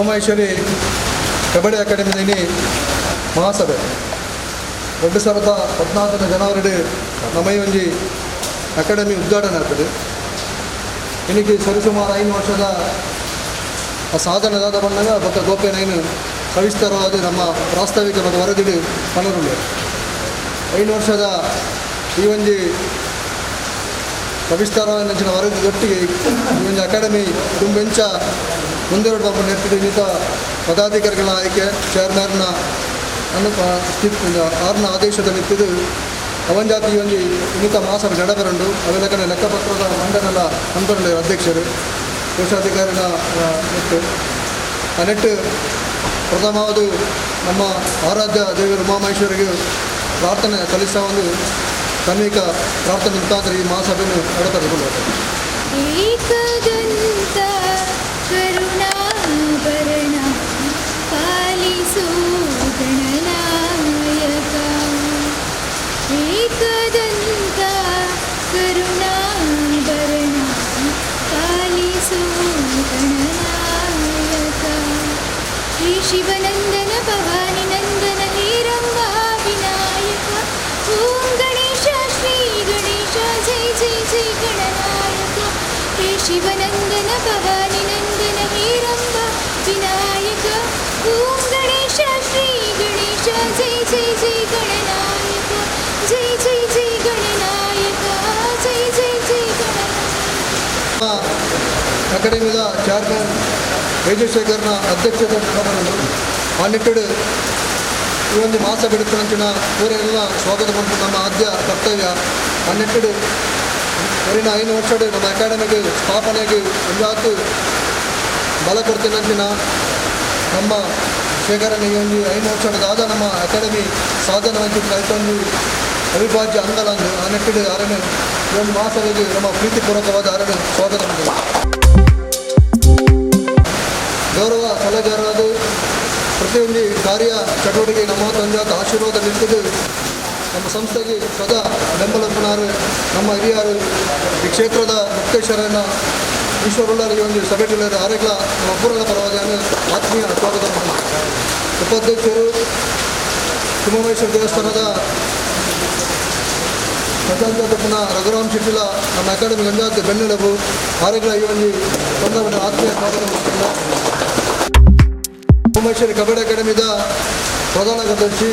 ಉಮಾಮಹೇಶ್ವರಿ ಕಬಡ್ಡಿ ಅಕಾಡೆಮಿನಿ ಮಹಾಸಭೆ 2014 ಜನವರಿ ನಮ್ಮ ಈ ಒಂಜಿ ಅಕಾಡೆಮಿ ಉದ್ಘಾಟನೆ ಆಗ್ತದೆ. ಇನ್ನಿಗೆ ಸರಿಸುಮಾರು 5 ವರ್ಷದ ಸಾಧನೆದಾದ ಬಂದಾಗ ಬೊಕ್ಕ ಗೋಪೇನೈನು ಸವಿಸ್ತಾರವಾದ ನಮ್ಮ ಪ್ರಾಸ್ತಾವಿಕ ಮತ್ತು ವರದಿಡು ಪನರುಳ್ಳು 5 ವರ್ಷದ ಈ ಒಂಜಿ ಸವಿಸ್ತಾರವಾದ ವರದಿ ಒಟ್ಟಿಗೆ ಈ ಒಂದು ಅಕಾಡೆಮಿ ತುಂಬೆಂಚ ಮುಂದೆ ಬಂದು ನೆಟ್ಟಿದ್ದು ಇನ್ನಿತ ಪದಾಧಿಕಾರಿಗಳ ಆಯ್ಕೆ ಚೇರ್ಮನ್ನ ಆರ್ನ ಆದೇಶದ ನಿಂತಿದ್ದು ಅವಂಜಾತಿ ಈ ಒಂದು ಇನ್ನಿತ ಮಾಸಭೆ ನಡಬರಂಡು ಅವೆಲ್ಲ ಲೆಕ್ಕಪತ್ರದ ಮಂಡನೆಲ್ಲ ಹಂತರಲ್ಲಿ ಅಧ್ಯಕ್ಷರು ಕೋಶಾಧಿಕಾರಿಗಳ ನೆಟ್ಟು ಆ ನೆಟ್ಟು ಪ್ರಥಮವಾದ ನಮ್ಮ ಆರಾಧ್ಯ ದೇವರು ಉಮಾಮಹೇಶ್ವರಿಗೆ ಪ್ರಾರ್ಥನೆ ಸಲ್ಲಿಸುವ ಒಂದು ಸಾಮೂಹಿಕ ಪ್ರಾರ್ಥನೆ ಮುಖಾಂತರ ಈ ಮಹಾಸಭೆಯನ್ನು ನಡೆದುಕೊಂಡು ಶಿವನಂದನ ಭವಾನಿ ನಂದನ ಹೀರಂಬ ವಿನಾಯಕ ಓಂ ಗಣೇಶ ಶ್ರೀ ಗಣೇಶ ಜೈ ಜೈ ಜೈ ಗಣನಾಯಕ ಹೇ ಶಿವನಂದನ ಭವಾನಿ ನಂದನ ಹೀರಂಬ ವಿನಾಯಕ ಓಂ ಗಣೇಶ ಶ್ರೀ ಗಣೇಶ ಜೈ ಜೈ ಜೈ ಗಣನಾಯಕ ಜೈ ಜೈ ಜೈ ಗಣನಾಯಕ ಜೈ ಜೈ ಜೈ ಗಣನಾಯಕ. ಅಕಾಡೆಮಿದ ಚೇರ್ಮನ್ ವೇಜಶೇಖರ್ನ ಅಧ್ಯಕ್ಷತೆ ನಡೆದು ಆ ನಿಟ್ಟಿಡು ಈ ಒಂದು ಮಾಸ ಬಿಡುತ್ತಿನ ಊರೆಲ್ಲ ಸ್ವಾಗತ ಮಾಡಿದ ನಮ್ಮ ಆದ್ಯ ಕರ್ತವ್ಯ ಆ ನಿಟ್ಟಿಡು ಊರಿನ 5 ವರ್ಷದ ನಮ್ಮ ಅಕಾಡೆಮಿಗೆ ಸ್ಥಾಪನೆಗೆ ಒಂದಾತು ಬಲ ಕೊಡ್ತೀನಂಚಿನ ನಮ್ಮ ಶೇಖರನ ಈ ಒಂದು 5 ವರ್ಷದಾದ ನಮ್ಮ ಅಕಾಡೆಮಿ ಸಾಧನೆ ವಂಚಿತ ಒಂದು ಅವಿಭಾಜ್ಯ ಅಂಗಲಂದು ಆ ನಿಟ್ಟಿಡು ಅರಣ್ಯ ಈ ಒಂದು ಮಾಸವಿಗೆ ನಮ್ಮ ಪ್ರೀತಿಪೂರ್ವಕವಾದ ಅರಣ್ಯ ಸ್ವಾಗತ ಮಾಡಿದೆ. ಗೌರವ ಸಲಹೆಗಾರರಾದ ಪ್ರತಿಯೊಂದು ಕಾರ್ಯ ಚಟುವಟಿಕೆ ನಮ್ಮ ತಂಜಾತ ಆಶೀರ್ವಾದ ನಿಂತಿದ್ದು ನಮ್ಮ ಸಂಸ್ಥೆಗೆ ಸದಾ ಬೆಂಬಲಪ್ಪನಾರು ನಮ್ಮ ಹಿರಿಯರು ಈ ಕ್ಷೇತ್ರದ ಮುಕ್ತೇಶ್ವರನ ಈಶ್ವರುಳ್ಳರ ಈ ಒಂದು ಸಭೆಗಳಲ್ಲಿ ಆರೋಗ್ಯ ನಮ್ಮ ಪೂರ್ಣ ಪರವಾದ ಆತ್ಮೀಯ ಸ್ವಾಗತ ಮಾಡಿದ್ದಾರೆ. ಉಪಾಧ್ಯಕ್ಷರು ಉಮಾಮಹೇಶ್ವರ ದೇವಸ್ಥಾನದ ಪ್ರಜಾಂತಪ್ಪನ ರಘುರಾಮ್ ಶಿಟ್ಟಿಲ ನಮ್ಮ ಅಕಾಡೆಮಿ ಗಂಜಾತ್ ಬೆನ್ನೆಲುಬು ಆರೋಗ್ಯ ಈ ಒಂದು ಸಂದರ್ಭದ ಆತ್ಮೀಯ ಸ್ವಾಗತ ಮಾಡಿದ್ದಾರೆ. ಉಮಾಮಹೇಶ್ವರಿ ಕಬಡ್ಡಿ ಅಕಾಡೆಮಿದ ಪ್ರಧಾನ ಕಾರ್ಯದರ್ಶಿ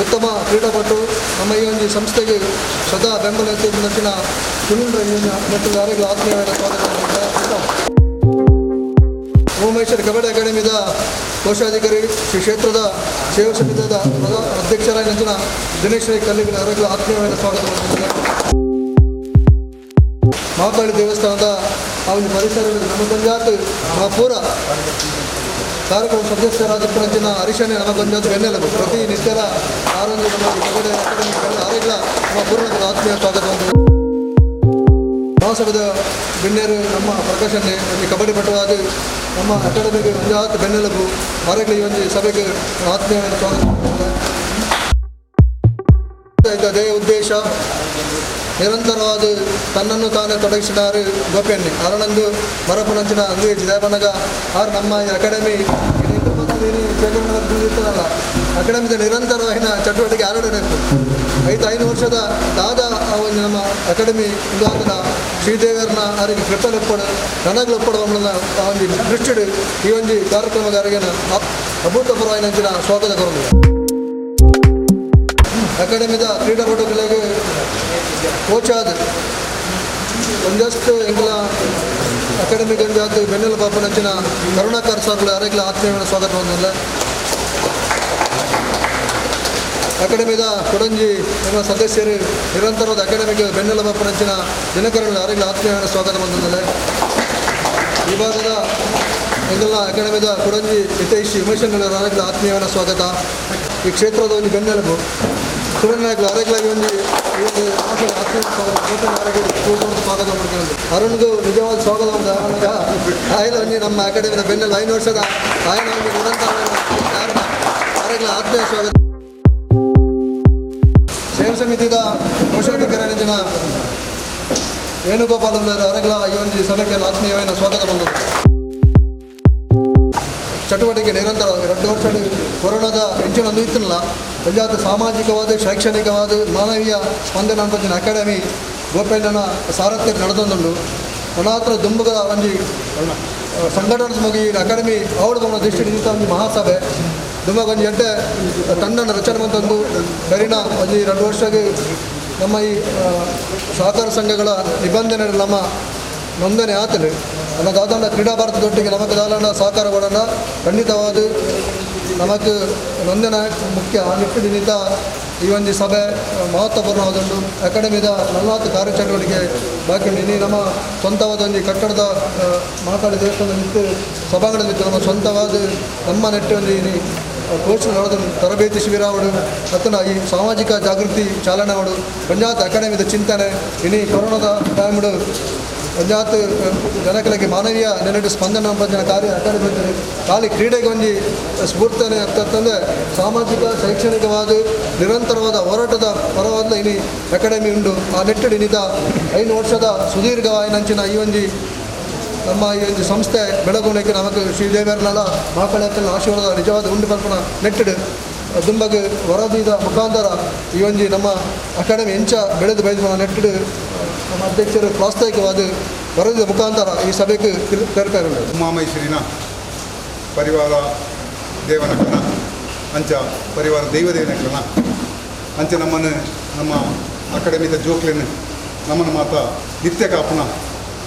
ಉತ್ತಮ ಕ್ರೀಡಾಪಟು ನಮ್ಮ ಈ ಒಂದು ಸಂಸ್ಥೆಗೆ ಸದಾ ಬೆಂಬಲ ನಚ್ಚಿನ ಸುನೀಲ್ ಮತ್ತು ಆರೋಗ್ಯ ಆತ್ಮೀಯವಾದ ಸ್ವಾಗತ ಮಾಡಿದ್ದಾರೆ. ಉಮಾಮಹೇಶ್ವರಿ ಕಬಡ್ಡಿ ಅಕಾಡೆಮಿದ ಕೋಶಾಧಿಕಾರಿ ಶ್ರೀ ಕ್ಷೇತ್ರದ ಸೇವಾ ಸಮಿತಿಯ ಅಧ್ಯಕ್ಷರಾಗಿ ನಂಚಿನ ದಿನೇಶ್ ರೈ ಕಲ್ಲಿಗಳ ಆರೋಗ್ಯ ಆತ್ಮೀಯವಾದ ಸ್ವಾಗತ ಮಾಡಿದ್ದಾರೆ. ಮಹಾಕಾಳಿ ದೇವಸ್ಥಾನದ ಆ ಒಂದು ಪರಿಸರದಲ್ಲಿ ನಮ್ಮ ಪಂಚಾಯತ್ ಪೂರ ಕಾರ್ಯಕ್ರಮ ಸದಸ್ಯರಾದ ಹರೀಶನೇ ನಮ್ಮ ಪಂಚಾಯತ್ ಬೆನ್ನೆಲುಬು ಪ್ರತಿ ನಿತ್ಯದ ಆರೋಗ್ಯ ನಮ್ಮ ಕಬಡ್ಡಿ ಅಕಾಡೆಮಿ ಆರೋಗ್ಯ ನಮ್ಮ ಪೂರ್ಣ ಆತ್ಮೀಯ ಸ್ವಾಗತ ಮಾಡಿದ್ದಾರೆ. ಮಹಾಸಭೆದ ಬೆನ್ನೇರು ನಮ್ಮ ಪ್ರಕಾಶನ್ನೇ ಈ ಕಬಡ್ಡಿ ಪಟುವಾದ ನಮ್ಮ ಅಕಾಡೆಮಿಗೆ ಪಂಚಾಯತ್ ಬೆನ್ನೆಲುಬು ಆರೋಗ್ಯ ಈ ಒಂದು ಸಭೆಗೆ ಆತ್ಮೀಯವಾದ ಸ್ವಾಗತ ಮಾಡಿದ್ದಾರೆ. ಇದೇ ಉದ್ದೇಶ ನಿರಂತರವಾದ ತನ್ನನ್ನು ತಾನೇ ತೊಡಗಿಸಿದ್ದಾರೆ ಗೋಪಿಯನ್ನೇ ಅರಣಂದು ಮರಪುನಂಚಿನ ಅಂಗಡಿ ಜಿದಾಪನಗ ಆರು ನಮ್ಮ ಈ ಅಕಾಡೆಮಿ ಇರ್ತದಲ್ಲ ಅಕಾಡೆಮಿದ ನಿರಂತರವಾಗಿನ ಚಟುವಟಿಕೆ ಆರಡಬೇಕು 5 ವರ್ಷದ ದಾದ ಆ ಒಂದು ನಮ್ಮ ಅಕಾಡೆಮಿ ಉದಾಹರಣ ಶ್ರೀದೇವರನ್ನ ಅವರಿಗೆ ಕೃಪಲೊಪ್ಪಡು ನನಗಲೊಪ್ಪಡು ಆ ಒಂದು ದೃಷ್ಟಿಡು ಈ ಒಂದು ಕಾರ್ಯಕ್ರಮಗಾರಿಗೆ ಅಭೂತಪೂರ್ವವಾಗಿ ನಂಚಿನ ಸ್ವಾಗತ ಕೊರಲು ಅಕಾಡೆಮಿದ ಕ್ರೀಡಾಪಟುಗಳಿಗೆ ಕೋಚಾದ ಒಂದಷ್ಟು ಎಂಗಳ ಅಕಾಡೆಮಿ ಗಂಜಾತ್ ಬೆನ್ನೆಲು ಪಾಪ ನಂಚಿನ ಕರುಣಾಕರ್ ಸರ್ಗಳು ಯಾರಿಗೆಲ್ಲ ಆತ್ಮೀಯమైన ಸ್ವಾಗತ ಹೊಂದಿಲ್ಲ. ಅಕಾಡೆಮಿದ ಕೊಡಂಜಿ ಎಂಬ ಸದಸ್ಯರು ನಿರಂತರವಾದ ಅಕಾಡೆಮಿಗೆ ಬೆನ್ನೆಲು ಪಾಪ ನಂಚಿನ ದಿನಕರಗಳು ಯಾರಿಗೆಲ್ಲ ಆತ್ಮೀಯమైన ಸ್ವಾಗತ ಹೊಂದಿದ್ದಾರೆ. ಈ ಭಾಗದ ಎಂಗಳ ಅಕಾಡೆಮಿದ ಕೊಡಂಜಿ ಹಿತೈಷಿ ಉಮೇಶನ್ಗಳ ಯಾರಿಗೆಲ್ಲ ಆತ್ಮೀಯమైన ಸ್ವಾಗತ. ಈ ಕ್ಷೇತ್ರದ ಒಂದು ಬೆನ್ನೆಲುಬು ಸುವರ್ಣನಾಯಕರು ಆರೋಗ್ಯವಾಗಿ ಒಂದು ಸ್ವಾಗತ ಮಾಡ್ಕೊಂಡು ಅರುಣ್ಗೂ ನಿಜವಾದ ಸ್ವಾಗತ ಉಂಟು. ಆಯ್ಲು ನಮ್ಮ ಅಕಾಡೆಮಿನ ಬೆನ್ನೆಲು 5 ವರ್ಷದ ಆಯ್ನ ನಿರಂತರ ಆರೋಗ್ಯ ಆತ್ಮೀಯ ಸ್ವಾಗತ. ಸೇವಾ ಸಮಿತಿದ ಕೋಶಾಧಿಕಾರಿ ಜನ ವೇಣುಗೋಪಾಲ್ ಅವರೆಲ್ಲ ಈ ಒಂದು ಸಭೆಗೆ ಆತ್ಮೀಯವಾದ ಸ್ವಾಗತ ಬಂದರು. ಚಟುವಟಿಕೆ ನಿರಂತರ 2 ವರ್ಷ ಕೊರೋನಾದ ಹೆಂಚಿನೊಂದು ಇತ್ತಿಲ್ಲ ಪಂಚಾಯತ್ ಸಾಮಾಜಿಕವಾದ ಶೈಕ್ಷಣಿಕವಾದ ಮಾನವೀಯ ಸ್ಪಂದನ ಅಂಬತ್ತಿನ ಅಕಾಡೆಮಿ ಗೋಪೇಂದ್ರನ ಸಾರಥ್ಯ ನಡೆದೊಂದುಂಡು ಅನಾಥರ ದುಂಬುಗ ಒಂಜಿ ಸಂಘಟನೆ ಮುಗಿ ಅಕಾಡೆಮಿ ಅವಳು ನಮ್ಮ ದೃಷ್ಟಿ ಒಂದು ಮಹಾಸಭೆ ದುಂಬಗ ಒಂದು ಎಡ್ಡೆ ತಂಡನ ರಚನೆ ಮಂತಂದು ಕರಿನ ಒಂದು 2 ವರ್ಷಕ್ಕೆ ನಮ್ಮ ಈ ಸಹಕಾರ ಸಂಘಗಳ ನಿಬಂಧನೆ ನಮ್ಮ ನೋಂದಣಿ ಆತಲು ನಮ್ಮ ದಾದಾಂಡ ಕ್ರೀಡಾ ಭಾರತದೊಟ್ಟಿಗೆ ನಮಗೆ ದಾದಾಂಡ ಸಹಕಾರ ಕೊಡೋಣ ಖಂಡಿತವಾದ ನಮಗೆ ನೋಂದಣ ಮುಖ್ಯ ಆ ನಿಟ್ಟಿನಿಂದ ಈ ಒಂದು ಸಭೆ ಮಹತ್ವಪೂರ್ಣವಾದೊಂದು ಅಕಾಡೆಮಿದ 40 ಕಾರ್ಯಚಟುವಟಿಕೆ ಬಾಕಿ ಉಂಟು ಇನ್ನು ನಮ್ಮ ಸ್ವಂತವಾದ ಒಂದು ಕಟ್ಟಡದ ಮಹಾಕಾಳಿ ದೇವಸ್ಥಾನದ ನಿಂತು ಸಭಾಂಗಣದಲ್ಲಿತ್ತು ನಮ್ಮ ಸ್ವಂತವಾದ ನಮ್ಮ ನೆಟ್ಟು ಒಂದು ಇನ್ನು ಕೋಚ್ ನಡೆದ ತರಬೇತಿ ಶಿಬಿರ ಅವಡು ಮತ್ತು ಈ ಸಾಮಾಜಿಕ ಜಾಗೃತಿ ಚಾಲನೆ ಅವಡು ಪಂಚಾಯತ್ ಅಕಾಡೆಮಿದ ಚಿಂತನೆ ಇನ್ನು ಕೊರೋನಾದ ಟೈಮ್ಡು ಪಂಚಾಯತ್ ಜನಗಳಿಗೆ ಮಾನವೀಯ ನೆನಟು ಸ್ಪಂದನ ಪಂಚನ ಕಾರ್ಯ ಅಕಾಡೆಮಿ ಅಂತಾರೆ ಖಾಲಿ ಕ್ರೀಡೆಗೆ ಒಂದು ಸ್ಫೂರ್ತನೆ ಅಂತಂದರೆ ಸಾಮಾಜಿಕ ಶೈಕ್ಷಣಿಕವಾದ ನಿರಂತರವಾದ ಹೋರಾಟದ ಪರವಾದ ಇನಿ ಅಕಾಡೆಮಿ ಉಂಟು ಆ ನೆಟ್ಟಡಿ ನಿದ 5 ವರ್ಷದ ಸುದೀರ್ಘವಾಯಿನಂಚಿನ ಈ ಒಂದು ನಮ್ಮ ಈ ಒಂದು ಸಂಸ್ಥೆ ಬೆಳಗುಣಿಗೆ ನಮಗೆ ಶ್ರೀದೇವರನ್ನೆಲ್ಲ ಮಾಕಳಕ್ಕಲ್ಲ ಆಶೀರ್ವಾದ ನಿಜವಾದ ಉಂಡು ಕಲ್ಪನ ನೆಟ್ಟಡು ದುಂಬಗೆ ವರದಿದ ಮುಖಾಂತರ ಈ ಒಂದು ನಮ್ಮ ಅಕಾಡೆಮಿ ಹೆಂಚ ಬೆಳೆದು ಬೈದು ನೆಟ್ಟಡು ನಮ್ಮ ಅಧ್ಯಕ್ಷರು ಪ್ರಾಸ್ತಾವಿಕವಾದ ವರದಿಯ ಮುಖಾಂತರ ಈ ಸಭೆಗೆ ಕರೆತಾರೆ ಉಮಾಮೈಶ್ವರಿನ ಪರಿವಾರ ದೇವನಕರಣ ಅಂಚ ಪರಿವಾರ ದೈವದೇವನಕರಣ ಅಂಚ ನಮ್ಮನ್ನು ನಮ್ಮ ಅಕಾಡೆಮಿದ ಜೋಕ್ಲೆನ್ನು ನಮ್ಮನ್ನು ಮಾತ ನಿತ್ಯ ಕಾಪುನ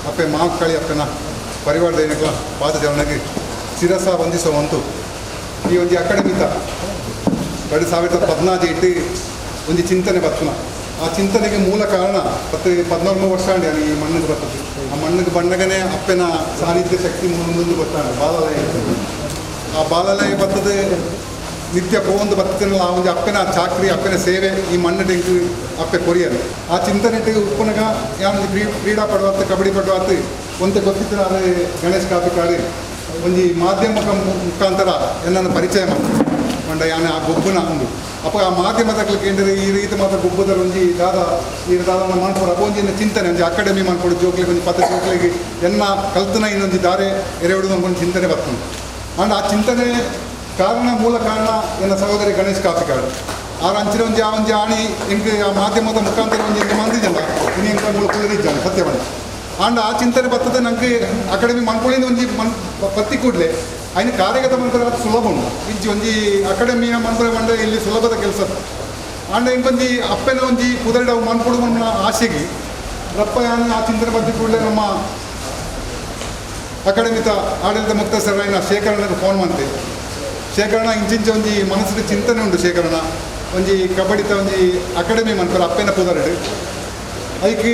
ಅಪ್ಪೆ ಮಾಕಳಿ ಅಪ್ಪನ ಪರಿವಾರ ದೇವನಕಲ ಪಾದಜವನಿಗೆ ಶಿರಸ ವಂದಿಸುವಂತು ಈ ಒಂದು ಅಕಾಡೆಮಿತ 2014 ಇಟ್ಟು ಒಂದು ಚಿಂತನೆ ಬರ್ತನ ಆ ಚಿಂತನೆಗೆ ಮೂಲ ಕಾರಣ ಮತ್ತು 14 ವರ್ಷ ಅಂಡಿ ಈ ಮಣ್ಣಿಗೆ ಬರ್ತದೆ ಆ ಮಣ್ಣಿಗೆ ಬಂಡಗನೇ ಅಪ್ಪನ ಸಾನ್ನಿಧ್ಯ ಶಕ್ತಿ ಮುಂದೆ ಬರ್ತಾನೆ ಬಾಲಾಲಯ ಆ ಬಾಲಾಲಯ ಬರ್ತದೆ ನಿತ್ಯ ಪೋಂದು ಬರ್ತನಲ್ಲ ಆ ಒಂದು ಅಪ್ಪನ ಚಾಕ್ರಿ ಅಪ್ಪನ ಸೇವೆ ಈ ಮಣ್ಣು ಟೆಂಕು ಅಪ್ಪೆ ಕೊರಿಯರು ಆ ಚಿಂತನೆ ಉಪ್ಪನಗ ಯಾವ ಕ್ರೀಡಾ ಪಡುವತ್ತು ಕಬಡ್ಡಿ ಪಡುವತ್ತು ಒಂತೆ ಗೊತ್ತಿತ್ತು ಅದು ಗಣೇಶ್ ಕಾಪಿಕಾಡಿ ಒಂದು ಮಾಧ್ಯಮ ಮುಖಾಂತರ ಎನ್ನನ್ನು ಪರಿಚಯ ಮಂಡ ಯಾನೆ ಆ ಗೊಬ್ಬನ ಒಂದು ಅಪ್ಪ ಆ ಮಾಧ್ಯಮದಲ್ಲಿ ಕೇಂದ್ರ ಈ ರೀತಿ ಮಾತ್ರ ಗೊಬ್ಬದ ಒಂಜಿ ಈ ದಾದ ಮಾಡ್ಕೊಡು ಅಪ್ಪ ಒಂಜಿನ ಚಿಂತನೆ ಒಂದು ಅಕಾಡೆಮಿ ಮಾಡ್ಕೊಡು ಜೋಕ್ಲಿಗೆ ಒಂದು 10 ಜೋಕ್ಲಿಗೆ ಎನ್ನ ಕಲ್ತನ ಇನ್ನೊಂದು ದಾರೆ ಎರೆಹುಡುದು ಒಂದು ಚಿಂತನೆ ಬರ್ತದೆ ಅಂಡ್ ಆ ಚಿಂತನೆ ಕಾರಣ ಮೂಲ ಕಾರಣ ಎನ್ನ ಸಹೋದರಿ ಗಣೇಶ್ ಕಾಪಿಕಾಡು ಆರು ಅಂಚಿನ ಒಂಜಿ ಆಣಿ ಹೆಂಗೆ ಆ ಮಾಧ್ಯಮದ ಮುಖಾಂತರ ಒಂದು ಮಂದಿ ಜನ ಇನ್ನು ಹೆಂಗೆ ಕುದುರಿದ್ದಾನೆ ಸತ್ಯವನ್ನು ಅಂಡ್ ಆ ಚಿಂತನೆ ಬರ್ತದೆ ನನಗೆ ಅಕಾಡೆಮಿ ಮಾಡ್ಕೊಳ್ಳಿಂದ ಒಂಜಿ ಪತ್ತಿ ಕೂಡಲೇ അതിന് ಕಾರ್ಯಗತ ಮಾಡ್ತಾರೆ ಅದು ಸುಲಭ ಉಂಟು ಇಂಚಿ ಒಂಜಿ ಅಕಾಡೆಮಿಯ ಮನ್ಪರೆ ಮಂಡೆ ಇಲ್ಲಿ ಸುಲಭದ ಕೆಲಸ ಆಂಡ ಇಂಕೊಂಜಿ ಅಪ್ಪನ ಒಂಜಿ ಕುದರಡ ಮನ್ಕೊಡು ನಮ್ಮ ಆಸೆಗೆ ರಪ್ಪ ಯಾನು ಆ ಚಿಂತನೆ ಬಗ್ಗೆ ಕೂಡಲೇ ನಮ್ಮ ಅಕಾಡೆಮಿತ ಆಡಳಿತ ಮುಕ್ತಸ್ಥರಾಯಿನ ಶೇಖರಣೆಗೆ ಫೋನ್ ಮಾಡ್ತೆ ಶೇಖರಣ ಇಂಚಿಂಚ ಒಂಜಿ ಮನಸ್ಸಿನ ಚಿಂತನೆ ಉಂಟು ಶೇಖರಣ ಒಂಜಿ ಕಬಡ್ಡಿತ ಒಂಜಿ ಅಕಾಡೆಮಿ ಮನ್ಪರೆ ಅಪ್ಪನ ಕುದರಡು ಅದಕ್ಕೆ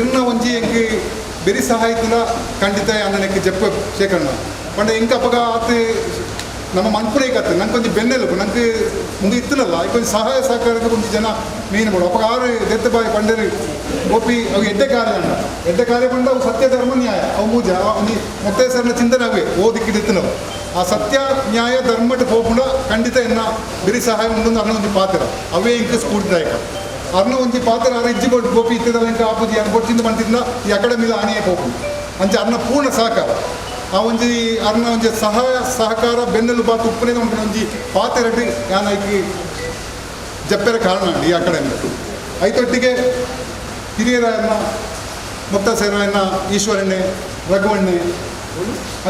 ಇನ್ನ ಒಂಜಿ ಎಂಗೆ ಬೆರಿ ಸಹಾಯದಿಂದ ಖಂಡಿತ ಅನ್ನಕ್ಕೆ ಜಪ್ಪ ಶೇಖರಣ ಪಂಡ ಇಂಕ ಅಪ್ಪಗ ಆತು ನಮ್ಮ ಮನ್ಪುರೇಗೆ ಆತು ನಂಗೆ ಕೊಂಚ ಬೆನ್ನೆಲುಬು ನಂಗೆ ಮುಂದೆ ಇತ್ತನಲ್ಲ ಈಗ ಕೊಂಚ ಸಹಾಯ ಸಹಕಾರಕ್ಕೆ ಕೊಂಚ ಜನ ಮೀನು ಮಾಡು ಅಪ್ಪಗ ಆರು ದೆತ್ತ ಬಾಯಿ ಪಂಡರು ಒಪ್ಪಿ ಅವು ಎಡ್ಡೆ ಕಾರ್ಯ ಅಂಡ ಎಡ್ಡೆ ಕಾರ್ಯ ಪಂಡ ಅವು ಸತ್ಯ ಧರ್ಮ ನ್ಯಾಯ ಅವು ಮೂಜ ಒಂದು ಮುಕ್ತೇಶ್ವರನ ಚಿಂತನೆ ಅವೇ ಓದಿಕ್ಕಿಡಿತ್ತನವು ಆ ಸತ್ಯ ನ್ಯಾಯ ಧರ್ಮಟ್ಟು ಹೋಗ್ಬಿಡ ಖಂಡಿತ ಎನ್ನ ಬಿರಿ ಸಹಾಯ ಉಂಡು ಅನ್ನೋ ಒಂದು ಪಾತ್ರ ಅವೇ ಇಂಕ ಸ್ಫೂರ್ತಿದಾಯಕ ಅರ್ನ ಒಂಜಿ ಪಾತ್ರ ಅರ ಇಜ್ಜಿ ಕೊಟ್ಟು ಗೋಪಿ ಇತ್ತದ ಇಂಕ ಆಪುಜಿ ಅನ್ಕೊಡ್ತಿಂದ ಬಂತಿದ್ದ ಈ ಅಕಾಡೆಮಿದ ಆಣಿಯೇ ಹೋಗ್ಬಿಡು ಅಂಚೆ ಅರ್ನ ಪೂರ್ಣ ಸಹಕಾರ ಆ ಒಂಜಿ ಅರ್ನ ಒಂಜಿ ಸಹಾಯ ಸಹಕಾರ ಬೆನ್ನೆಲು ಬಾತು ಉಪ್ಪನೇ ಉಂಟು ಒಂಜಿ ಪಾತೆರಟಿ ಯಾನೈಕಿ ಜಪ್ಪೆರ ಕಾರಣ ಈ ಅಕಾಡೆಮಿ ಐತೊಟ್ಟಿಗೆ ಹಿರಿಯರನ್ನ ಮುಕ್ತಸೇರಾಯನ ಈಶ್ವರಣ್ಣೆ ರಘುವಣ್ಣೆ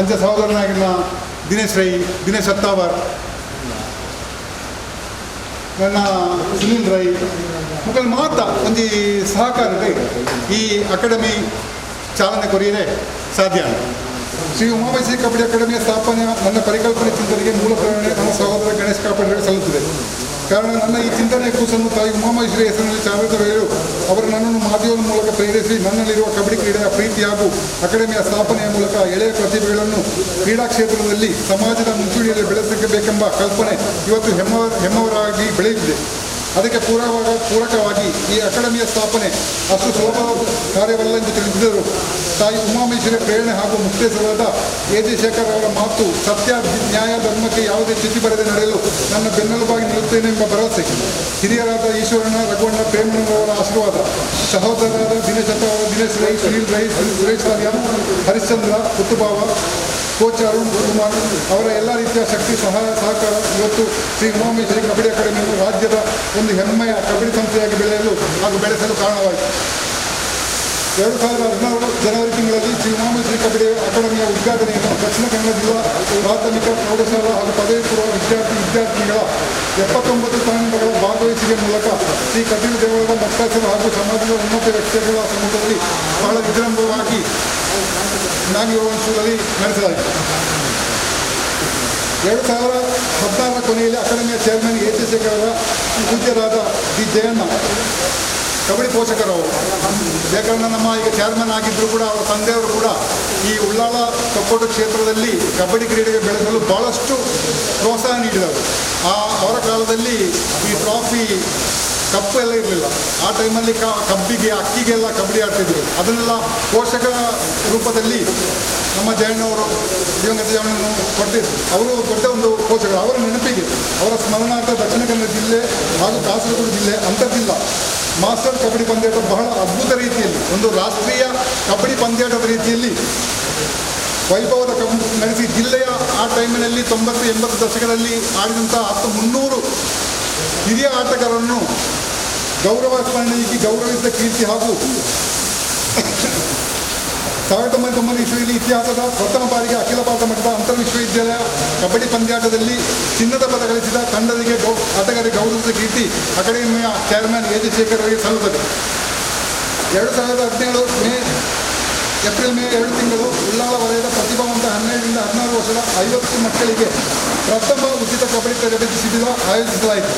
ಅಂಚ ಸಹೋದರನಾಗಿನ ದಿನೇಶ್ ರೈ ದಿನೇಶ್ ಅತ್ತಾವರ್ ನನ್ನ ಸುನೀಲ್ ರೈ ಮುಖಲ್ ಮಾತ ಒಂಜಿ ಸಹಕಾರ ಈ ಅಕಾಡೆಮಿ ಚಾಲನೆ ಕೊರಿಯರೆ ಸಾಧ್ಯ ಶ್ರೀ ಉಮಾಮೈಶ್ವರಿ ಕಬಡ್ಡಿ ಅಕಾಡೆಮಿಯ ಸ್ಥಾಪನೆಯ ನನ್ನ ಪರಿಕಲ್ಪನೆ ಚಿಂತನೆಗೆ ಮೂಲ ಪ್ರೇರಣೆ ನನ್ನ ಸಹೋದರ ಗಣೇಶ್ ಕಾಪಾಡಿಗೆ ಸಲ್ಲುತ್ತದೆ ಕಾರಣ ನನ್ನ ಈ ಚಿಂತನೆಯ ಕೂಸನ್ನು ತಾಯಿ ಉಮಾಮೈಶ್ವರಿ ಹೆಸರಿನಲ್ಲಿ ಚಾರಿತರು ಅವರು ನನ್ನನ್ನು ಮಾಧ್ಯಮದ ಮೂಲಕ ಪ್ರೇರಿಸಿ ನನ್ನಲ್ಲಿರುವ ಕಬಡ್ಡಿ ಕ್ರೀಡೆಯ ಪ್ರೀತಿ ಹಾಗೂ ಅಕಾಡೆಮಿಯ ಸ್ಥಾಪನೆಯ ಮೂಲಕ ಎಳೆಯ ಪ್ರತಿಭೆಗಳನ್ನು ಕ್ರೀಡಾ ಕ್ಷೇತ್ರದಲ್ಲಿ ಸಮಾಜದ ಮುಂಚೂಣಿಯಲ್ಲಿ ಬೆಳೆಸಬೇಕೆಂಬ ಕಲ್ಪನೆ ಇವತ್ತು ಹೆಮ್ಮವರಾಗಿ ಬೆಳೆಯುತ್ತಿದೆ ಅದಕ್ಕೆ ಪೂರಕವಾಗಿ ಈ ಅಕಾಡೆಮಿಯ ಸ್ಥಾಪನೆ ಅಷ್ಟು ಸುಲಭವಾದ ಕಾರ್ಯವಲ್ಲ ಎಂದು ತಿಳಿದಿದ್ದರು ತಾಯಿ ಉಮಾಮೇಶ್ವರಿ ಪ್ರೇರಣೆ ಹಾಗೂ ಮುಕ್ತೇಶ್ವರದ ಎ.ಜಿ. ಶೇಖರ್ ಅವರ ಮಾತು ಸತ್ಯ ನ್ಯಾಯ ಧರ್ಮಕ್ಕೆ ಯಾವುದೇ ಚ್ಯುತಿ ಬರದೆ ನಡೆಯಲು ನನ್ನ ಬೆನ್ನೆಲುಬಾಗಿ ನಿಲ್ಲುತ್ತೇನೆ ಎಂಬ ಭರವಸೆ ಹಿರಿಯರಾದ ಈಶ್ವರಣ್ಣ ರಘುವಣ್ಣ ಪ್ರೇಮಣ್ಣರವರ ಆಶೀರ್ವಾದ ಸಹೋದರರಾದ ದಿನೇಶ್ ಅತ್ತಾವರ ದಿನೇಶ್ ರೈ ಸುನೀಲ್ ರೈ ಸುರೇಶ್ ಆರ್ಯ ಹರಿಶ್ಚಂದ್ರ ಪುತ್ತುಭಾವ ಕೋಚ್ ಅರುಣ್ ಕುಮಾರ್ ಅವರ ಎಲ್ಲ ರೀತಿಯ ಶಕ್ತಿ ಸಹಕಾರ ಇವತ್ತು ಶ್ರೀ ಉಮಾಮೇಶ್ವರಿ ಕಬಡ್ಡಿ ಅಕಾಡೆಮಿಯನ್ನು ರಾಜ್ಯದ ಒಂದು ಹೆಮ್ಮೆಯ ಕಬಡ್ಡಿ ಸಂಸ್ಥೆಯಾಗಿ ಬೆಳೆಯಲು ಹಾಗೂ ಬೆಳೆಸಲು ಕಾರಣವಾಯಿತು. 2016 ಜನವರಿ ತಿಂಗಳಲ್ಲಿ ಶ್ರೀ ಉಮಾಮೇಶ್ವರಿ ಕಬಡ್ಡಿ ಅಕಾಡೆಮಿಯ ಉದ್ಘಾಟನೆಯನ್ನು ದಕ್ಷಿಣ ಕನ್ನಡ ಜಿಲ್ಲಾ ಪ್ರಾಥಮಿಕ ಪ್ರೌಢಶಾಲಾ ಹಾಗೂ ಪದವಿ ಪೂರ್ವ ವಿದ್ಯಾರ್ಥಿನಿಗಳ 79 ತಂಡಗಳ ಭಾಗವಹಿಸುವ ಮೂಲಕ ಶ್ರೀ ಕಟೀಲು ದೇವಳದ ಮೊಕ್ಕಾಸರು ಹಾಗೂ ಸಮಾಜದ ಉನ್ನತ ವ್ಯಕ್ತಿಗಳ ಸಮ್ಮುಖದಲ್ಲಿ ಬಹಳ ವಿಜೃಂಭವಾಗಿ ನಾಗರಿಕರಲ್ಲಿ ನಡೆಸಲಾಯಿತು. 2014 ಕೊನೆಯಲ್ಲಿ ಅಕಾಡೆಮಿಯ ಚೇರ್ಮನ್ HSK ಅವರ ಪೂಜ್ಯರಾದ ಡಿ ಜಯಣ್ಣ ಕಬಡ್ಡಿ ಪೋಷಕರವರು, ಯಾಕಂದ್ರೆ ನಮ್ಮ ಈಗ ಚೇರ್ಮನ್ ಆಗಿದ್ದರೂ ಕೂಡ ಅವರ ತಂದೆಯವರು ಕೂಡ ಈ ಉಳ್ಳಾಳ ಕಪ್ಪೋಟ ಕ್ಷೇತ್ರದಲ್ಲಿ ಕಬಡ್ಡಿ ಕ್ರೀಡೆಗೆ ಬೆಳೆಸಲು ಭಾಳಷ್ಟು ಪ್ರೋತ್ಸಾಹ ನೀಡಿದರು. ಅವರ ಕಾಲದಲ್ಲಿ ಈ ಟ್ರಾಫಿ ಕಪ್ಪು ಎಲ್ಲ ಇರಲಿಲ್ಲ. ಆ ಟೈಮಲ್ಲಿ ಕಬ್ಬಿಗೆ ಅಕ್ಕಿಗೆಲ್ಲ ಕಬಡ್ಡಿ ಆಡ್ತಿದ್ರು. ಅದನ್ನೆಲ್ಲ ಪೋಷಕ ರೂಪದಲ್ಲಿ ನಮ್ಮ ಜಯಣ್ಣವರು ದಿವಂಗತ ಜಯಣ್ಣನ್ನು ಕೊಟ್ಟಿದ್ರು. ಅವರು ದೊಡ್ಡ ಒಂದು ಪೋಷಕರು. ಅವರ ನೆನಪಿಗೆ ಅವರ ಸ್ಮರಣಾರ್ಥ ದಕ್ಷಿಣ ಕನ್ನಡ ಜಿಲ್ಲೆ ಹಾಗೂ ಕಾಸರಗೋಡು ಜಿಲ್ಲೆ ಅಂತರ್ಜಿಲ್ಲಾ ಮಾಸ್ಟರ್ ಕಬಡ್ಡಿ ಪಂದ್ಯಾಟ ಬಹಳ ಅದ್ಭುತ ರೀತಿಯಲ್ಲಿ ಒಂದು ರಾಷ್ಟ್ರೀಯ ಕಬಡ್ಡಿ ಪಂದ್ಯಾಟದ ರೀತಿಯಲ್ಲಿ ವೈಭವದ ನಡೆಸಿ ಜಿಲ್ಲೆಯ ಆ ಟೈಮಿನಲ್ಲಿ 90-80 ದಶಕದಲ್ಲಿ ಆಡಿದಂಥ 300 ಹಿರಿಯ ಆಟಗಾರರನ್ನು ಗೌರವ ಸ್ಮರಣೆಯಾಗಿ ಗೌರವಿಸಿದ ಕೀರ್ತಿ ಹಾಗೂ 1990 ಇಸ್ವಿಯಲ್ಲಿ ಇತಿಹಾಸದ ಪ್ರಥಮ ಬಾರಿಗೆ ಅಖಿಲ ಭಾರತ ಮಟ್ಟದ ಅಂತರ್ ವಿಶ್ವವಿದ್ಯಾಲಯ ಕಬಡ್ಡಿ ಪಂದ್ಯಾಟದಲ್ಲಿ ಚಿನ್ನದ ಪದಕ ಗಳಿಸಿದ ತಂಡಗಳಿಗೆ ಆಟಗಾರರಿಗೆ ಗೌರವಿಸಿದ ಕೀರ್ತಿ ಅಕಾಡೆಮಿಯ ಚೇರ್ಮನ್ HSK ಅವರಿಗೆ ಸಲ್ಲುತ್ತದೆ. 2017 ಏಪ್ರಿಲ್ ಮೇ 2 ತಿಂಗಳು ಉಳ್ಳಾಳ ವಲಯದ ಪ್ರತಿಭಾವಂತ 12-16 ವರ್ಷದ 50 ಮಕ್ಕಳಿಗೆ ಪ್ರಥಮ ಉಚಿತ ಕಬಡ್ಡಿ ತರಬೇತಿ ಶಿಬಿರ ಆಯೋಜಿಸಲಾಯಿತು.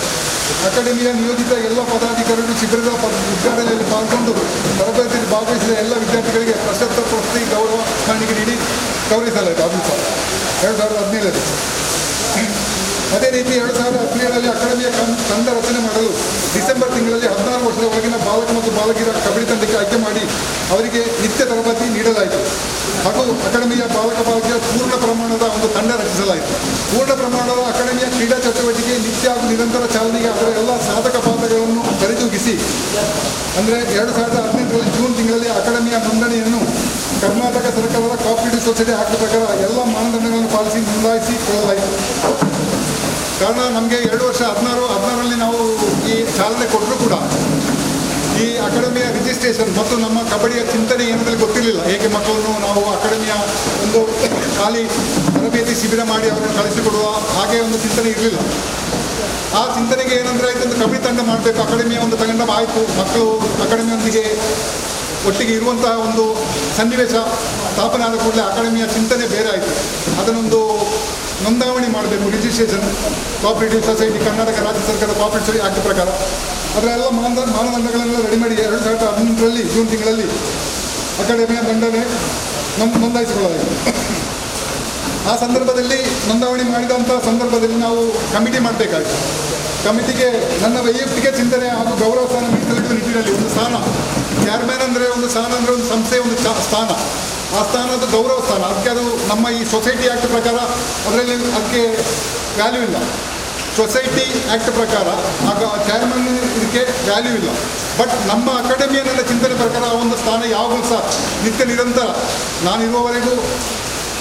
ಅಕಾಡೆಮಿಯ ನಿಯೋಜಿತ ಎಲ್ಲ ಪದಾಧಿಕಾರಿಗಳು ಶಿಬಿರದ ಉದ್ಘಾಟನೆಯಲ್ಲಿ ಪಾಲ್ಗೊಂಡು ತರಬೇತಿಯಲ್ಲಿ ಭಾಗವಹಿಸಿದ ಎಲ್ಲ ವಿದ್ಯಾರ್ಥಿಗಳಿಗೆ ಪ್ರಶಸ್ತಿ ಗೌರವ ಸ್ಮರಣೆಗೆ ನೀಡಿ ಗೌರವಿಸಲಾಯಿತು. ಅದು ಸಹ 2017. ಅದೇ ರೀತಿ 2017ರಲ್ಲಿ ಅಕಾಡೆಮಿಯ ತಂಡ ರಚನೆ ಮಾಡಲು ಡಿಸೆಂಬರ್ ತಿಂಗಳಲ್ಲಿ 16 ವರ್ಷದ ಒಳಗಿನ ಬಾಲಕ ಮತ್ತು ಬಾಲಕಿಯರ ಕಬಡ್ಡಿ ತಂಡಕ್ಕೆ ಆಯ್ಕೆ ಮಾಡಿ ಅವರಿಗೆ ನಿತ್ಯ ತರಬೇತಿ ನೀಡಲಾಯಿತು. ಹಾಗೂ ಅಕಾಡೆಮಿಯ ಬಾಲಕ ಬಾಲಕಿಯರ ಪೂರ್ಣ ಪ್ರಮಾಣದ ಒಂದು ತಂಡ ರಚಿಸಲಾಯಿತು. ಪೂರ್ಣ ಪ್ರಮಾಣದ ಅಕಾಡೆಮಿಯ ಕ್ರೀಡಾ ಚಟುವಟಿಕೆ ನಿತ್ಯ ಹಾಗೂ ನಿರಂತರ ಚಾಲನೆಗೆ ಅದರ ಎಲ್ಲ ಸಾಧಕ ಬಾಧಕಗಳನ್ನು ಸರಿದೂಗಿಸಿ ಅಂದರೆ 2018ರಲ್ಲಿ ಜೂನ್ ತಿಂಗಳಲ್ಲಿ ಅಕಾಡೆಮಿಯ ನೋಂದಣಿಯನ್ನು ಕರ್ನಾಟಕ ಸರ್ಕಾರದ ಕೋಆಪರೇಟಿವ್ ಸೊಸೈಟಿ ಆಕ್ಟ್ ಪ್ರಕಾರ ಎಲ್ಲ ಮಾನದಂಡಗಳನ್ನು ಪಾಲಿಸಿ ನೋಂದಾಯಿಸಿಕೊಳ್ಳಲಾಯಿತು. ಕಾರಣ ನಮಗೆ 2 ವರ್ಷ 16ರಲ್ಲಿ ನಾವು ಈ ಚಾಲನೆ ಕೊಟ್ಟರೂ ಕೂಡ ಈ ಅಕಾಡೆಮಿಯ ರಿಜಿಸ್ಟ್ರೇಷನ್ ಮತ್ತು ನಮ್ಮ ಕಬಡ್ಡಿಯ ಚಿಂತನೆ ಏನಂದರೆ ಗೊತ್ತಿರಲಿಲ್ಲ. ಹೇಗೆ ಮಕ್ಕಳನ್ನು ನಾವು ಅಕಾಡೆಮಿಯ ಒಂದು ಖಾಲಿ ತರಬೇತಿ ಶಿಬಿರ ಮಾಡಿ ಅವರನ್ನು ಕಳಿಸಿಕೊಡುವ ಹಾಗೆ ಒಂದು ಚಿಂತನೆ ಇರಲಿಲ್ಲ. ಆ ಚಿಂತನೆಗೆ ಏನಂದರೆ ಆಯಿತು, ಒಂದು ಕಬಡ್ಡಿ ತಂಡ ಮಾಡಬೇಕು, ಅಕಾಡೆಮಿಯ ಒಂದು ತಂಡ ಆಯಿತು, ಮಕ್ಕಳು ಅಕಾಡೆಮಿಯೊಂದಿಗೆ ಒಟ್ಟಿಗೆ ಇರುವಂತಹ ಒಂದು ಸನ್ನಿವೇಶ ಸ್ಥಾಪನೆ ಆದ ಕೂಡಲೇ ಅಕಾಡೆಮಿಯ ಚಿಂತನೆ ಬೇರೆ ಆಯಿತು. ಅದನ್ನೊಂದು ನೋಂದಾವಣಿ ಮಾಡಬೇಕು, ರಿಜಿಸ್ಟ್ರೇಷನ್ ಕೋಆಪರೇಟಿವ್ ಸೊಸೈಟಿ ಕರ್ನಾಟಕ ರಾಜ್ಯ ಸರ್ಕಾರದ ಕೋಆಪರೇಟಿವ್ ಸೊಸೈಟಿ ಆಕ್ಟ್ ಪ್ರಕಾರ ಅದರ ಎಲ್ಲ ಮಾನದಂಡಗಳನ್ನೆಲ್ಲ ರೆಡಿ ಮಾಡಿ 2018ರಲ್ಲಿ ಜೂನ್ ತಿಂಗಳಲ್ಲಿ ಅಕಾಡೆಮಿಯ ತಂಡನೇ ನೋಂದಾಯಿಸಿಕೊಳ್ಳಲಾಯಿತು. ಆ ಸಂದರ್ಭದಲ್ಲಿ ನೋಂದಾವಣಿ ಮಾಡಿದಂಥ ಸಂದರ್ಭದಲ್ಲಿ ನಾವು ಕಮಿಟಿ ಮಾಡಬೇಕಾಯಿತು. ಕಮಿಟಿಗೆ ನನ್ನ ವೈಯಕ್ತಿಕ ಚಿಂತನೆ ಹಾಗೂ ಗೌರವ ಸ್ಥಾನ ಮೀಸಲಿಡುವ ನಿಟ್ಟಿನಲ್ಲಿ ಒಂದು ಸ್ಥಾನ, ಚೇರ್ಮನ್ ಅಂದರೆ ಒಂದು ಸ್ಥಾನ ಅಂದರೆ ಒಂದು ಸಂಸ್ಥೆಯ ಒಂದು ಸ್ಥಾನ, ಆ ಸ್ಥಾನದ ಗೌರವ ಸ್ಥಾನ. ಅದಕ್ಕೆ ಅದು ನಮ್ಮ ಈ ಸೊಸೈಟಿ ಆ್ಯಕ್ಟ್ ಪ್ರಕಾರ ಅದರಲ್ಲಿ ಅದಕ್ಕೆ ವ್ಯಾಲ್ಯೂ ಇಲ್ಲ. ಸೊಸೈಟಿ ಆ್ಯಕ್ಟ್ ಪ್ರಕಾರ ಆಗ ಚೇರ್ಮನ್ ಇದಕ್ಕೆ ವ್ಯಾಲ್ಯೂ ಇಲ್ಲ. ಬಟ್ ನಮ್ಮ ಅಕಾಡೆಮಿಯನ್ನೆಲ್ಲ ಚಿಂತನೆ ಪ್ರಕಾರ ಆ ಒಂದು ಸ್ಥಾನ ಯಾವಾಗಲೂ ಸಹ ನಿತ್ಯ ನಿರಂತರ ನಾನಿರುವವರೆಗೂ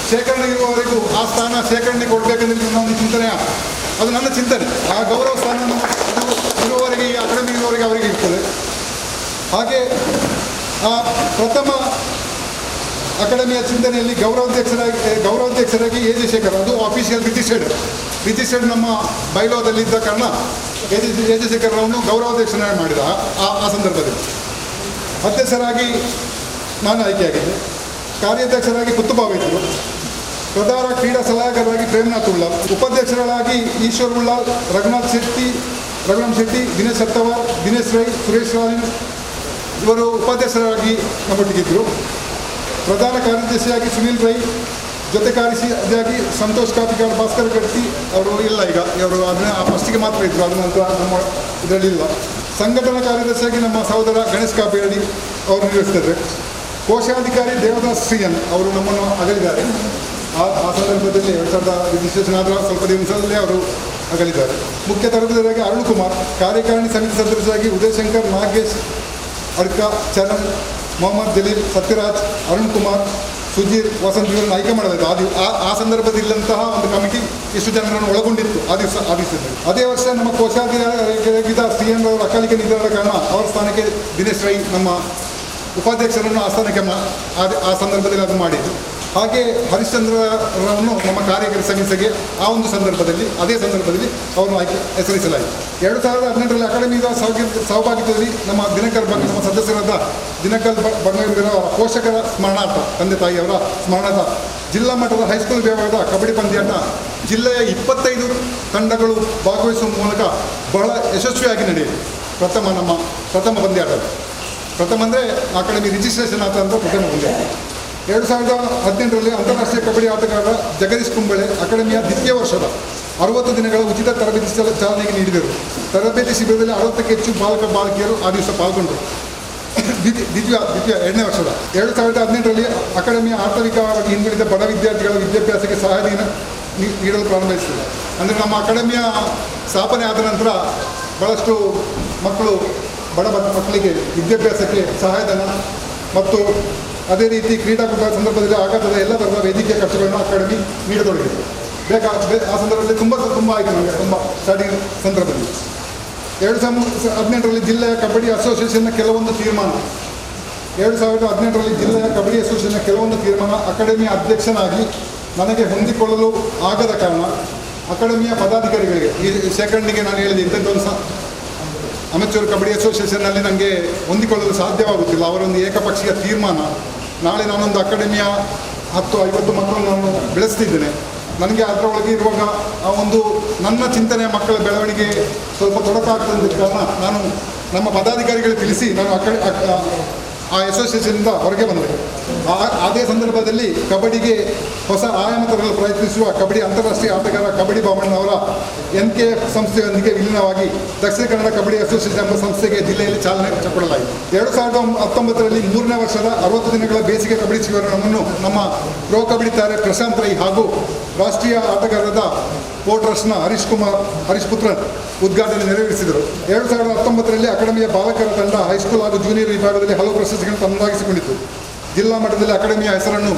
ಶೇಖರಣೆ ಇರುವವರೆಗೂ ಆ ಸ್ಥಾನ ಶೇಖರಣೆ ಕೊಡಬೇಕಂದ್ರೆ ನನ್ನ ಒಂದು ಚಿಂತನೆ, ಅದು ನನ್ನ ಚಿಂತನೆ. ಆ ಗೌರವ ಸ್ಥಾನ ಇರುವವರೆಗೆ ಈ ಅಕಾಡೆಮಿ ಇರುವವರೆಗೆ ಅವರಿಗೆ ಇರ್ತದೆ. ಹಾಗೆ ಆ ಪ್ರಥಮ ಅಕಾಡೆಮಿಯ ಚಿಂತನೆಯಲ್ಲಿ ಗೌರವಾಧ್ಯಕ್ಷರಾಗಿ HSK ಅದು ಆಫೀಷಿಯಲ್ ರಿಜಿಸ್ಟರ್ಡ್ ನಮ್ಮ ಬೈಲೋದಲ್ಲಿದ್ದ ಕಾರಣ HSK ಅವರನ್ನು ಗೌರವಾಧ್ಯಕ್ಷರಾಗಿ ಮಾಡಿದ. ಆ ಸಂದರ್ಭದಲ್ಲಿ ಅಧ್ಯಕ್ಷರಾಗಿ ನಾನು ಆಯ್ಕೆಯಾಗಿದ್ದೆ. ಕಾರ್ಯಾಧ್ಯಕ್ಷರಾಗಿ ಕುತ್ತುಬಾವಿದ್ರು, ಪ್ರಧಾನ ಕ್ರೀಡಾ ಸಲಹೆಗಾರರಾಗಿ ಪ್ರೇಮನಾಥ್ ಉಳ್ಳಾಲ್, ಉಪಾಧ್ಯಕ್ಷರಾಗಿ ಈಶ್ವರ್ ಉಳ್ಳಾಲ್, ರಘುನಾಥ್ ಶೆಟ್ಟಿ, ದಿನೇಶ್ ಸತ್ತವಾರ್, ದಿನೇಶ್ ರೈ, ಸುರೇಶ್ ರಾಯನ್ ಇವರು ಉಪಾಧ್ಯಕ್ಷರಾಗಿ ನಮ್ಮೊಟ್ಟಿಗಿದ್ದರು. ಪ್ರಧಾನ ಕಾರ್ಯದರ್ಶಿಯಾಗಿ ಸುನೀಲ್ ರೈ, ಜೊತೆ ಕಾರ್ಯದರ್ಶಿಯಾಗಿ ಸಂತೋಷ್ ಕಾಪಿಕಾಡ್, ಭಾಸ್ಕರ್ ಗಟ್ಟಿ ಅವರು ಇಲ್ಲ, ಈಗ ಇವರು ಅದನ್ನ ಫಸ್ಟಿಗೆ ಮಾತ್ರ ಇದ್ದರು, ಅದ ನಂತರ ನಮ್ಮ ಇದರಲ್ಲಿಲ್ಲ. ಸಂಘಟನಾ ಕಾರ್ಯದರ್ಶಿಯಾಗಿ ನಮ್ಮ ಸಹೋದರ ಗಣೇಶ್ ಕಾಪಿಯಾಡಿ ಅವರು ನಿರ್ವಹಿಸ್ತಾರೆ. ಕೋಶಾಧಿಕಾರಿ ದೇವದಾಸ್ ಶ್ರೀಯನ್ ಅವರು ನಮ್ಮನ್ನು ಅಗಲಿದ್ದಾರೆ. ಆ ಸಂದರ್ಭದಲ್ಲಿ 2000 ರಿಜಿಸ್ಟ್ರೇಷನ್ ಆದ ಸ್ವಲ್ಪ ದಿವಸದಲ್ಲೇ ಅವರು ಅಗಲಿದ್ದಾರೆ. ಮುಖ್ಯ ತರಬೇತಿದಾರರಾಗಿ ಅರುಣ್ ಕುಮಾರ್, ಕಾರ್ಯಕಾರಿಣಿ ಸಮಿತಿ ಸದಸ್ಯರಾಗಿ ಉದಯಶಂಕರ್, ನಾಗೇಶ್ ಅಡ್ಕ, ಚರಣ್, ಮೊಹಮ್ಮದ್ ಜಲೀಲ್, ಸತ್ಯರಾಜ್, ಅರುಣ್ ಕುಮಾರ್, ಸುಜೀರ್ ವಸಂತ್ ಇವರನ್ನು ಆಯ್ಕೆ ಮಾಡಲಾಯಿತು. ಆ ಸಂದರ್ಭದಲ್ಲಂತಹ ಒಂದು ಕಮಿಟಿ ಎಷ್ಟು ಜನರನ್ನು ಒಳಗೊಂಡಿತ್ತು ಆ ದಿವಸದಲ್ಲಿ. ಅದೇ ವರ್ಷ ನಮ್ಮ ಕೋಶಾಧಿಕಾರಿಯಾಗಿದ್ದ CN ರವರು ಅಕಾಲಿಕ ನಿಧನದ ಕಾರಣ ಅವರ ಸ್ಥಾನಕ್ಕೆ ದಿನೇಶ್ ರೈ ನಮ್ಮ ಉಪಾಧ್ಯಕ್ಷರನ್ನು ಆ ಸ್ಥಾನಕ್ಕೆ ಆ ಸಂದರ್ಭದಲ್ಲಿ ಅದು ಮಾಡಿದ್ದು. ಹಾಗೆ ಹರಿಶ್ಚಂದ್ರರನ್ನು ನಮ್ಮ ಕಾರ್ಯಕಾರಿ ಸಮಿತಿಗೆ ಅದೇ ಸಂದರ್ಭದಲ್ಲಿ ಅವರನ್ನು ಹೆಸರಿಸಲಾಯಿತು. 2018ರಲ್ಲಿ ಅಕಾಡೆಮಿಯ ಸಹಭಾಗಿತ್ವದಲ್ಲಿ ನಮ್ಮ ಸದಸ್ಯರಾದ ದಿನಕರ್ ಬಂಗಾರವರ ಪೋಷಕರ ಸ್ಮರಣಾರ್ಥ, ತಂದೆ ತಾಯಿಯವರ ಸ್ಮರಣಾರ್ಥ ಜಿಲ್ಲಾ ಮಟ್ಟದ ಹೈಸ್ಕೂಲ್ ವಿಭಾಗದ ಕಬಡ್ಡಿ ಪಂದ್ಯಾಟ ಜಿಲ್ಲೆಯ 25 ತಂಡಗಳು ಭಾಗವಹಿಸುವ ಮೂಲಕ ಬಹಳ ಯಶಸ್ವಿಯಾಗಿ ನಡೆಯಿತು. ಪ್ರಥಮ ಪಂದ್ಯಾಟ, ಪ್ರಥಮ ಅಂದರೆ ಅಕಾಡೆಮಿ ರಿಜಿಸ್ಟ್ರೇಷನ್ ಆದ ಪ್ರಥಮ ಪಂದ್ಯಾಟ. 2018ರಲ್ಲಿ ಅಂತಾರಾಷ್ಟ್ರೀಯ ಕಬಡ್ಡಿ ಆಟಗಾರ ಜಗದೀಶ್ ಕುಂಬಳೆ ಅಕಾಡೆಮಿಯ ದ್ವಿತೀಯ ವರ್ಷದ 60 ದಿನಗಳ ಉಚಿತ ತರಬೇತಿ ಚಾಲನೆಗೆ ನೀಡಿದರು. ತರಬೇತಿ ಶಿಬಿರದಲ್ಲಿ 60ಕ್ಕೂ ಹೆಚ್ಚು ಬಾಲಕಿಯರು ಆ ದಿವಸ ಪಾಲ್ಗೊಂಡರು. ಎರಡನೇ ವರ್ಷದ 2018ರಲ್ಲಿ ಅಕಾಡೆಮಿಯ ಆರ್ಥಿಕವಾಗಿ ಹಿಂದುಳಿದ ಬಡ ವಿದ್ಯಾರ್ಥಿಗಳ ವಿದ್ಯಾಭ್ಯಾಸಕ್ಕೆ ಸಹಾಯಧನ ನೀಡಲು ಪ್ರಾರಂಭಿಸಿದೆ. ಅಂದರೆ ನಮ್ಮ ಅಕಾಡೆಮಿಯ ಸ್ಥಾಪನೆ ಆದ ನಂತರ ಭಾಳಷ್ಟು ಬಡ ಮಕ್ಕಳಿಗೆ ವಿದ್ಯಾಭ್ಯಾಸಕ್ಕೆ ಸಹಾಯಧನ ಮತ್ತು ಅದೇ ರೀತಿ ಕ್ರೀಡಾಕೂಟ ಸಂದರ್ಭದಲ್ಲಿ ಆಘಾತದ ಎಲ್ಲ ಥರದ ವೈದ್ಯಕೀಯ ಖರ್ಚುಗಳನ್ನು ಅಕಾಡೆಮಿ ನೀಡತೊಡಗಿದೆ. ಆ ಸಂದರ್ಭದಲ್ಲಿ ತುಂಬ ಆಯಿತು ನನಗೆ, ತುಂಬ ಸ್ಟಾರ್ಟಿಂಗ್ ಸಂದರ್ಭದಲ್ಲಿ. 2018ರಲ್ಲಿ ಜಿಲ್ಲೆಯ ಕಬಡ್ಡಿ ಅಸೋಸಿಯೇಷನ್ನ ಕೆಲವೊಂದು ತೀರ್ಮಾನ ಅಕಾಡೆಮಿಯ ಅಧ್ಯಕ್ಷನಾಗಿ ನನಗೆ ಹೊಂದಿಕೊಳ್ಳಲು ಆಗದ ಕಾರಣ ಅಕಾಡೆಮಿಯ ಪದಾಧಿಕಾರಿಗಳಿಗೆ ಈ ಶೇಖರಣೆಗೆ ನಾನು ಹೇಳಿದೆ, ಇಂಥದ್ದೊಂದು ಅಮೆಚೂರ್ ಕಬಡ್ಡಿ ಅಸೋಸಿಯೇಷನ್ನಲ್ಲಿ ನನಗೆ ಹೊಂದಿಕೊಳ್ಳಲು ಸಾಧ್ಯವಾಗುತ್ತಿಲ್ಲ. ಅವರೊಂದು ಏಕಪಕ್ಷೀಯ ತೀರ್ಮಾನ. ನಾಳೆ ನಾನೊಂದು ಅಕಾಡೆಮಿಯ 10-50 ಮಕ್ಕಳನ್ನು ನಾನು ಬೆಳೆಸ್ತಿದ್ದೇನೆ. ನನಗೆ ಅದರೊಳಗೆ ಇರುವಾಗ ಆ ಒಂದು ನನ್ನ ಚಿಂತನೆಯ ಮಕ್ಕಳ ಬೆಳವಣಿಗೆ ಸ್ವಲ್ಪ ತೊಡಕಾಗ್ತದ ಕಾರಣ ನಾನು ನಮ್ಮ ಪದಾಧಿಕಾರಿಗಳಿಗೆ ತಿಳಿಸಿ ನಾನು ಆ ಅಸೋಸಿಯೇಷನ್ನಿಂದ ಹೊರಗೆ ಬಂದೆ. ಅದೇ ಸಂದರ್ಭದಲ್ಲಿ ಕಬಡ್ಡಿಗೆ ಹೊಸ ಆಯಾಮ ತರಲು ಪ್ರಯತ್ನಿಸುವ ಕಬಡ್ಡಿ ಅಂತಾರಾಷ್ಟ್ರೀಯ ಆಟಗಾರ ಕಬಡ್ಡಿ ಬಾಮಣ್ಣವರ NKF ಸಂಸ್ಥೆಯೊಂದಿಗೆ ವಿಲೀನವಾಗಿ ದಕ್ಷಿಣ ಕನ್ನಡ ಕಬಡ್ಡಿ ಅಸೋಸಿಯೇಷನ್ ಎಂಬ ಸಂಸ್ಥೆಗೆ ಜಿಲ್ಲೆಯಲ್ಲಿ ಚಾಲನೆ ಕೊಡಲಾಯಿತು. 2019ರಲ್ಲಿ 3ನೇ ವರ್ಷದ 60 ದಿನಗಳ ಬೇಸಿಗೆ ಕಬಡ್ಡಿ ಶಿಬಿರವನ್ನು ನಮ್ಮ ಪ್ರೋ ಕಬಡ್ಡಿ ತಾರೆ ಪ್ರಶಾಂತ್ ರೈ ಹಾಗೂ ರಾಷ್ಟ್ರೀಯ ಆಟಗಾರರಾದ ಪೋರ್ಟ್ ಟ್ರಸ್ಟ್ನ ಹರೀಶ್ ಪುತ್ರನ್ ಉದ್ಘಾಟನೆ ನೆರವೇರಿಸಿದರು. 2019ರಲ್ಲಿ ಅಕಾಡೆಮಿಯ ಬಾಲಕರ ತಂಡ ಹೈಸ್ಕೂಲ್ ಹಾಗೂ ಜೂನಿಯರ್ ವಿಭಾಗದಲ್ಲಿ ಹಲವು ಪ್ರಶಸ್ತಿಗಳನ್ನು ತನ್ನದಾಗಿಸಿಕೊಂಡಿತು. ಜಿಲ್ಲಾ ಮಟ್ಟದಲ್ಲಿ ಅಕಾಡೆಮಿಯ ಹೆಸರನ್ನು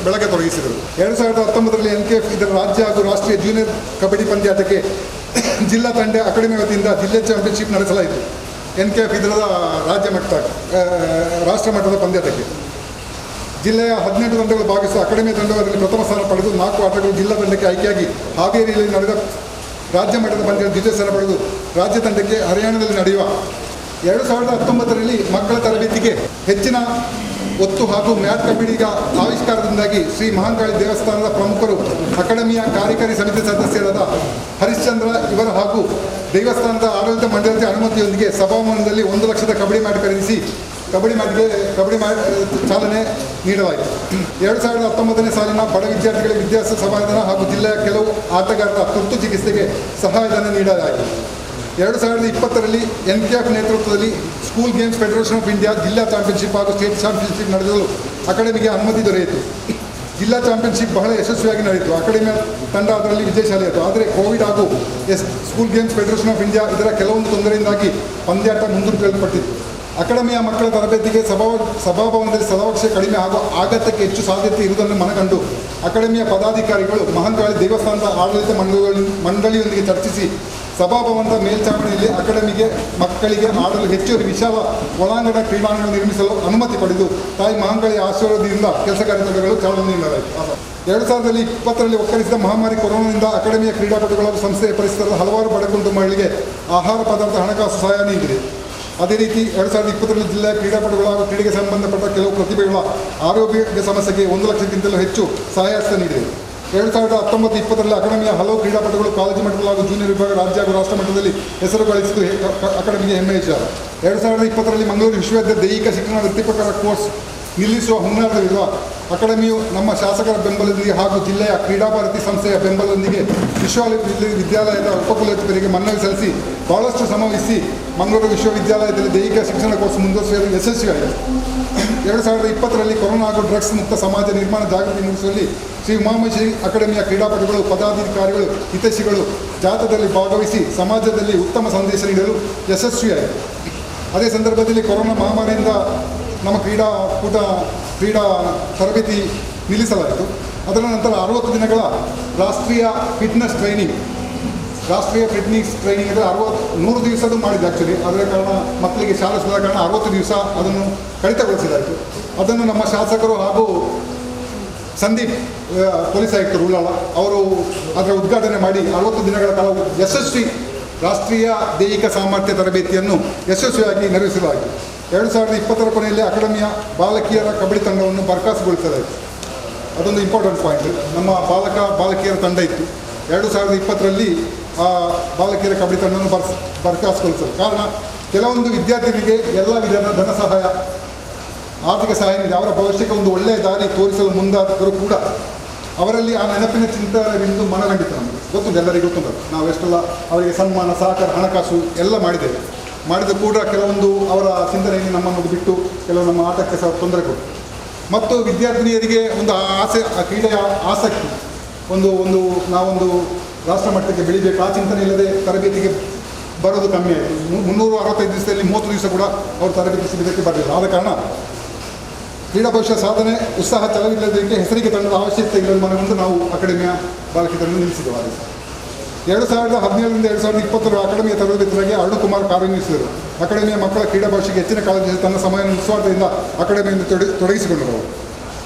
ಬೆಳಗ್ಗೆ ತೊಡಗಿಸಿದರು. 2019ರಲ್ಲಿ NKF ಇದರ ರಾಜ್ಯ ಹಾಗೂ ರಾಷ್ಟ್ರೀಯ ಜೂನಿಯರ್ ಕಬಡ್ಡಿ ಪಂದ್ಯಾಟಕ್ಕೆ ಜಿಲ್ಲಾ ತಂಡ ಅಕಾಡೆಮಿ ವತಿಯಿಂದ ಜಿಲ್ಲೆ ಚಾಂಪಿಯನ್ಶಿಪ್ ನಡೆಸಲಾಯಿತು. NKF ಇದರ ರಾಷ್ಟ್ರ ಮಟ್ಟದ ಪಂದ್ಯಾಟಕ್ಕೆ ಜಿಲ್ಲೆಯ 18 ತಂಡಗಳು ಭಾಗಿಸುವ ಅಕಾಡೆಮಿಯ ತಂಡದಲ್ಲಿ ಪ್ರಥಮ ಸ್ಥಾನ ಪಡೆದು 4 ಆಟಗಳು ಜಿಲ್ಲಾ ತಂಡಕ್ಕೆ ಆಯ್ಕೆಯಾಗಿ ಹಾವೇರಿಯಲ್ಲಿ ನಡೆದ ರಾಜ್ಯ ಮಟ್ಟದ ಪಂದ್ಯದಲ್ಲಿ ದ್ವಿತೀಯ ಸ್ಥಾನ ಪಡೆದು ರಾಜ್ಯ ತಂಡಕ್ಕೆ ಹರಿಯಾಣದಲ್ಲಿ ನಡೆಯುವ 2019ರಲ್ಲಿ ಮಕ್ಕಳ ತರಬೇತಿಗೆ ಹೆಚ್ಚಿನ ಒತ್ತು ಹಾಗೂ ಮ್ಯಾಟ್ ಕಬಡ್ಡಿಗ ಆವಿಷ್ಕಾರದಿಂದಾಗಿ ಶ್ರೀ ಮಹಾಂಕಾಳಿ ದೇವಸ್ಥಾನದ ಪ್ರಮುಖರು ಅಕಾಡೆಮಿಯ ಕಾರ್ಯಕಾರಿ ಸಮಿತಿ ಸದಸ್ಯರಾದ ಹರಿಶ್ಚಂದ್ರ ಇವರ ಹಾಗೂ ದೇವಸ್ಥಾನದ ಆಡಳಿತ ಮಂಡಳಿಯ ಅನುಮತಿಯೊಂದಿಗೆ ಸಭಾಭವನದಲ್ಲಿ 1 ಲಕ್ಷದ ಕಬಡ್ಡಿ ಮ್ಯಾಟ್ ಖರೀದಿಸಿ ಕಬಡ್ಡಿ ಮ್ಯಾಟ್ ಚಾಲನೆ ನೀಡಲಾಯಿತು. 2019ನೇ ಸಾಲಿನ ಬಡ ವಿದ್ಯಾರ್ಥಿಗಳಿಗೆ ವಿದ್ಯಾಭ್ಯಾಸ ಸಹಾಯಧನ ಹಾಗೂ ಜಿಲ್ಲೆಯ ಕೆಲವು ಆಟಗಾರರ ತುರ್ತು ಚಿಕಿತ್ಸೆಗೆ ಸಹಾಯಧನ ನೀಡಲಾಯಿತು. 2020ರಲ್ಲಿ NKF ನೇತೃತ್ವದಲ್ಲಿ school games federation of India ಜಿಲ್ಲಾ ಚಾಂಪಿಯನ್ಶಿಪ್ ಹಾಗೂ ಸ್ಟೇಟ್ ಚಾಂಪಿಯನ್ಶಿಪ್ ನಡೆಸಲು ಅಕಾಡೆಮಿಗೆ ಅನುಮತಿ ದೊರೆಯಿತು. ಜಿಲ್ಲಾ ಚಾಂಪಿಯನ್ಶಿಪ್ ಬಹಳ ಯಶಸ್ವಿಯಾಗಿ ನಡೆಯಿತು. ಅಕಾಡೆಮಿಯ ತಂಡ ಅದರಲ್ಲಿ ವಿಜಯಶಾಲಿಯಾಯಿತು. ಆದರೆ ಕೋವಿಡ್ ಹಾಗೂ school games federation of India ಇದರ ಕೆಲವೊಂದು ತೊಂದರೆಯಿಂದಾಗಿ ಪಂದ್ಯಾಟ ಮುಂದೂಡಲ್ಪಟ್ಟಿತ್ತು. ಅಕಾಡೆಮಿಯ ಮಕ್ಕಳ ತರಬೇತಿಗೆ ಸಭಾಭವನದಲ್ಲಿ ಸ್ಥಳಾವಕಾಶ ಕಡಿಮೆ ಹಾಗೂ ಅಗತ್ಯಕ್ಕೆ ಹೆಚ್ಚು ಸಾಧ್ಯತೆ ಇರುವುದನ್ನು ಮನಗಂಡು ಅಕಾಡೆಮಿಯ ಪದಾಧಿಕಾರಿಗಳು ಮಹಾಂಕಾಳಿ ದೇವಸ್ಥಾನದ ಆಡಳಿತ ಮಂಡಳಿಯೊಂದಿಗೆ ಚರ್ಚಿಸಿ ಸಭಾಭವನದ ಮೇಲ್ಛಾವಣಿಯಲ್ಲಿ ಅಕಾಡೆಮಿಗೆ ಮಕ್ಕಳಿಗೆ ಆಡಲು ಹೆಚ್ಚುವರಿ ವಿಶಾಲ ಒಳಾಂಗಣ ಕ್ರೀಡಾಂಗಣ ನಿರ್ಮಿಸಲು ಅನುಮತಿ ಪಡೆದು ತಾಯಿ ಮಹಾಂಕಾಳಿ ಆಶೀರ್ವಾದದಿಂದ ಕೆಲಸ ಕಾರ್ಯಗಳು ಚಾಲನೆ ನೀಡಲಾಯಿತು. 2020ರಲ್ಲಿ ಒಕ್ಕರಿಸಿದ ಮಹಾಮಾರಿ ಕೊರೋನಾದಿಂದ ಅಕಾಡೆಮಿಯ ಕ್ರೀಡಾಪಟುಗಳ ಸಂಸ್ಥೆಯ ಪರಿಸರದ ಹಲವಾರು ಬಡ ಕುಟುಂಬಗಳಿಗೆ ಆಹಾರ ಪದಾರ್ಥ ಹಣಕಾಸು ಸಹಾಯ ನೀಡಿದೆ. ಅದೇ ರೀತಿ 2020ರಲ್ಲಿ ಜಿಲ್ಲೆಯ ಕ್ರೀಡಾಪಟುಗಳ ಹಾಗೂ ಕ್ರೀಡೆಗೆ ಸಂಬಂಧಪಟ್ಟ ಕೆಲವು ಪ್ರತಿಭೆಗಳ ಆರೋಗ್ಯ ಸಮಸ್ಯೆಗೆ 1 ಲಕ್ಷಕ್ಕಿಂತಲೂ ಹೆಚ್ಚು ಸಹಾಯಹಸ್ತ ನೀಡಿದೆ. 2019-20ರಲ್ಲಿ ಅಕಾಡೆಮಿಯ ಹಲವು ಕ್ರೀಡಾಪಟುಗಳು ಕಾಲೇಜು ಮಟ್ಟದಲ್ಲಿ ಹಾಗೂ ಜೂನಿಯರ್ ವಿಭಾಗ ರಾಜ್ಯ ಹಾಗೂ ರಾಷ್ಟ್ರ ಮಟ್ಟದಲ್ಲಿ ಹೆಸರು ಗಳಿಸಿದ್ದು ಅಕಾಡೆಮಿಗೆ ಹೆಮ್ಮೆಯ ವಿಚಾರ. 2020ರಲ್ಲಿ ಮಂಗಳೂರು ವಿಶ್ವವಿದ್ಯಾಲಯದ ದೈಹಿಕ ಶಿಕ್ಷಣ ವೃತ್ತಿಪರರ ಕೋರ್ಸ್ ನಿಲ್ಲಿಸುವ ಹುನ್ನಾರದಲ್ಲಿರುವ ಅಕಾಡೆಮಿಯು ನಮ್ಮ ಶಾಸಕರ ಬೆಂಬಲದೊಂದಿಗೆ ಹಾಗೂ ಜಿಲ್ಲೆಯ ಕ್ರೀಡಾಭಾರತಿ ಸಂಸ್ಥೆಯ ಬೆಂಬಲದೊಂದಿಗೆ ವಿಶ್ವವಿದ್ಯಾಲಯದ ಉಪಕುಲಪತಿಗಳಿಗೆ ಮನವಿ ಸಲ್ಲಿಸಿ ಬಹಳಷ್ಟು ಶ್ರಮವಹಿಸಿ ಮಂಗಳೂರು ವಿಶ್ವವಿದ್ಯಾಲಯದಲ್ಲಿ ದೈಹಿಕ ಶಿಕ್ಷಣ ಕೋರ್ಸ್ ಮುಂದುವರಿಸಲು ಯಶಸ್ವಿಯಾಗಿದೆ. 2020ರಲ್ಲಿ ಕೊರೋನಾ ಹಾಗೂ ಡ್ರಗ್ಸ್ ಮುಕ್ತ ಸಮಾಜ ನಿರ್ಮಾಣ ಜಾಗೃತಿ ಮೂಡಿಸುವಲ್ಲಿ ಶ್ರೀ ಉಮಾಮಹೇಶ್ವರಿ ಅಕಾಡೆಮಿಯ ಕ್ರೀಡಾಪಟುಗಳು ಪದಾಧಿಕಾರಿಗಳು ಹಿತೈಷಿಗಳು ಜಾಥಾದಲ್ಲಿ ಭಾಗವಹಿಸಿ ಸಮಾಜದಲ್ಲಿ ಉತ್ತಮ ಸಂದೇಶ ನೀಡಲು ಯಶಸ್ವಿಯಾಗಿದೆ. ಅದೇ ಸಂದರ್ಭದಲ್ಲಿ ಕೊರೋನಾ ಮಹಾಮಾರಿಯಿಂದ ನಮ್ಮ ಕ್ರೀಡಾ ತರಬೇತಿ ನಿಲ್ಲಿಸಲಾಯಿತು. ಅದರ ನಂತರ 60 ದಿನಗಳ ರಾಷ್ಟ್ರೀಯ ಫಿಟ್ನೆಸ್ ಟ್ರೈನಿಂಗ್ ಅಂದರೆ 100 ದಿವಸದ್ದು ಮಾಡಿದ್ದು ಆ್ಯಕ್ಚುಲಿ. ಅದರ ಕಾರಣ ಮಕ್ಕಳಿಗೆ ಶಾಲಾ ಶುರುವಾದ ಕಾರಣ 60 ದಿವಸ ಅದನ್ನು ಕಡಿತಗೊಳಿಸಲಾಯಿತು. ಅದನ್ನು ನಮ್ಮ ಶಾಸಕರು ಹಾಗೂ ಸಂದೀಪ್ ಪೊಲೀಸ್ ಆಯುಕ್ತರು ಉಳ್ಳಾಳ ಅವರು ಅದರ ಉದ್ಘಾಟನೆ ಮಾಡಿ 60 ದಿನಗಳ ಕಾಲ ಯಶಸ್ವಿ ರಾಷ್ಟ್ರೀಯ ದೈಹಿಕ ಸಾಮರ್ಥ್ಯ ತರಬೇತಿಯನ್ನು ಯಶಸ್ವಿಯಾಗಿ ನೆರವೇರಿಸಲಾಯಿತು. 2020 ಕೊನೆಯಲ್ಲಿ ಅಕಾಡೆಮಿಯ ಬಾಲಕಿಯರ ಕಬಡ್ಡಿ ತಂಡವನ್ನು ಬರ್ಖಾಸ್ತುಗೊಳಿಸಲಾಯಿತು. ಅದೊಂದು ಇಂಪಾರ್ಟೆಂಟ್ ಪಾಯಿಂಟ್. ನಮ್ಮ ಬಾಲಕಿಯರ ತಂಡ ಇತ್ತು. 2020ರಲ್ಲಿ ಆ ಬಾಲಕಿಯರ ಕಬಡ್ಡಿ ತಂಡವನ್ನು ಬರ್ಖಾಸ್ತುಗೊಳಿಸಲು ಕಾರಣ ಕೆಲವೊಂದು ವಿದ್ಯಾರ್ಥಿಗಳಿಗೆ ಎಲ್ಲ ವಿಧದ ಧನ ಸಹಾಯ, ಆರ್ಥಿಕ ಸಹಾಯ ನೀಡಿ ಅವರ ಭವಿಷ್ಯಕ್ಕೆ ಒಂದು ಒಳ್ಳೆಯ ದಾರಿ ತೋರಿಸಲು ಮುಂದಾದರೂ ಕೂಡ ಅವರಲ್ಲಿ ಆ ನೆನಪಿನ ಚಿಂತನೆಯಿಂದ ಮನಗಂಡಿತು. ನಮಗೆ ಗೊತ್ತುಂಟು, ಎಲ್ಲರಿಗೂ ಗೊತ್ತುಂಟು. ನಾವು ಎಷ್ಟೆಲ್ಲ ಅವರಿಗೆ ಸನ್ಮಾನ, ಸಹಕಾರ, ಹಣಕಾಸು ಎಲ್ಲ ಮಾಡಿದ್ದೇವೆ. ಮಾಡಿದ ಕೂಡ ಕೆಲವೊಂದು ಅವರ ಚಿಂತನೆಯಲ್ಲಿ ನಮ್ಮನ್ನು ಬಿಟ್ಟು ಕೆಲವು ನಮ್ಮ ಆಟಕ್ಕೆ ಸಹ ತೊಂದರೆ ಕೊಟ್ಟು ಮತ್ತು ವಿದ್ಯಾರ್ಥಿನಿಯರಿಗೆ ಒಂದು ಆಸೆ, ಆ ಕ್ರೀಡೆಯ ಆಸಕ್ತಿ, ಒಂದು ನಾವೊಂದು ರಾಷ್ಟ್ರ ಮಟ್ಟಕ್ಕೆ ಬೆಳಿಬೇಕು ಆ ಚಿಂತನೆ ಇಲ್ಲದೆ ತರಬೇತಿಗೆ ಬರೋದು ಕಮ್ಮಿ ಆಯಿತು. 365 ದಿವಸದಲ್ಲಿ 30 ದಿವಸ ಕೂಡ ಅವರು ತರಬೇತಿ ಸಿಗಲಿಕ್ಕೆ ಬರಲಿಲ್ಲ. ಆದ ಕಾರಣ ಕ್ರೀಡಾ ಭವಿಷ್ಯ ಸಾಧನೆ ಉತ್ಸಾಹ ಛಲವಿಲ್ಲದಕ್ಕೆ ಹೆಸರಿಗೆ ತಂಡದ ಅವಶ್ಯಕತೆ ಇಲ್ಲದ ಮನಗೊಂಡು ನಾವು ಅಕಾಡೆಮಿಯ ಬಾಲಕಿ ತಂಡ ನಿಲ್ಲಿಸಿದ್ದೇವೆ. 2017ರಿಂದ 2020 ಅಕಾಡೆಮಿಯ ತರಬೇತಿಗಾಗಿ ಅರುಣ್ ಕುಮಾರ್ ಕಾರ್ಯನಿರ್ವಹಿಸಿದರು. ಅಕಾಡೆಮಿಯ ಮಕ್ಕಳ ಕ್ರೀಡಾ ಭವಿಷ್ಯಕ್ಕೆ ಹೆಚ್ಚಿನ ಕಾಳಜಿ ತನ್ನ ಸಮಯವನ್ನು ನಿಸ್ವಾರ್ಥದಿಂದ ಅಕಾಡೆಮಿಯಿಂದ ತೊಡಗಿಸಿಕೊಂಡರು.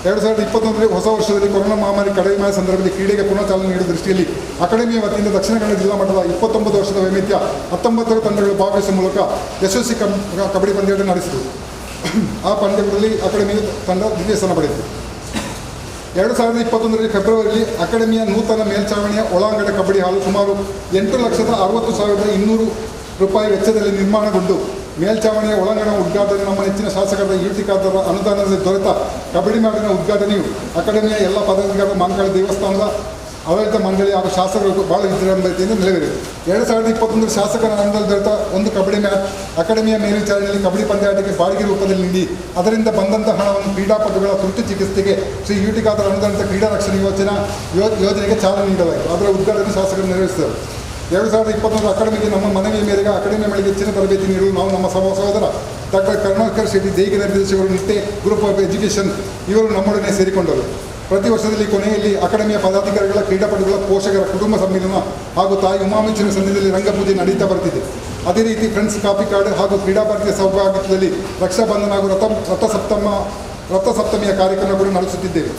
2021ರಲ್ಲಿ ಹೊಸ ವರ್ಷದಲ್ಲಿ ಕೊರೋನಾ ಮಹಾಮಾರಿ ಕಡಿಮೆ ಸಂದರ್ಭದಲ್ಲಿ ಕ್ರೀಡೆಗೆ ಪುನಃ ಚಾಲನೆ ನೀಡುವ ದೃಷ್ಟಿಯಲ್ಲಿ ಅಕಾಡೆಮಿಯ ವತಿಯಿಂದ ದಕ್ಷಿಣ ಕನ್ನಡ ಜಿಲ್ಲಾ ಮಟ್ಟದ 29 ವರ್ಷದ ವೈವಿಧ್ಯ 19 ತಂಡಗಳು ಭಾಗವಹಿಸುವ ಮೂಲಕ ಯಶಸ್ವಿ ಕಬಡ್ಡಿ ಪಂದ್ಯಾಟ ನಡೆಸಿದರು. ಆ ಪಂದ್ಯದಲ್ಲಿ ಅಕಾಡೆಮಿಯ ತಂಡ ದ್ವಿತೀಯ ಸ್ಥಾನ ಪಡೆಯಿತು. 2021ರಲ್ಲಿ ಫೆಬ್ರವರಿಯಲ್ಲಿ ಅಕಾಡೆಮಿಯ ನೂತನ ಮೇಲ್ಛಾವಣಿಯ ಒಳಾಂಗಣ ಕಬಡ್ಡಿ ಹಾಲು ಸುಮಾರು 8,60,200 ರೂಪಾಯಿ ವೆಚ್ಚದಲ್ಲಿ ನಿರ್ಮಾಣಗೊಂಡು ಮೇಲ್ಛಾವಣಿಯ ಒಳಾಂಗಣ ಉದ್ಘಾಟನೆ ನಮ್ಮ ನೆಚ್ಚಿನ ಶಾಸಕರ ಯುಟಿಕಾದರ ಅನುದಾನದಲ್ಲಿ ದೊರೆತ ಕಬಡ್ಡಿ ಮಾಡಿನ ಉದ್ಘಾಟನೆಯು ಅಕಾಡೆಮಿಯ ಎಲ್ಲ ಪದಾಧಿಕಾರಿಗಳ ಮಾನಕಾಳಿ ದೇವಸ್ಥಾನದ ಆಡಳಿತ ಮಂಡಳಿ ಹಾಗೂ ಶಾಸಕರು ಬಹಳ ವಿಜೃಂಭಣೆಯಿಂದ ನೆರವೇರಿದೆ. 2021 ಶಾಸಕರ ಅನುದಾನದಲ್ಲಿ ದೊರೆತ ಒಂದು ಕಬಡ್ಡಿ ಮ್ಯಾಚ್ ಅಕಾಡೆಮಿಯ ಮೇಲ್ವಿಚಾರಣೆಯಲ್ಲಿ ಕಬಡ್ಡಿ ಪಂದ್ಯಾಟಕ್ಕೆ ಬಾಡಿಗೆ ರೂಪದಲ್ಲಿ ನೀಡಿ ಅದರಿಂದ ಬಂದಂಥ ಹಣವನ್ನು ಕ್ರೀಡಾಪಟುಗಳ ತುರ್ತು ಚಿಕಿತ್ಸೆಗೆ ಶ್ರೀ ಯುಟಿಕಾದರ ಅನುದಾನಿತ ಕ್ರೀಡಾ ರಕ್ಷಣೆ ಯೋಜನೆಗೆ ಚಾಲನೆ ನೀಡಲಾಯಿತು. ಅದರ ಉದ್ಘಾಟನೆ ಶಾಸಕರು ನೆರವೇರಿಸಿದರು. 2021 ಅಕಾಡೆಮಿಗೆ ನಮ್ಮ ಮನವಿಯ ಮೇರೆಗೆ ಅಕಾಡೆಮಿಯ ಮಳಿಗೆ ಹೆಚ್ಚಿನ ತರಬೇತಿ ನೀಡಲು ನಾವು ನಮ್ಮ ಸಹೋದರ ಡಾಕ್ಟರ್ ಕರುಣಾಕರ್ ಶೆಟ್ಟಿ ದೈಹಿಕ ನಿರ್ದೇಶಕರು, ನಿಟ್ಟೆ ಗ್ರೂಪ್ ಆಫ್ ಎಜುಕೇಷನ್ ಇವರು ನಮ್ಮೊಡನೆ ಸೇರಿಕೊಂಡರು. ಪ್ರತಿ ವರ್ಷದಲ್ಲಿ ಕೊನೆಯಲ್ಲಿ ಅಕಾಡೆಮಿಯ ಪದಾಧಿಕಾರಿಗಳ, ಕ್ರೀಡಾಪಟುಗಳ, ಪೋಷಕರ ಕುಟುಂಬ ಸಮ್ಮೇಳನ ಹಾಗೂ ತಾಯಿ ಉಮಾಮಿಂಚಿನ ಸನ್ನಿಧಿಯಲ್ಲಿ ರಂಗಪೂಜೆ ನಡೀತಾ ಬರ್ತಿದೆ. ಅದೇ ರೀತಿ ಫ್ರೆಂಡ್ಸ್ ಕಾಫಿ ಕಾರ್ಡ್ ಹಾಗೂ ಕ್ರೀಡಾ ಭಾರತೀಯ ಸೌಭಾಗ್ಯದಲ್ಲಿ ರಕ್ಷಾಬಂಧನ ಹಾಗೂ ರಥಸಪ್ತಮಿಯ ಕಾರ್ಯಕ್ರಮ ಕೂಡ ನಡೆಸುತ್ತಿದ್ದೇವೆ.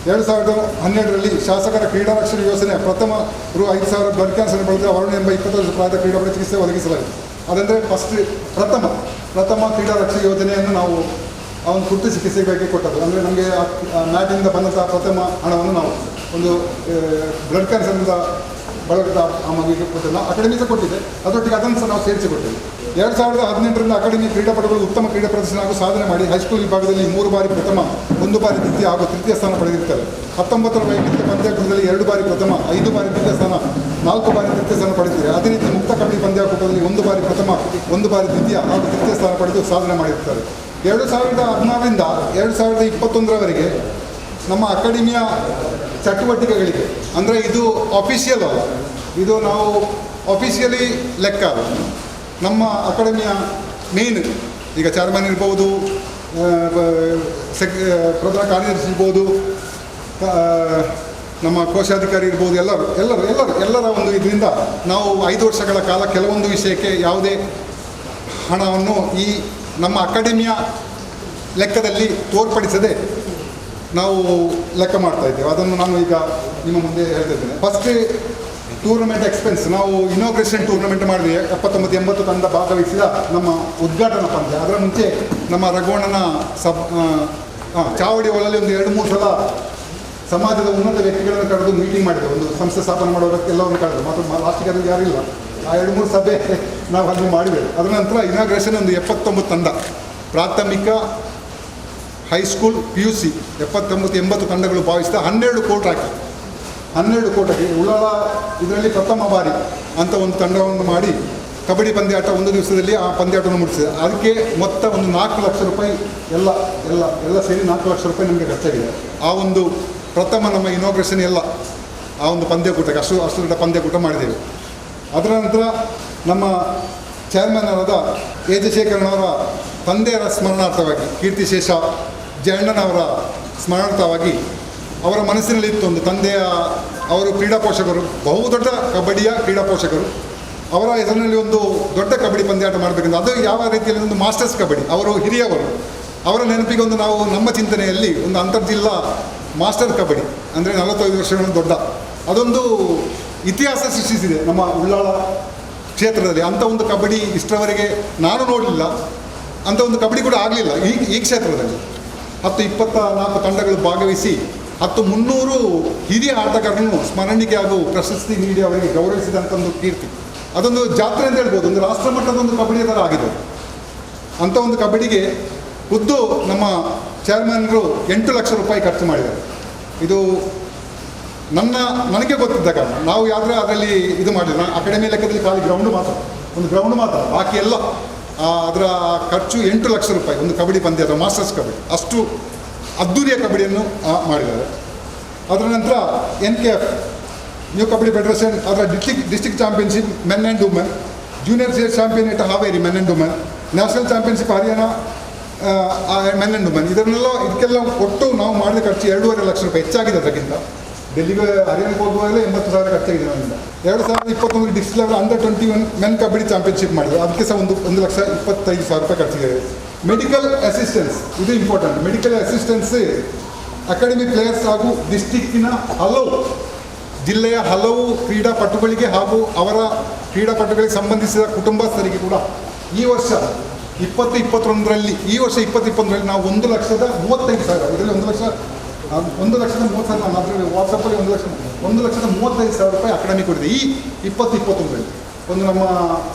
2012ರಲ್ಲಿ ಶಾಸಕರ ಕ್ರೀಡಾ ರಕ್ಷಣೆ ಯೋಜನೆ ಪ್ರಥಮ ರು 5,000 ಬ್ಲಡ್ ಕ್ಯಾನ್ಸರ್ ಬಳಸಿದ ವರುಣ್ ಎಂಬ 20 ವರ್ಷ ಪ್ರಾಯದ ಕ್ರೀಡಾಪಟು ಚಿಕಿತ್ಸೆ ಒದಗಿಸಲಾಯಿತು. ಅದಂದರೆ ಪ್ರಥಮ ಕ್ರೀಡಾ ರಕ್ಷಣೆ ಯೋಜನೆಯನ್ನು ನಾವು ಅವನು ತುರ್ತು ಚಿಕಿತ್ಸೆಗಾಗಿ ಕೊಟ್ಟದ್ದು. ಅಂದರೆ ನಮಗೆ ಮ್ಯಾಟಿಂದ ಬಂದಂಥ ಪ್ರಥಮ ಹಣವನ್ನು ನಾವು ಒಂದು ಬ್ಲಡ್ ಕ್ಯಾನ್ಸರ್ನಿಂದ ಬಳಗದ ಆ ಮಗುವಿಗೆ ಕೊಟ್ಟಿಲ್ಲ, ಅಕಾಡೆಮಿ ಸಹ ಕೊಟ್ಟಿದೆ. ಅದರೊಟ್ಟಿಗೆ ಅದನ್ನು ಸಹ ನಾವು ಸೇರಿಸಿಕೊಟ್ಟೇವೆ. 2018ರಿಂದ ಅಕಾಡೆಮಿ ಕ್ರೀಡಾಪಟುಗಳು ಉತ್ತಮ ಕ್ರೀಡಾ ಪ್ರದರ್ಶನ ಹಾಗೂ ಸಾಧನೆ ಮಾಡಿ ಹೈಸ್ಕೂಲ್ ವಿಭಾಗದಲ್ಲಿ 3 ಬಾರಿ ಪ್ರಥಮ, 1 ಬಾರಿ ದ್ವಿತೀಯ ಹಾಗೂ ತೃತೀಯ ಸ್ಥಾನ ಪಡೆದಿರ್ತಾರೆ. 19ರ ವೈಯಕ್ತಿಕ ಪಂದ್ಯಾಕೂಟದಲ್ಲಿ 2 ಬಾರಿ ಪ್ರಥಮ, 5 ಬಾರಿ ದ್ವಿತೀಯ ಸ್ಥಾನ, 4 ಬಾರಿ ತೃತೀಯ ಸ್ಥಾನ ಪಡೆದಿದ್ದಾರೆ. ಅದೇ ರೀತಿ ಮುಕ್ತ ಕಬಡ್ಡಿ ಪಂದ್ಯಾಕೂಟದಲ್ಲಿ 1 ಬಾರಿ ಪ್ರಥಮ, 1 ಬಾರಿ ದ್ವಿತೀಯ ಹಾಗೂ ತೃತೀಯ ಸ್ಥಾನ ಪಡೆದು ಸಾಧನೆ ಮಾಡಿರ್ತಾರೆ. 2016ರಿಂದ 2021ರವರೆಗೆ ನಮ್ಮ ಅಕಾಡೆಮಿಯ ಚಟುವಟಿಕೆಗಳಿಗೆ, ಅಂದರೆ ಇದು ಅಫಿಷಿಯಲ್ ಅಲ್ಲ, ಇದು ನಾವು ಅಫಿಷಿಯಲಿ ಲೆಕ್ಕ ಅಲ್ಲ. ನಮ್ಮ ಅಕಾಡೆಮಿಯ ಮೇನ್ ಈಗ ಚೇರ್ಮನ್ ಇರ್ಬೋದು, ಪ್ರಧಾನ ಕಾರ್ಯದರ್ಶಿ ಇರ್ಬೋದು, ನಮ್ಮ ಕೋಶಾಧಿಕಾರಿ ಇರ್ಬೋದು, ಎಲ್ಲರ ಒಂದು ಇದರಿಂದ ನಾವು 5 ವರ್ಷಗಳ ಕಾಲ ಕೆಲವೊಂದು ವಿಷಯಕ್ಕೆ ಯಾವುದೇ ಹಣವನ್ನು ಈ ನಮ್ಮ ಅಕಾಡೆಮಿಯ ಲೆಕ್ಕದಲ್ಲಿ ತೋರ್ಪಡಿಸದೆ ನಾವು ಲೆಕ್ಕ ಮಾಡ್ತಾ ಇದ್ದೇವೆ. ಅದನ್ನು ನಾನು ಈಗ ನಿಮ್ಮ ಮುಂದೆ ಹೇಳ್ತಾ ಇದ್ದೇನೆ. ಫಸ್ಟ್ ಟೂರ್ನಮೆಂಟ್ ಎಕ್ಸ್ಪೆನ್ಸ್, ನಾವು ಇನಾಗ್ರೇಷನ್ ಟೂರ್ನಮೆಂಟ್ ಮಾಡಿದ್ವಿ. 79-80 ತಂಡ ಭಾಗವಹಿಸಿದ ನಮ್ಮ ಉದ್ಘಾಟನಾ ಪಂದ್ಯ. ಅದರ ಮುಂಚೆ ನಮ್ಮ ರಘುವಣ್ಣನ ಚಾವಡಿ ಹೊಲಲ್ಲಿ ಒಂದು 2-3 ಸಲ ಸಮಾಜದ ಉನ್ನತ ವ್ಯಕ್ತಿಗಳನ್ನು ಕರೆದು ಮೀಟಿಂಗ್ ಮಾಡಿದೆ. ಒಂದು ಸಂಸ್ಥೆ ಸ್ಥಾಪನೆ ಮಾಡೋದಕ್ಕೆ ಎಲ್ಲವನ್ನು ಕರೆದು, ಮತ್ತು ಲಾಸ್ಟಿಗೆ ಅದು ಯಾರಿಲ್ಲ, ಆ 2-3 ಸಭೆ ನಾವು ಅಲ್ಲಿ ಮಾಡಿದ್ದೇವೆ. ಅದರ ನಂತರ ಇನಾಗ್ರೇಷನ್ ಒಂದು 79 ತಂಡ, ಪ್ರಾಥಮಿಕ, ಹೈಸ್ಕೂಲ್, PUC 79-80 ತಂಡಗಳು ಭಾವಿಸಿದ 12 ಕೋಟಿ ಹಾಕಿ 12 ಕೋಟಿಗೆ ಉಳ್ಳಾಳ ಇದರಲ್ಲಿ ಪ್ರಥಮ ಬಾರಿ ಅಂತ ಒಂದು ತಂಡವನ್ನು ಮಾಡಿ ಕಬಡ್ಡಿ ಪಂದ್ಯಾಟ ಒಂದು ದಿವಸದಲ್ಲಿ ಆ ಪಂದ್ಯಾಟವನ್ನು ಮುಗಿಸಿದೆ. ಅದಕ್ಕೆ ಮೊತ್ತ ಒಂದು 4 ಲಕ್ಷ ರೂಪಾಯಿ ಎಲ್ಲ ಸೇರಿ 4 ಲಕ್ಷ ರೂಪಾಯಿ ನಮಗೆ ಖರ್ಚಾಗಿದೆ. ಆ ಒಂದು ಪ್ರಥಮ ನಮ್ಮ ಇನಾಗ್ರೇಷನ್ ಎಲ್ಲ ಆ ಒಂದು ಪಂದ್ಯಕೂಟಕ್ಕೆ ಅಷ್ಟು ದೊಡ್ಡ ಪಂದ್ಯಕೂಟ ಮಾಡಿದ್ದೇವೆ. ಅದರ ನಂತರ ನಮ್ಮ ಚೇರ್ಮನ್ ಆದ ಶೇಖರಣ್ಣವರ ತಂದೆಯರ ಸ್ಮರಣಾರ್ಥವಾಗಿ, ಕೀರ್ತಿಶೇಷ ಜಯಣ್ಣನವರ ಸ್ಮರಣಾರ್ಥವಾಗಿ ಅವರ ಮನಸ್ಸಿನಲ್ಲಿ ಇತ್ತು. ಒಂದು ತಂದೆಯ ಅವರು ಕ್ರೀಡಾ ಪೋಷಕರು, ಬಹುದೊಡ್ಡ ಕಬಡ್ಡಿಯ ಕ್ರೀಡಾ ಪೋಷಕರು. ಅವರ ಹೆಸರಿನಲ್ಲಿ ಒಂದು ದೊಡ್ಡ ಕಬಡ್ಡಿ ಪಂದ್ಯಾಟ ಮಾಡಬೇಕಂದ್ರೆ ಅದು ಯಾವ ರೀತಿಯಲ್ಲಿ ಒಂದು ಮಾಸ್ಟರ್ಸ್ ಕಬಡ್ಡಿ, ಅವರು ಹಿರಿಯವರು, ಅವರ ನೆನಪಿಗೆ ಒಂದು ನಾವು ನಮ್ಮ ಚಿಂತನೆಯಲ್ಲಿ ಒಂದು ಅಂತರ್ಜಿಲ್ಲಾ ಮಾಸ್ಟರ್ ಕಬಡ್ಡಿ ಅಂದರೆ 45 ವರ್ಷಗಳ ದೊಡ್ಡ ಅದೊಂದು ಇತಿಹಾಸ ಸೃಷ್ಟಿಸಿದೆ ನಮ್ಮ ಉಳ್ಳಾಳ ಕ್ಷೇತ್ರದಲ್ಲಿ. ಅಂಥ ಒಂದು ಕಬಡ್ಡಿ ಇಷ್ಟರವರೆಗೆ ನಾನು ನೋಡಲಿಲ್ಲ, ಅಂಥ ಒಂದು ಕಬಡ್ಡಿ ಕೂಡ ಆಗಲಿಲ್ಲ ಈ ಕ್ಷೇತ್ರದಲ್ಲಿ. 10-24 ತಂಡಗಳು ಭಾಗವಹಿಸಿ 300 ಹಿರಿಯ ಆಟಗಾರರನ್ನು ಸ್ಮರಣಿಕೆ ಹಾಗೂ ಪ್ರಶಸ್ತಿ ನೀಡಿ ಅವರಿಗೆ ಗೌರವಿಸಿದಂಥ ಒಂದು ಕೀರ್ತಿ, ಅದೊಂದು ಜಾತ್ರೆ ಅಂತ ಹೇಳ್ಬೋದು. ಒಂದು ರಾಷ್ಟ್ರ ಮಟ್ಟದ ಒಂದು ಕಬಡ್ಡಿ ಥರ ಆಗಿದೆ. ಅಂಥ ಒಂದು ಕಬಡ್ಡಿಗೆ ಖುದ್ದು ನಮ್ಮ ಚೇರ್ಮನ್ರು 8 ಲಕ್ಷ ರೂಪಾಯಿ ಖರ್ಚು ಮಾಡಿದ್ದಾರೆ. ಇದು ನನಗೆ ಗೊತ್ತಿದ್ದ ಕಾರಣ ನಾವು ಯಾರು ಅದರಲ್ಲಿ ಇದು ಮಾಡಿಲ್ಲ. ಅಕಾಡೆಮಿ ಲೆಕ್ಕದಲ್ಲಿ ಖಾಲಿ ಒಂದು ಗ್ರೌಂಡ್ ಮಾತ್ರ, ಬಾಕಿ ಎಲ್ಲ ಅದರ ಖರ್ಚು 8 ಲಕ್ಷ ರೂಪಾಯಿ. ಒಂದು ಕಬಡ್ಡಿ ಪಂದ್ಯ ಅಥವಾ ಮಾಸ್ಟರ್ಸ್ ಕಬಡ್ಡಿ ಅಷ್ಟು ಅದ್ದೂರಿಯ ಕಬಡ್ಡಿಯನ್ನು ಮಾಡಿದ್ದಾರೆ. ಅದರ ನಂತರ NKF ನ್ಯೂ ಕಬಡ್ಡಿ ಫೆಡರೇಷನ್ ಅದರ district championship men and women, junior state champion Haveri men and women, national championship Haryana men and women. ಇದಕ್ಕೆಲ್ಲ ಒಟ್ಟು ನಾವು ಮಾಡಿದ ಖರ್ಚು 2.5 ಲಕ್ಷ ರೂಪಾಯಿ, ಹೆಚ್ಚಾಗಿದೆ ಅದಕ್ಕಿಂತ. ಡೆಲ್ಲಿಗೆ ಹರಿಯಾಣಕ್ಕೆ ಹೋಗುವಾಗಲೇ 80,000 ಖರ್ಚಾಗಿದೆ ನಮ್ಮಿಂದ. 2021 ಡಿಸ್ಟ್ರಿಕ್ಟ್ ಲೆವೆಲ್ ಅಂಡರ್-21 ಮೆನ್ ಕಬಡ್ಡಿ ಚಾಂಪಿಯನ್ಶಿಪ್ ಮಾಡಿದ್ರು, ಅದಕ್ಕೆ ಸಹ 1,25,000 ರೂಪಾಯಿ ಖರ್ಚಿದೆ. ಮೆಡಿಕಲ್ ಅಸಿಸ್ಟೆನ್ಸ್ ಇದು important. Medical assistance academy players ಹಾಗೂ ಡಿಸ್ಟಿಕ್ಕಿನ ಜಿಲ್ಲೆಯ ಹಲವು ಕ್ರೀಡಾಪಟುಗಳಿಗೆ ಹಾಗೂ ಅವರ ಕ್ರೀಡಾಪಟುಗಳಿಗೆ ಸಂಬಂಧಿಸಿದ ಕುಟುಂಬಸ್ಥರಿಗೆ ಕೂಡ ಈ ವರ್ಷ 2021ರಲ್ಲಿ ನಾವು 1,35,000, ಇದರಲ್ಲಿ 1,30,000 ನಾನು ಅದರಲ್ಲಿ ವಾಟ್ಸಪ್ಪಲ್ಲಿ 1,35,000 ರೂಪಾಯಿ ಅಕಾಡೆಮಿ ಕೊಟ್ಟಿದೆ ಈ 2021ರಲ್ಲಿ. ಒಂದು ನಮ್ಮ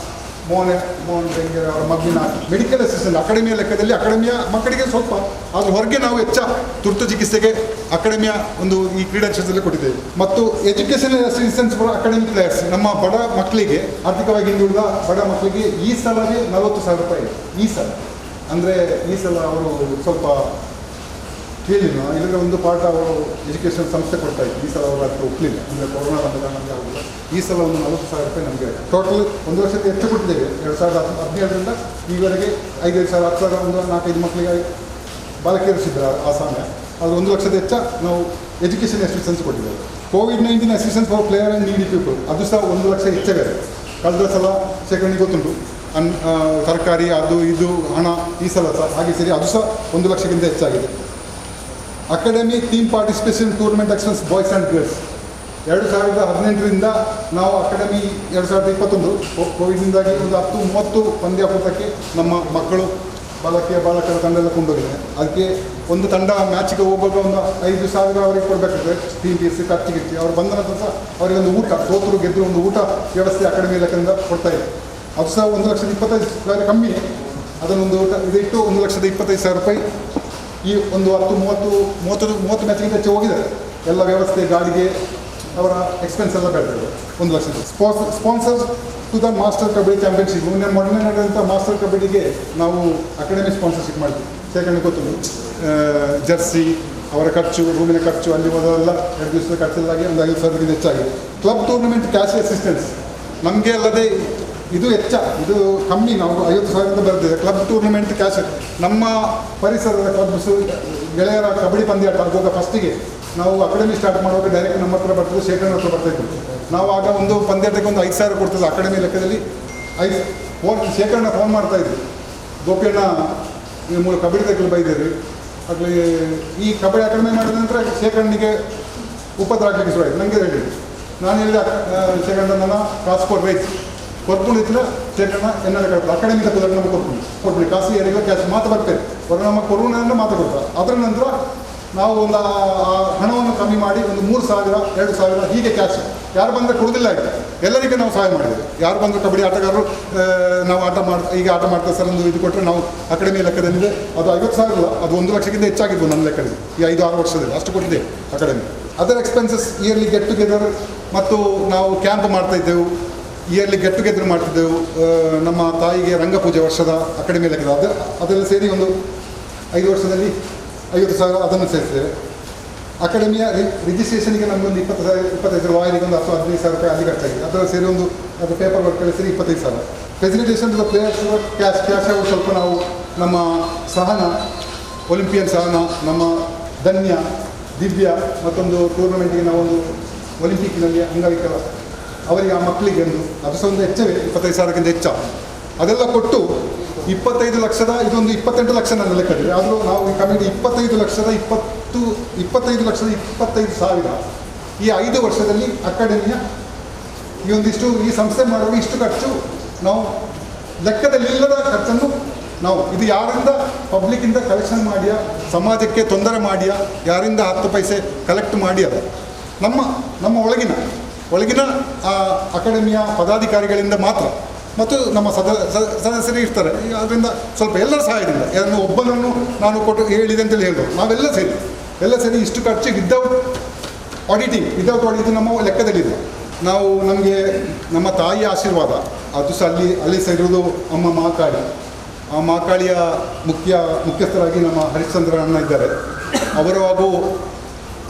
ಮೋಹನ್ ಬೆಂಗೇರ್ ಅವರ ಮಗುವಿನ ಮೆಡಿಕಲ್ ಅಸಿಸ್ಟೆಂಟ್ ಅಕಾಡೆಮಿಯ ಲೆಕ್ಕದಲ್ಲಿ ಅಕಾಡೆಮಿಯ ಮಕ್ಕಳಿಗೆ ಸ್ವಲ್ಪ ಅದ್ರ ಹೊರಗೆ ನಾವು ತುರ್ತು ಚಿಕಿತ್ಸೆಗೆ ಅಕಾಡೆಮಿಯ ಒಂದು ಈ ಕ್ರೀಡಾ ಕ್ಷೇತ್ರದಲ್ಲಿ ಕೊಟ್ಟಿದ್ದೇವೆ. ಮತ್ತು educational assistance for academic players, ನಮ್ಮ ಬಡ ಮಕ್ಕಳಿಗೆ ಆರ್ಥಿಕವಾಗಿ ಹಿಂದುಳಿದ ಬಡ ಮಕ್ಕಳಿಗೆ ಈ ಸಲವೇ 40,000 ರೂಪಾಯಿ. ಈ ಸಲ ಅವರು ಸ್ವಲ್ಪ ಕೇಳಿಲ್ಲ, ಇಲ್ಲದ್ರೆ ಒಂದು ಪಾಠ ಅವರು ಎಜುಕೇಷನ್ ಸಂಸ್ಥೆ ಕೊಡ್ತಾ ಇತ್ತು. ಈ ಸಲ ಅವರು ಅದಕ್ಕೆ ಒಪ್ಪಲಿಲ್ಲ, ಅಂದರೆ ಕೊರೋನಾ ಬಂದಾಗ ನಮಗೆ ಆಗೋಲ್ಲ. ಈ ಸಲ ಒಂದು 40,000 ರೂಪಾಯಿ ನಮಗೆ ಟೋಟಲ್ 1 ವರ್ಷಕ್ಕೆ ಹೆಚ್ಚು ಕೊಟ್ಟಿದ್ದೇವೆ. 2017ರಿಂದ ಈವರೆಗೆ 5,000, 10,000 ಒಂದು 4-5 ಮಕ್ಕಳಿಗೆ ಬಾಲಕಿಯರಿಸಿದ್ದಾರೆ ಆ ಸಮಯ. ಅದು 1 ಲಕ್ಷದ ಹೆಚ್ಚು ನಾವು ಎಜುಕೇಷನ್ ಅಸಿಸ್ಟೆನ್ಸ್ ಕೊಟ್ಟಿದ್ದೇವೆ. COVID-19 assistance for player and ನೀಡಿ ಪೀಪಲ್, ಅದು ಸಹ 1 ಲಕ್ಷ ಹೆಚ್ಚಾಗಿದೆ. ಕಳೆದ ಸಲ ಶೇಖರಣೆ ಗೊತ್ತುಂಟು, ತರಕಾರಿ ಅದು ಇದು ಹಣ ಈ ಸಲ ಸಹ ಹಾಗೆ ಸೇರಿ ಅದು ಸಹ 1 ಲಕ್ಷಕ್ಕಿಂತ ಹೆಚ್ಚಾಗಿದೆ. Academy team participation tournament expense boys and girls 2018ರಿಂದ ನಾವು ಅಕಾಡೆಮಿ 2021 ಕೋವಿಡ್ನಿಂದಾಗಿ ಒಂದು 10-30 ಪಂದ್ಯಾಕೂಟಕ್ಕೆ ನಮ್ಮ ಮಕ್ಕಳು ಬಾಲಕರ ತಂಡ ಎಲ್ಲ ಕೊಂಡೋಗಿದೆ. ಅದಕ್ಕೆ ಒಂದು ತಂಡ ಮ್ಯಾಚಿಗೆ ಹೋಗುವಾಗ ಒಂದು 5,000 ಅವರಿಗೆ ಕೊಡಬೇಕಾಗ್ತದೆ. ಟೀಮ್ ಗಿರ್ಸಿ ಖರ್ಚಿಗೆ ಅವ್ರು ಬಂದ ನಂತರ ಸಹ ಅವರಿಗೆ ಒಂದು ಊಟ, ಸೋತರು ಗೆದ್ದರು ಒಂದು ಊಟ ವ್ಯವಸ್ಥೆ ಅಕಾಡೆಮಿ ಲೆಕ್ಕದಿಂದ ಕೊಡ್ತಾಯಿದೆ. ಅದು ಸಹ 1,25,000 ಕಮ್ಮಿ. ಅದನ್ನೊಂದು ಊಟ ಇದಿಟ್ಟು 1,25,000 ರೂಪಾಯಿ ಈ ಒಂದು 10-30 ಮ್ಯಾಚಿಗಿಂತ ಹೆಚ್ಚು ಹೋಗಿದ್ದಾರೆ. ಎಲ್ಲ ವ್ಯವಸ್ಥೆ, ಗಾಡಿಗೆ ಅವರ ಎಕ್ಸ್ಪೆನ್ಸ್ ಎಲ್ಲ ಬೇಡ್ತಾರೆ. 1 lakh. Sponsors to the master kabaddi championship, ಮೊನ್ನೆ ನಡೆದಂಥ ಮಾಸ್ಟರ್ ಕಬಡ್ಡಿಗೆ ನಾವು ಅಕಾಡೆಮಿ ಸ್ಪಾನ್ಸರ್ಶಿಪ್ ಮಾಡ್ತೀವಿ. ಶೇಖರಣೆ ಗೊತ್ತುಂಟು. ಜರ್ಸಿ, ಅವರ ಖರ್ಚು, ರೂಮಿನ ಖರ್ಚು, ಅಲ್ಲಿ ಹೋದೆಲ್ಲ 2 ದಿವಸದ ಖರ್ಚಲ್ಲಾಗಿ ಒಂದು 5,000 ಹೆಚ್ಚಾಗಿದೆ. ಕ್ಲಬ್ ಟೂರ್ನಮೆಂಟ್ ಕ್ಯಾಶ್ ಅಸಿಸ್ಟೆನ್ಸ್ ನಮಗೆ ಅಲ್ಲದೆ ಇದು ಇದು ಕಮ್ಮಿ. ನಾವು 50,000 ಬರ್ತದೆ. ಕ್ಲಬ್ ಟೂರ್ನಮೆಂಟ್ ಕ್ಯಾಶ್ ನಮ್ಮ ಪರಿಸರದ ಕ್ಲಬ್ಸು ಗೆಳೆಯರ ಕಬಡ್ಡಿ ಪಂದ್ಯಾಟ ಆಗುವಾಗ ಫಸ್ಟಿಗೆ ನಾವು ಅಕಾಡೆಮಿ ಸ್ಟಾರ್ಟ್ ಮಾಡುವಾಗ ಡೈರೆಕ್ಟ್ ನಮ್ಮ ಹತ್ರ ಬರ್ತದೆ, ಶೇಖರಣೆ ಹತ್ರ ಬರ್ತಾಯಿತ್ತು. ನಾವು ಆಗ ಒಂದು ಪಂದ್ಯಾಟಕ್ಕೆ ಒಂದು 5,000 ಕೊಡ್ತದೆ ಅಕಾಡೆಮಿ ಲೆಕ್ಕದಲ್ಲಿ. ಶೇಖರಣೆ ಫೋನ್ ಮಾಡ್ತಾಯಿದ್ವಿ, ಗೋಪಿಯಣ್ಣ ಈ ಮೂಲ ಕಬಡ್ಡಿ ತೆಗೆದು ಬೈದಿರಿ ಆಗಲಿ. ಈ ಕಬಡ್ಡಿ ಅಕಾಡೆಮಿ ಮಾಡಿದ ನಂತರ ಶೇಖರಣೆಗೆ ಉಪದ್ರ ಆಗಲಿಕ್ಕೆ ಶುರು ಆಯಿತು. ನನಗೆ ಹೇಳಿ, ನಾನು ಹೇಳಿದ ಶೇಖರಣೆ ನನ್ನ ಕಾಸು ಕೊಟ್ಕೊಂಡಿದ್ದಿಲ್ಲ. ಶೇಖರಣ ಎನ್ನೆಲ್ಲ ಕಳ್ತಾರೆ ಅಕಾಡೆಮಿ ತಪ್ಪದಲ್ಲಿ ನಮಗೆ ಕೊಟ್ಬಿಡಿ ಕಾಸು ಏನಿಲ್ಲ ಕ್ಯಾಶ್ ಮಾತು ಬರ್ತೇವೆ. ಅವರು ನಮ್ಮ ಕೊರೋನಾದಿಂದ ಮಾತು ಕೊಡ್ತಾರೆ. ಅದರ ನಂತರ ನಾವು ಒಂದು ಹಣವನ್ನು ಕಮ್ಮಿ ಮಾಡಿ ಒಂದು 3,000, 2,000 ಹೀಗೆ ಕ್ಯಾಶ್ ಯಾರು ಬಂದರೆ ಕೊಡೋದಿಲ್ಲ. ಆಯಿತು, ಎಲ್ಲರಿಗೆ ನಾವು ಸಹಾಯ ಮಾಡಿದ್ದೇವೆ. ಯಾರು ಬಂದರೂ ಕಬಡ್ಡಿ ಆಟಗಾರರು ನಾವು ಈಗ ಆಟ ಮಾಡ್ತಾ ಸರ್ ಒಂದು ಇದು ಕೊಟ್ಟರೆ ನಾವು ಅಕಾಡೆಮಿ ಲೆಕ್ಕದಲ್ಲಿದೆ. ಅದು 50,000 ಅಲ್ಲ, ಅದು 1 ಲಕ್ಷಕ್ಕಿಂತ ಹೆಚ್ಚಾಗಿದ್ದು ನನ್ನ ಲೆಕ್ಕದಲ್ಲಿ ಈ 5-6 ವರ್ಷದಲ್ಲಿ ಅಷ್ಟು ಕೊಟ್ಟಿದೆ academy. Other expenses yearly get together ಮತ್ತು ನಾವು ಕ್ಯಾಂಪ್ ಮಾಡ್ತಾಯಿದ್ದೆವು. ಇಯರ್ಲಿ ಗೆಟ್ ಟುಗೆದರ್ ಮಾಡ್ತಿದ್ದೆವು. ನಮ್ಮ ತಾಯಿಗೆ ರಂಗಪೂಜೆ ವರ್ಷದ ಅಕಾಡೆಮಿ ಲೆಕ್ಕದ ಅದೆಲ್ಲ ಸೇರಿ ಒಂದು 5 ವರ್ಷದಲ್ಲಿ 50,000 ಅದನ್ನು ಸೇರಿಸಿದ್ದೇವೆ. ಅಕಾಡೆಮಿಯ ರಿಜಿಸ್ಟ್ರೇಷನ್ಗೆ ನಮಗೊಂದು 25,000, ಲಾಯರಿಗೆ ಒಂದು 15,000 ರೂಪಾಯಿ ಅಲ್ಲಿ ಖರ್ಚಾಗಿದೆ. ಅದರ ಸೇರಿ ಒಂದು ಅದು ಪೇಪರ್ ವರ್ಕಲ್ಲಿ ಸೇರಿ 25,000. Facilitation to the players cash ಅವರು ಸ್ವಲ್ಪ ನಾವು ನಮ್ಮ ಸಹನ, ಒಲಿಂಪಿಯನ್ ಸಹನ, ನಮ್ಮ ಧನ್ಯ, ದಿವ್ಯ ಮತ್ತೊಂದು ಟೂರ್ನಮೆಂಟಿಗೆ ನಾವೊಂದು ಒಲಿಂಪಿಕ್ನಲ್ಲಿ ಅಂಗವಿಕಲ ಅವರಿಗೆ ಆ ಮಕ್ಕಳಿಗೆ ಅದು ಸಹ ಒಂದು ಹೆಚ್ಚವೇ 25,000ಕ್ಕಿಂತ ಹೆಚ್ಚ ಅದೆಲ್ಲ ಕೊಟ್ಟು 25 ಲಕ್ಷದ ಇದೊಂದು 28 ಲಕ್ಷ ನನ್ನ ಲೆಕ್ಕದಿದೆ. ಆದರೂ ನಾವು ಈ ಕಮಿಟಿ 25,25,25,000 ಈ 5 ವರ್ಷದಲ್ಲಿ ಅಕಾಡೆಮಿಯ ಈ ಸಂಸ್ಥೆ ಮಾಡುವಾಗ ಇಷ್ಟು ಖರ್ಚು ನಾವು ಲೆಕ್ಕದಲ್ಲಿಲ್ಲದ ಖರ್ಚನ್ನು ನಾವು ಇದು ಯಾರಿಂದ ಪಬ್ಲಿಕ್ಕಿಂದ ಕಲೆಕ್ಷನ್ ಮಾಡಿಯ ಸಮಾಜಕ್ಕೆ ತೊಂದರೆ ಮಾಡಿಯ ಯಾರಿಂದ 10 ಪೈಸೆ ಕಲೆಕ್ಟ್ ಮಾಡಿ ಅಲ್ಲ ನಮ್ಮ ಒಳಗಿನ ಅಕಾಡೆಮಿಯ ಪದಾಧಿಕಾರಿಗಳಿಂದ ಮಾತ್ರ ಮತ್ತು ನಮ್ಮ ಸದಸ್ಯರು ಇರ್ತಾರೆ. ಅದರಿಂದ ಸ್ವಲ್ಪ ಎಲ್ಲರ ಸಹಾಯದಿಂದ ಯಾರನ್ನು ಒಬ್ಬನನ್ನು ನಾನು ಹೇಳಿದೆ ಅಂತೇಳಿ ಹೇಳಿದ್ರು ನಾವೆಲ್ಲ ಸೇರಿ ಇಷ್ಟು ಖರ್ಚು ವಿದೌಟ್ ಆಡಿಟಿಂಗ್ ನಮ್ಮ ಲೆಕ್ಕದಲ್ಲಿದೆ. ನಾವು ನಮಗೆ ನಮ್ಮ ತಾಯಿಯ ಆಶೀರ್ವಾದ ಅದು ಸಹ ಅಲ್ಲಿ ಸಹ ಇರೋದು ಅಮ್ಮ ಮಹಾಕಾಳಿ. ಆ ಮಹಾಕಾಳಿಯ ಮುಖ್ಯಸ್ಥರಾಗಿ ನಮ್ಮ ಹರಿಶ್ಚಂದ್ರ ಅಣ್ಣ ಇದ್ದಾರೆ. ಅವರು ಹಾಗೂ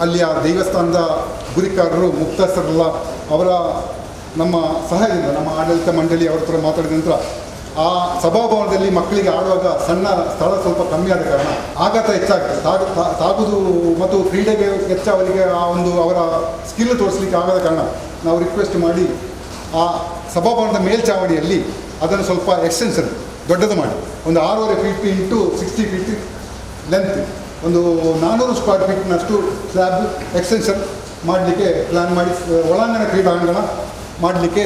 ಅಲ್ಲಿಯ ದೇವಸ್ಥಾನದ ಗುರಿಕಾರರು ಮುಕ್ತಸ್ಥರೆಲ್ಲ ಅವರ ನಮ್ಮ ಸಹಾಯದಿಂದ ನಮ್ಮ ಆಡಳಿತ ಮಂಡಳಿ ಅವರ ಹತ್ರ ಮಾತಾಡಿದ ನಂತರ ಆ ಸಭಾಭವನದಲ್ಲಿ ಮಕ್ಕಳಿಗೆ ಆಡುವಾಗ ಸಣ್ಣ ಸ್ಥಳ ಸ್ವಲ್ಪ ಕಮ್ಮಿ ಆದ ಕಾರಣ ಆಘಾತ ಹೆಚ್ಚಾಗ್ತದೆ. ತಾಗುದು ಮತ್ತು ಕ್ರೀಡೆಗೆ ಅವರಿಗೆ ಆ ಒಂದು ಅವರ ಸ್ಕಿಲ್ ತೋರಿಸಲಿಕ್ಕೆ ಆಗದ ಕಾರಣ ನಾವು ರಿಕ್ವೆಸ್ಟ್ ಮಾಡಿ ಆ ಸಭಾಭವನದ ಮೇಲ್ಚಾವಣಿಯಲ್ಲಿ ಅದನ್ನು ಸ್ವಲ್ಪ ಎಕ್ಸ್ಟೆನ್ಷನ್ ದೊಡ್ಡದು ಮಾಡಿ ಒಂದು 6.5 ಫೀಟ್ ಇಂಟು 60 ಫೀಟ್ ಲೆಂತ್ ಒಂದು 400 ಸ್ಕ್ವೇರ್ ಫೀಟ್ನಷ್ಟು ಸ್ಲ್ಯಾಬ್ ಎಕ್ಸ್ಟೆನ್ಷನ್ ಮಾಡಲಿಕ್ಕೆ ಪ್ಲ್ಯಾನ್ ಮಾಡಿ ಒಳಾಂಗಣ ಕ್ರೀಡಾಂಗಣ ಮಾಡಲಿಕ್ಕೆ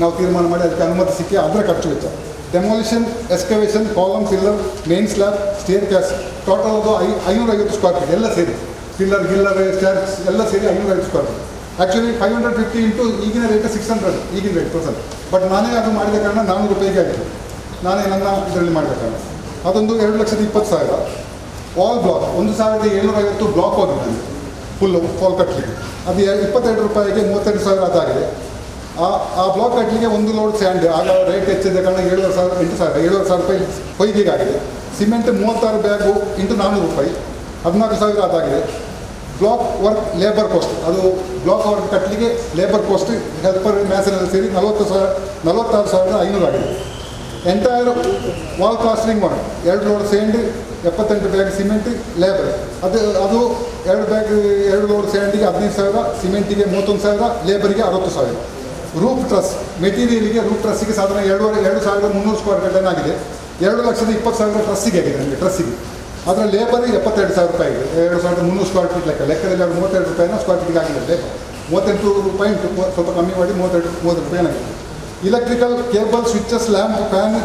ನಾವು ತೀರ್ಮಾನ ಮಾಡಿ ಅದಕ್ಕೆ ಅನುಮತಿ ಸಿಕ್ಕಿ ಅದರ ಖರ್ಚು ವೆಚ್ಚ demolition excavation column pillar main slab staircase total ಅದು 550 ಸ್ಕ್ವೇರ್ ಫೀಟ್ ಎಲ್ಲ ಸೇರಿ ಗಿಲ್ಲರ್ ಸ್ಟೇರ್ಸ್ ಎಲ್ಲ ಸೇರಿ 550 ಸ್ಕ್ವೇರ್ ಫೀಟ್. ಆ್ಯಕ್ಚುಲಿ 550 ಇಂಟು ಈಗಿನ ರೇಟ್ 600 ಈಗಿನ ರೇಟ್ ಪ್ರೆಸೆಂಟ್. ಬಟ್ ನಾನೇ ಅದು ಮಾಡಿದ ಕಾರಣ 400 ರೂಪಾಯಿಗೆ ಆಗಿದೆ. ನಾನೇ ನನ್ನ ಇದರಲ್ಲಿ ಮಾಡಿದ ಕಾರಣ ಅದೊಂದು 2,20,000. ವಾಲ್ ಬ್ಲಾಕ್ 1,750 ಬ್ಲಾಕ್ ಹೋಗಿದೆ ಫುಲ್ ಕಟ್ಟಲಿಕ್ಕೆ. ಅದು 22 ರೂಪಾಯಿಗೆ 32,000 ಅದಾಗಿದೆ. ಆ ಬ್ಲಾಕ್ ಕಟ್ಟಲಿಕ್ಕೆ ಒಂದು ಲೋಡ್ ಸ್ಯಾಂಡ್ ಆಗ ರೇಟ್ ಹೆಚ್ಚಿದ ಕಾರಣ 7,000 ರೂಪಾಯಿ ಹೊಯ್ದಿಗೆ ಆಗಿದೆ. ಸಿಮೆಂಟ್ 36 ಬ್ಯಾಗು ಇಂಟು 400 ರೂಪಾಯಿ 14,000 ಅದಾಗಿದೆ. ಬ್ಲಾಕ್ ವರ್ಕ್ ಲೇಬರ್ ಕಾಸ್ಟ್ ಅದು ಬ್ಲಾಕ್ ವರ್ಕ್ ಕಟ್ಟಲಿಕ್ಕೆ ಲೇಬರ್ ಕಾಸ್ಟ್ ಹೆಲ್ಪರ್ ಮ್ಯಾಸನೆಲ್ಲ ಸೇರಿ 46,500 ಆಗಿದೆ. ಎಂಟೈರ್ ವಾಲ್ ಪ್ಲಾಸ್ಟರಿಂಗ್ ಮಾಡಿ 2 load sand 78 bag cement labour ಅದು 2 ಲೋಡ್ ಸ್ಯಾಂಡಿಗೆ 15,000 ಸಿಮೆಂಟಿಗೆ 31,000 ಲೇಬರಿಗೆ 60,000. ರೂಫ್ ಟ್ರಸ್ ಮೆಟೀರಿಯಲಿಗೆ ರೂಫ್ ಟ್ರಸ್ಸಿಗೆ ಸಾಧಾರಣ 2,300 ಸ್ಕ್ವೇರ್ ಫೀಟ್ ಆಗಿದೆ. 2,20,000 ಟ್ರಸ್ಸಿಗೆ ಆಗಿದೆ ನನಗೆ ಡ್ರೆಸ್ಸಿಗೆ. ಅದರ ಲೇಬರ್ 72,000 ರೂಪಾಯಿ ಇದೆ. 2,300 ಸ್ಕ್ವೇರ್ ಫೀಟ್ ಲೆಕ್ಕದಲ್ಲಿ ಅವರು 32 ರೂಪಾಯಿನ ಸ್ಕ್ವೇರ್ ಫೀಟ್ಗೆ ಆಗಿದೆ ಲೇಬರ್. 38 ರೂಪಾಯಿ ಸ್ವಲ್ಪ ಕಮ್ಮಿ ಮಾಡಿ 30 ರೂಪಾಯಿ ಆಗಿದೆ. Electrical cable switches lamp fan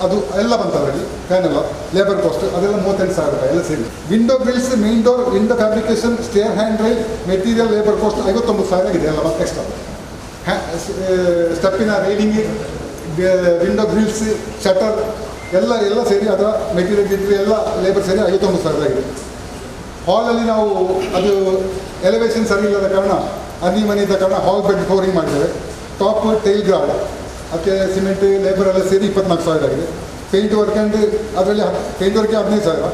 ಅದು ಎಲ್ಲ ಬಂತವರಲ್ಲಿ ಫ್ಯಾನ್ ಎಲ್ಲ ಲೇಬರ್ ಕಾಸ್ಟ್ ಅದೆಲ್ಲ 38,000 ರೂಪಾಯಿ ಎಲ್ಲ ಸೇರಿ. Window grills main door window fabrication stair handrail material labour cost 59,000 ಆಗಿದೆ ಎಲ್ಲ ಎಕ್ಸ್ಟ್ರಾ. ಸ್ಟೆಪ್ಪಿನ ರೈಲಿಂಗ್ ವಿಂಡೋ ಗ್ರಿಲ್ಸ್ ಶಟರ್ ಎಲ್ಲ ಸೇರಿ ಅದರ ಮೆಟೀರಿಯಲ್ ಎಲ್ಲ ಲೇಬರ್ ಸೇರಿ 59,000 ಆಗಿದೆ. ಹಾಲಲ್ಲಿ ನಾವು ಅದು ಎಲಿವೇಶನ್ ಸರಿ ಇಲ್ಲದ ಕಾರಣ ಮನೆ ಇದ್ದ ಕಾರಣ ಹಾಲ್ ಬೆಡ್ ಫ್ಲೋರಿಂಗ್ ಮಾಡಿದ್ದೇವೆ. ಟಾಪ್ ಟೈಲ್ ಗ್ರಾಡ್ ಅದಕ್ಕೆ ಸಿಮೆಂಟ್ ಲೇಬರ್ ಎಲ್ಲ ಸೇರಿ 24,000 ಆಗಿದೆ. ಪೇಂಟ್ ವರ್ಕ್ ಆ್ಯಂಡ್ ಅದರಲ್ಲಿ ಪೇಂಟ್ ವರ್ಕ್ಗೆ 15,000.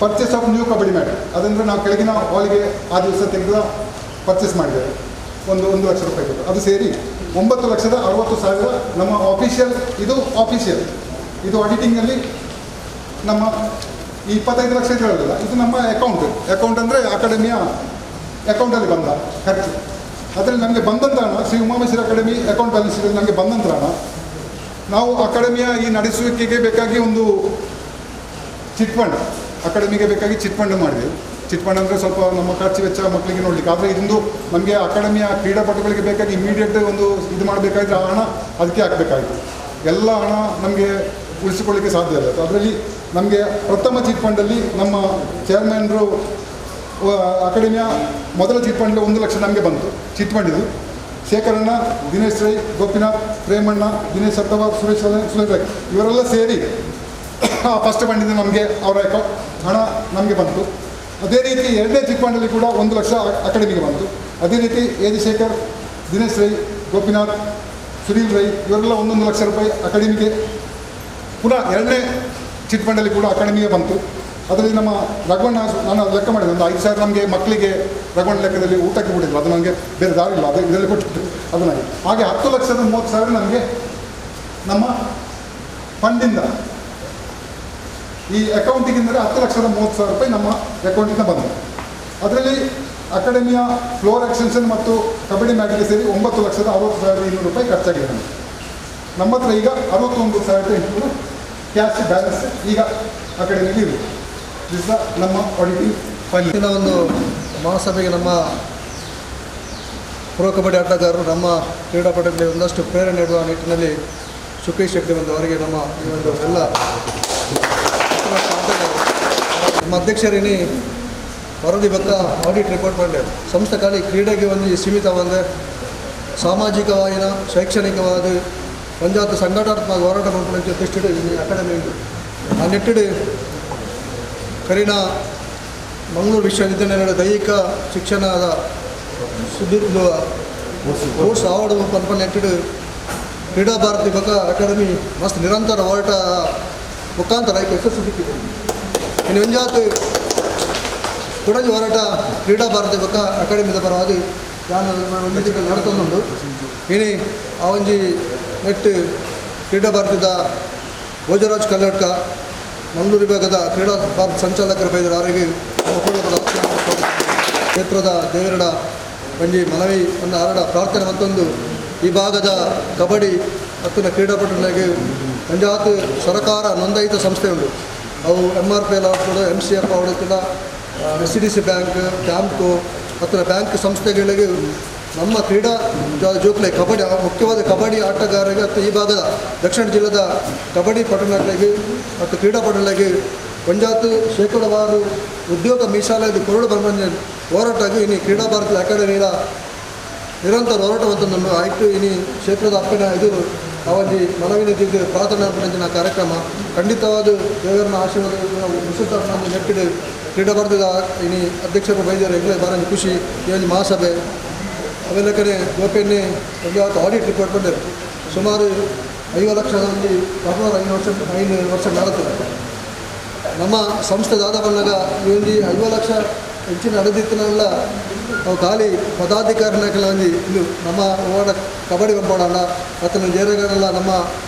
Purchase of new kabaddi mat ಅದಂದರೆ ನಾವು ಕೆಳಗಿನ ಹಾಲಿಗೆ ಆ ದಿವಸ ತೆಗೆದು ಪರ್ಚೇಸ್ ಮಾಡಿದ್ದೇವೆ 1 ಲಕ್ಷ ರೂಪಾಯಿ ಕೊಟ್ಟು ಅದು ಸೇರಿ 9,60,000 ನಮ್ಮ ಆಫೀಷಿಯಲ್ ಇದು ಆಡಿಟಿಂಗಲ್ಲಿ ನಮ್ಮ ಈ 25 ಲಕ್ಷ ಹೇಳೋದಿಲ್ಲ. ಇದು ನಮ್ಮ ಅಕೌಂಟ್ ಅಂದರೆ ಅಕಾಡೆಮಿಯ ಅಕೌಂಟಲ್ಲಿ ಬಂದ ಖರ್ಚು. ಅದರಲ್ಲಿ ನಮಗೆ ಬಂದಂಥ ಹಣ ಶ್ರೀ ಉಮಾಮೇಶ್ವರ ಅಕಾಡೆಮಿ ಅಕೌಂಟ್ ಬ್ಯಾಲೆನ್ಸ್ ಶೀಟಲ್ಲಿ ನಮಗೆ ಬಂದಂಥ ಹಣ ನಾವು ಅಕಾಡೆಮಿಯ ಈ ನಡೆಸುವಿಕೆಗೆ ಬೇಕಾಗಿ ಒಂದು ಚಿಟ್ ಫಂಡ್ ಅಕಾಡೆಮಿಗೆ ಬೇಕಾಗಿ ಚಿಟ್ ಫಂಡ್ ಮಾಡಿದೆವು. ಚಿಟ್ ಫಂಡ್ ಅಂದರೆ ಸ್ವಲ್ಪ ನಮ್ಮ ಖರ್ಚು ವೆಚ್ಚ ಮಕ್ಕಳಿಗೆ ನೋಡಲಿಕ್ಕೆ. ಆದರೆ ಇದೊಂದು ನಮಗೆ ಅಕಾಡೆಮಿಯ ಕ್ರೀಡಾಪಟುಗಳಿಗೆ ಬೇಕಾಗಿ ಇಮಿಡಿಯೇಟ್ ಒಂದು ಇದು ಮಾಡಬೇಕಾದ್ರೆ ಆ ಹಣ ಅದಕ್ಕೆ ಹಾಕಬೇಕಾಗಿತ್ತು. ಎಲ್ಲ ಹಣ ನಮಗೆ ಉಳಿಸಿಕೊಳ್ಳಿಕ್ಕೆ ಸಾಧ್ಯ ಇಲ್ಲ. ಅದರಲ್ಲಿ ನಮಗೆ ಪ್ರಥಮ ಚಿಟ್ ಫಂಡಲ್ಲಿ ನಮ್ಮ ಚೇರ್ಮನ್ರು ಅಕಾಡೆಮಿಯ ಮೊದಲ ಚಿಟ್ ಫಂಡ್ 1 ಲಕ್ಷ ನಮಗೆ ಬಂತು. ಚಿಟ್ ಫಂಡ್ ಇದು ಶೇಖರಣ್ಣ, ದಿನೇಶ್ ರೈ, ಗೋಪಿನಾಥ್, ಪ್ರೇಮಣ್ಣ, ದಿನೇಶ್ ಸತ್ತವಾರ್, ಸುರೇಶ್ ರೈ ಇವರೆಲ್ಲ ಸೇರಿ ಫಸ್ಟ್ ಫಂಡಿಂದ ನಮಗೆ ಅವರ ಹಣ ನಮಗೆ ಬಂತು. ಅದೇ ರೀತಿ ಎರಡನೇ ಚಿಟ್ ಫಂಡಲ್ಲಿ ಕೂಡ 1 ಲಕ್ಷ ಅಕಾಡೆಮಿಗೆ ಬಂತು. ಅದೇ ರೀತಿ ಎ.ಜಿ. ಶೇಖರ್, ದಿನೇಶ್ ರೈ, ಗೋಪಿನಾಥ್, ಸುನೀಲ್ ರೈ ಇವರೆಲ್ಲ 1 ಲಕ್ಷ ರೂಪಾಯಿ ಅಕಾಡೆಮಿಗೆ ಪುನಃ ಎರಡನೇ ಚಿಟ್ ಫಂಡಲ್ಲಿ ಕೂಡ ಅಕಾಡೆಮಿಗೆ ಬಂತು. ಅದರಲ್ಲಿ ನಮ್ಮ ರಘುವಣ್ಣ ನಾನು ಲೆಕ್ಕ ಮಾಡಿದೆ ಒಂದು 5,000 ನಮಗೆ ಮಕ್ಕಳಿಗೆ ರಘುವಣ್ಣ ಲೆಕ್ಕದಲ್ಲಿ ಊಟಕ್ಕೆ ಬಿಟ್ಟಿದ್ರು. ಅದು ನನಗೆ ಬೇರೆ ದಾರಿ ಇಲ್ಲ, ಅದು ಇದರಲ್ಲಿ ಕೊಟ್ಟಿತ್ತು ಅದು ನನಗೆ. ಹಾಗೆ 10,30,000 ನಮಗೆ ನಮ್ಮ ಫಂಡಿಂದ ಈ ಅಕೌಂಟಿಗಿಂದರೆ 10,30,000 ರೂಪಾಯಿ ನಮ್ಮ ಅಕೌಂಟಿಂದ ಬಂತು. ಅದರಲ್ಲಿ ಅಕಾಡೆಮಿಯ ಫ್ಲೋರ್ ಎಕ್ಸ್ಟೆನ್ಷನ್ ಮತ್ತು ಕಬಡ್ಡಿ ಮ್ಯಾಟಿಗೆ ಸೇರಿ 9,60,200 ರೂಪಾಯಿ ಖರ್ಚಾಗಿದೆ ನಮಗೆ. ನಮ್ಮ ಹತ್ರ ಈಗ 69,800 ಕ್ಯಾಶ್ ಬ್ಯಾಲೆನ್ಸ್ ಈಗ ಅಕಾಡೆಮಿಯಲ್ಲಿ ಇದೆ. ದಿಸ್ ನಮ್ಮ ಆಡಿಟಿಂಗ್ ಫೈಲ್. ಇಂದಿನ ಒಂದು ಮಹಾಸಭೆಗೆ ನಮ್ಮ ಪ್ರೋ ಕಬಡ್ಡಿ ಆಟಗಾರರು ನಮ್ಮ ಕ್ರೀಡಾಪಟುಗಳಿಗೆ ಒಂದಷ್ಟು ಪ್ರೇರಣೆ ನೀಡುವ ನಿಟ್ಟಿನಲ್ಲಿ ಸುಖೇಶ್ ಶೆಟ್ಟಿ ಅವರಿಗೆ ನಮ್ಮ ಈ ಒಂದು ಎಲ್ಲ ನಮ್ಮ ಅಧ್ಯಕ್ಷರೇನಿ ವರದಿ ಬಕ್ಕ ಆಡಿಟ್ ರಿಪೋರ್ಟ್ ಮಾಡಿದೆ. ಸಂಸ್ಥೆ ಖಾಲಿ ಕ್ರೀಡೆಗೆ ಒಂದು ಸೀಮಿತವಾದ ಸಾಮಾಜಿಕವಾದ ಶೈಕ್ಷಣಿಕವಾದ ಪಂಚಾಯತ್ ಸಂಘಟನಾತ್ಮಕ ಹೋರಾಟ ಮಾಡ್ಕೊಂಡು ದೃಷ್ಟಿಡು ಈ ಅಕಾಡೆಮಿ ಉಂಟು. ಆ ನಿಟ್ಟಿಡು ಕರಿನ ಮಂಗಳೂರು ವಿಶ್ವವಿದ್ಯಾನಿಲಯದ ದೈಹಿಕ ಶಿಕ್ಷಣದ ಸುದೀರ್ಘ ಕೋರ್ಸ್ ಆವಡು ಪನ್ಪ ನೆಟ್ಟಿಡು ಕ್ರೀಡಾ ಭಾರತಿ ಬಕ ಅಕಾಡೆಮಿ ಮಸ್ತ್ ನಿರಂತರ ಹೋರಾಟ ಮುಖಾಂತರ ಯಶಸ್ಸು ಸಿಕ್ಕಿದೆ. ಇನ್ನು ಒಂಜಾತು ಕುಡಂಜಿ ಹೋರಾಟ ಕ್ರೀಡಾ ಭಾರತಿ ಬಕ ಅಕಾಡೆಮಿದ ಪರವಾಗಿ ನಾನು ಒಂದಿಗೆ ನಡ್ತೊಂದುಂಡು. ಇನಿ ಆ ಒಂಜಿ ನೆಟ್ಟು ಕ್ರೀಡಾ ಭಾರತದ ಭೋಜರಾಜ್ ಕಲ್ಲಡ್ಕ ಮಂಗಳೂರು ವಿಭಾಗದ ಕ್ರೀಡಾ ಭಾರತ ಸಂಚಾಲಕರ ಬೈದರು ಅವರಿಗೆ ಕ್ಷೇತ್ರದ ದೇವರಡ ಒಂಜಿ ಮನವಿ ಒಂದು ಆರಡ ಪ್ರಾರ್ಥನೆ ಮತ್ತೊಂದು ಈ ಭಾಗದ ಕಬಡ್ಡಿ ಮತ್ತು ಕ್ರೀಡಾಪಟುಗಳಿಗೆ ಪಂಚಾಯತ್ ಸರ್ಕಾರ ನೋಂದಾಯಿತ ಸಂಸ್ಥೆ ಉಂಟು. ಅವು MRPL ಕೂಡ MCF ಅವರು ಕೂಡ SCDC ಬ್ಯಾಂಕ್ ಕ್ಯಾಂಪ್ಕೋ ಮತ್ತು ಬ್ಯಾಂಕ್ ಸಂಸ್ಥೆಗಳಿಗೆ ನಮ್ಮ ಕ್ರೀಡಾ ಜೋಕ್ಲೆ ಕಬಡ್ಡಿ ಮುಖ್ಯವಾದ ಕಬಡ್ಡಿ ಆಟಗಾರರಿಗೆ ಮತ್ತು ಈ ಭಾಗದ ದಕ್ಷಿಣ ಜಿಲ್ಲೆದ ಕಬಡ್ಡಿ ಪಟುಗಳಿಗೆ ಮತ್ತು ಕ್ರೀಡಾಪಟುಗಳಿಗೆ ಪಂಚಾಯತ್ ಶೇಕಡವಾರು ಉದ್ಯೋಗ ಮೀಸಲಾತಿ ಕೊರಡು ಬಂದ ಹೋರಾಟಕ್ಕೆ ಇನ್ನು ಕ್ರೀಡಾ ಭಾರತ ಅಕಾಡೆಮಿಯ ನಿರಂತರ ಹೋರಾಟವನ್ನು ಆಯ್ತು. ಇನ್ನು ಕ್ಷೇತ್ರದ ಅಪ್ಪನ ಇದು ಅವಧಿ ಮನವಿನಿದ್ದು ಪ್ರಾರ್ಥನಾ ಪಂಚಿನ ಕಾರ್ಯಕ್ರಮ ಖಂಡಿತವಾದ ದೇವರನ್ನ ಆಶೀರ್ವಾದ ವಿಶ್ವತನ ನೆಟ್ಟಿಡು ಕ್ರೀಡಾ ಭಾರತದ ಇನ್ನು ಅಧ್ಯಕ್ಷರು ಬೈದರು ಎಗ್ಲೇ ಬಾರಂಜಿ ಖುಷಿ ಈ ಒಂದು ಮಹಾಸಭೆ ಅವೆಲ್ಲ ಕಡೆ ಗೋಪೆನ್ನೇ ಒಂದು ಆಡಿಟ್ ರಿಪೋರ್ಟ್ ಬಂದರು. ಸುಮಾರು 5 ಲಕ್ಷದ ಒಂದು 5 ವರ್ಷ ನಡೆತ್ತದೆ. ನಮ್ಮ ಸಂಸ್ಥೆ ದಾದ ಬಂದಾಗ ಈ ಒಂದು 5 ಲಕ್ಷ ಹೆಚ್ಚಿನ ನಡೆದಿತ್ತನೆಲ್ಲ ನಾವು ಖಾಲಿ ಪದಾಧಿಕಾರಿನೆಲ್ಲ ಒಂದು ಇದು ನಮ್ಮ ಓಡ ಕಬಡ್ಡಿ ಬಂಪೋಡಲ್ಲ ಮತ್ತು ಜೇರಗಳೆಲ್ಲ ನಮ್ಮ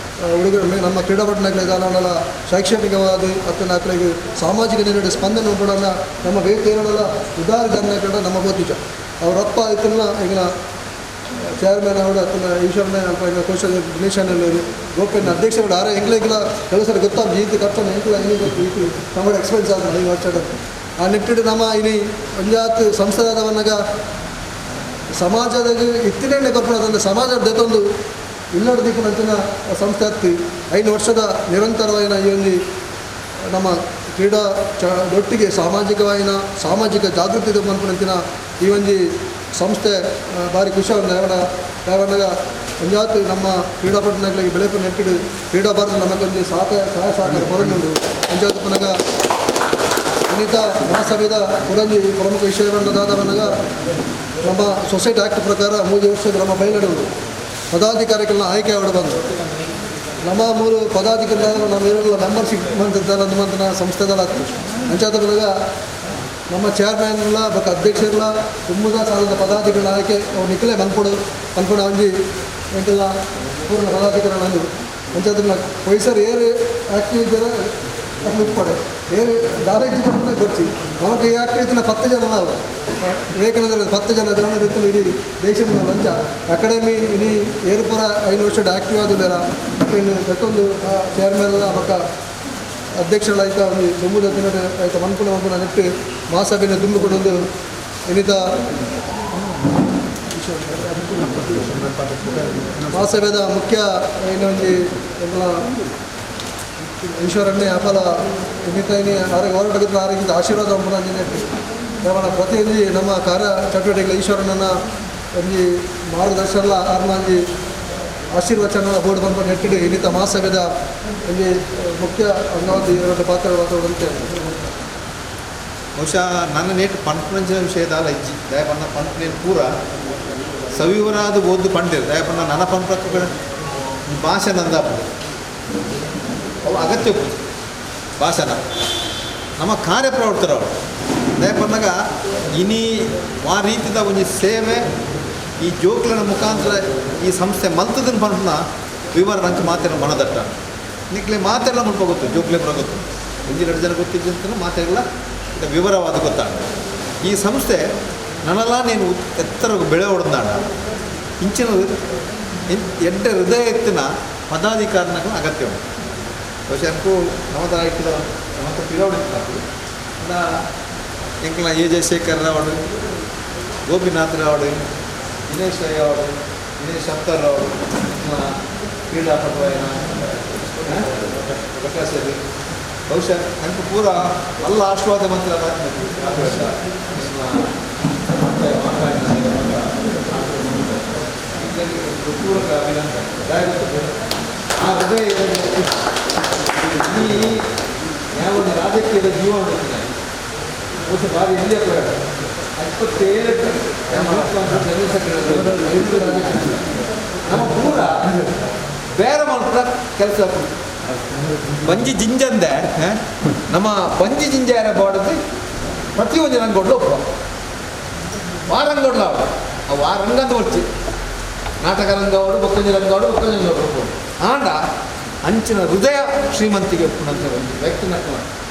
ಹುಡುಗರು ನಮ್ಮ ಕ್ರೀಡಾಪಟುಗಳ ಇದಾನಲ್ಲ ಶೈಕ್ಷಣಿಕವಾದ ಮತ್ತು ನಾಲ್ಕರಿಗೆ ಸಾಮಾಜಿಕ ನಿರ್ಣಯ ಸ್ಪಂದನೆ ಬಂಪೋಡಲ್ಲ ನಮ್ಮ ವೇದಿಕೆಗಳೆಲ್ಲ ಉದಾಹರಣೆ ಕಂಡ ನಮ್ಮ ಗೊತ್ತಿದ್ದ ಅವರಪ್ಪ ಆಯ್ತಲ್ಲ ಈಗ ಚೇರ್ಮನ್ ಅವರು ಅಥವಾ ಈಶ್ವರನೇ ಅಲ್ಪ ಕೋಶ ಗಣೇಶನಲ್ಲಿ ಗೋಪೆನ್ ಅಧ್ಯಕ್ಷರು ಆರ ಎಂಗ್ಲಿಗೆಲ್ಲ ಕೆಲಸ ಗೊತ್ತಾಗ ಜೀತಿ ಖರ್ಚು ಎಂಗ್ಲ ಹೆಂಗೆ ಗೊತ್ತು ಈತಿ ನಮ್ಮ ಎಕ್ಸ್ಪೆನ್ಸ್ ಆದ 5 ವರ್ಷದ ಆ ನಿಟ್ಟಿಡು ನಮ್ಮ ಇನಿ ಪಂಚಾಯತ್ ಸಂಸ್ಥೆದಾದವನ್ನಾಗ ಸಮಾಜದಾಗ ಇತ್ತಿನೇ ಕೊರ್ಪಣದಂದ್ರೆ ಸಮಾಜದ ದೊತ್ತೊಂದು ಇನ್ನೊಂದು ದಿಕ್ಕಿನಂಚಿನ ಸಂಸ್ಥೆ ಹತ್ತಿ 5 ವರ್ಷದ ನಿರಂತರವಾದ ಈ ಒಂದು ನಮ್ಮ ಕ್ರೀಡಾ ಒಟ್ಟಿಗೆ ಸಾಮಾಜಿಕ ಜಾಗೃತಿ ಮನ್ಪುನಂಚಿನ ಈ ಒಂದು ಸಂಸ್ಥೆ ಭಾರಿ ಖುಷಿ ಯಾವನಾಗ ಪಂಚಾಯತ್ ನಮ್ಮ ಕ್ರೀಡಾಪಟುಗಳಿಗೆ ಬೆಳೆಪು ನೆಟ್ಟಿಡು ಕ್ರೀಡಾ ಭಾರತ ನಮಗೊಂದು ಸಹಾಯ ಸಹಕಾರ ಕೊರನುಂಡು ಪಂಚಾಯತ್ ಪುನಗ ಇನ್ನಿತ ಮಹಾಸಭೆದ ಪುರಂಜಿ ಪ್ರಮುಖ ವಿಷಯಗಳನ್ನದಾದವನಾಗ ನಮ್ಮ ಸೊಸೈಟಿ ಆ್ಯಕ್ಟ್ ಪ್ರಕಾರ 3 ವರ್ಷದ ನಮ್ಮ ಬಯಲುಡು ಪದಾಧಿಕಾರಿಗಳನ್ನ ಆಯ್ಕೆ ಮಾಡಿ ಬಂದು ನಮ್ಮ 3 ಪದಾಧಿಕಾರಿಗಳು ನಮ್ಮ ಇರಲ್ಲ ಮೆಂಬರ್ಶಿಪ್ ಮಂತ್ರಿನ ಸಂಸ್ಥೆದಲ್ಲ ಪಂಚಾಯತ್ ಪುನಗ ನಮ್ಮ ಚೇರ್ಮನ್ಗಳ ಬಕ್ಕ ಅಧ್ಯಕ್ಷರುಗಳ ತುಂಬದ ಸಾಲದ ಪದಾಧಿಕಾರಿಗಳ ಆಯ್ಕೆ ಅವ್ರು ನಿಖಲೆ ಬಂದ್ಕೊಡು ಒಂಜಿ ಎಂಟೆಲ್ಲ ಪೂರ್ಣ ಪದಾಧಿಕಾರಿಗಳು ಪಂಚಾಯತ್ನ ವಯಸ್ಸರು ಏರು ಆ್ಯಕ್ಟಿವ್ ಇದ್ದಾರೆ ಅದು ಉಟ್ಪಡೆ ಏರು ಡೈರೆಕ್ಟ್ ಗೊತ್ತಿ ನಮಗೆ ಈ ಆ್ಯಕ್ಟಿವಿಟಿನ 10 ಜನ ನಾವು ವಿವೇಕಾನಂದ 10 ಜನ ಜನರಿತ್ತು ಇಡೀ ದೇಶದ ಲಂಚ ಅಕಾಡೆಮಿ ಇಡೀ ಏರ್ಪುರ 5 ವರ್ಷದ ಆ್ಯಕ್ಟಿವ್ ಆದಿಲ್ಲ ಇನ್ನು ಪ್ರತಿಯೊಂದು ಚೇರ್ಮನ್ ಬಕ್ಕ ಅಧ್ಯಕ್ಷಗಳಾಯ್ತು ಒಂದು ತುಂಬುದ ದಿನ ಆಯ್ತು ಮನ್ಪುಣ ನೆಟ್ಟು ಮಹಾಸಭೆಯನ್ನು ತುಂಬಿಕೊಂಡು ಇನ್ನಿತ ಮಹಾಸಭೆದ ಮುಖ್ಯ ಇನ್ನೊಂದು ಎಲ್ಲ ಈಶ್ವರನ್ನೇ ಅಪಲ ಇನ್ನಿತ ಹೋರಾಟದ ಆರೋಗ್ಯದ ಆಶೀರ್ವಾದ ನೆಟ್ಟು ಕೇವಲ ಪ್ರತಿಯೊಂದು ನಮ್ಮ ಕಾರ್ಯ ಚಟುವಟಿಕೆಗಳ ಈಶ್ವರನನ್ನು ಒಂದು ಮಾರ್ಗದರ್ಶನ ಆರ್ಮಾಂಜಿ ಆಶೀರ್ವಚನ ಬೋರ್ಡ್ ಬಂದು ನೆಟ್ಟಿಡು ಇನ್ನಿತ ಮಹಾಸಭೆದ ಇಲ್ಲಿ ಮುಖ್ಯ ಅಂಗವಾದ 2 ಪಾತ್ರವಾದಂತೆ ಬಹುಶಃ ನನ್ನ ನೇಟು ಪಂಪಂಚಿನ ವಿಷಯದ ಇಜ್ಜಿ ದಯಪನ್ನ ಪಂಪನೇನು ಪೂರ ಸವಿವರಾದ ಓದು ಪಂಡಿರು ದಯಪನ್ನ ನನ್ನ ಪಂಪಗಳ ಭಾಷಣ ಅಂದಾಪ ಅವು ಅಗತ್ಯ ಭಾಷಣ ನಮ್ಮ ಕಾರ್ಯಪ್ರವರ್ತರವರು ದಯಪನ್ನಾಗ ಇನಿ ಆ ರೀತಿದ ಒಂದು ಸೇವೆ ಈ ಜೋಕ್ಲನ ಮುಖಾಂತರ ಈ ಸಂಸ್ಥೆ ಮಲ್ತದನ್ನು ಪಂಪನ ವಿವರ ನಂಗೆ ಮಾತಿನ ಮನದಟ್ಟ ನಿಕ್ಲೆ ಮಾತೆಲ್ಲ ಮುಟ್ಕೊ ಗೊತ್ತು ಜೋಕ್ಲೆ ಬರೋ ಗೊತ್ತು 1-2 ಜನ ಗೊತ್ತಿದ್ದಂತ ಮಾತೆಲ್ಲ ವಿವರವಾದ ಗೊತ್ತಾಗ ಈ ಸಂಸ್ಥೆ ನನ್ನಲ್ಲ ನೀನು ಎತ್ತರ ಬೆಳೆ ಹೊಡೆದಾಡ ಇಂಚಿನ ಎಡ್ಡ ಹೃದಯ ಎತ್ತಿನ ಪದಾಧಿಕಾರಿಗಳ ಅಗತ್ಯ ಉಂಟು. ಬಹುಶಃ ಅನ್ಕು ನಮ್ಮದ ಇಟ್ಟಿದ ನಮ್ಮ ಪಿರವಡಿತ್ತು ಎಂಕಲ ಎ ಜಯಶೇಖರ್ ರಾವಡು, ಗೋಪಿನಾಥ್ ರಾವಡು, ದಿನೇಶ್ ರಾವಡು, ದಿನೇಶ್ ಅಖ್ತರ್ ರಾವಡು, ಕ್ರೀಡಾಪಟುವೈನ ಪ್ರಕಾಶಲ್ಲಿ ಬಹುಶಃ ನನಗೆ ಪೂರ ಎಲ್ಲ ಆಶೀರ್ವಾದ ಮಂತ್ರ ಪೂರಕ ಅಭಿನಂದನೆ. ಆ ಹೃದಯ ಈ ಯಾವ ರಾಜಕೀಯದ ಜೀವ ಉಂಟು ಬಹುಶಃ ಭಾರಿ ಇಲ್ಲಿಯ ಪ್ರಕಾರ 27 ನಮ್ಮ ಪೂರ ಬೇರೆ ಮಾತ್ರ ಕೆಲಸ ಬಂಜಿ ಜಿಂಜಂದೆ ನಮ್ಮ ಬಂಜಿ ಜಿಂಜಾರ ಬಾಡದು ಪ್ರತಿಯೊಂದು ರಂಗೋಡ್ಲು ಒಬ್ಬ ವಾರಂಗೋಡ್ಲ ಅವು ಆ ರಂಗಂದು వచ్చి ನಾಟಕ ರಂಗವಾಡು ಬೊಕ್ಕೊಂಜಿ ರಂಗವಾಡು ಬೊಕ್ಕೊಂಜಿ ಒಬ್ಬ ಆಂಡ ಅಂಚಿನ ಹೃದಯ ಶ್ರೀಮಂತಿಗೆ ಒಪ್ಪುನಂತ ಒಂದು ವ್ಯಕ್ತಿ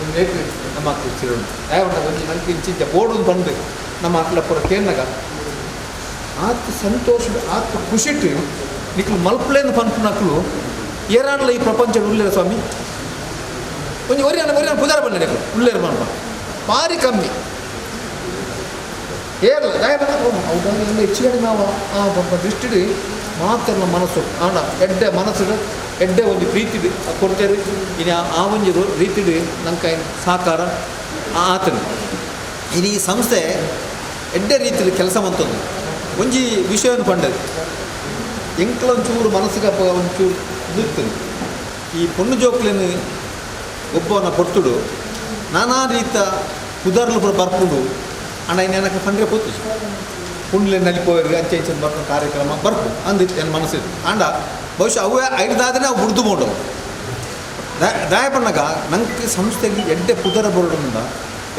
ಒಂದು ವ್ಯಕ್ತಿ ನಮ್ಮ ಮಕ್ಕಳು ಚಿರೋಣ ಯಾವಣ್ಣ ಒಂದು ನನಗೆ ಇಂಚಿಂಚ ಬೋರ್ಡು ಬಂದು ನಮ್ಮ ಮಕ್ಕಳ ಪುರ ಕೇಳಿನಾಗ ಆತ ಸಂತೋಷ ಆತ ಖುಷಿಟ್ಟು ನಿಕ್ಲು ಮಲ್ಪಲೇನು ಪಂಪು ನಕ್ಕಲು ಏರಾಣಲ್ಲ ಈ ಪ್ರಪಂಚ ಉಳ್ಳೇರ ಸ್ವಾಮಿ ಒಂದು ಒರಿಯಾನ ಪುದಾರ ಬಂದ ನಿಕ್ಲು ಉಳ್ಳೇರು ಪಂಪ ಭಾರಿ ಕಮ್ಮಿ ಏರಲ್ಲ ದಯ ಬಂದ ಹೆಚ್ಚಿಗೆ ನಾವು ಆ ದೃಷ್ಟಿ ಮಾತ್ರ ಮನಸ್ಸು ಆಂಡ ಎಡ್ಡೆ ಮನಸ್ಸು ಎಡ್ಡೆ ಒಂದು ಪ್ರೀತಿ ಕೊಡ್ತೇವೆ ಇನ್ನು ಆ ಒಂದು ರೀತಿ ನಂಗೆ ಸಹಕಾರ ಆತನು ಇನ್ನು ಈ ಸಂಸ್ಥೆ ಎಡ್ಡೆ ರೀತಿಯಲ್ಲಿ ಕೆಲಸ ಮಂತಂದು ಒಂಜಿ ವಿಷಯವನ್ನು ಪಂಡದು ಎಂಕ್ಲ ಒಂಚೂರು ಮನಸ್ಸಿಗೆ ಒಂಚೂರು ಇರ್ತದೆ ಈ ಪೊಣ್ಣು ಜೋಕ್ಲೇನು ಒಬ್ಬವನ್ನ ಕೊಟ್ಟುಡು ನಾನಾ ರೀತಿಯ ಕುದರ್ಲು ಬರ್ಕೊಂಡು ಅಣ್ಣ ಇನ್ನೇನಕ್ಕೆ ಪಂಡ್ರೆ ಪೊತ್ತು ಪುಂಡ್ಲೆ ನಲಿಪೋರಿಗೆ ಅಂಚೆ ಇಂಚೆ ಬರ್ಕೊಂಡು ಕಾರ್ಯಕ್ರಮ ಬರ್ಕು ಅಂದಿತ್ತು ನನ್ನ ಮನಸ್ಸಿತ್ತು ಆಂಡ ಬಹುಶಃ ಅವೇ ಐದಾದ್ರೆ ನಾವು ಬುಡ್ದು ಮಾಡೋದು ದಯ ಪಣ್ಣಗ ನಂಗೆ ಸಂಸ್ಥೆಗೆ ಎಡ್ಡೆ ಪುದರ ಬೋರ್ಡಿಂದ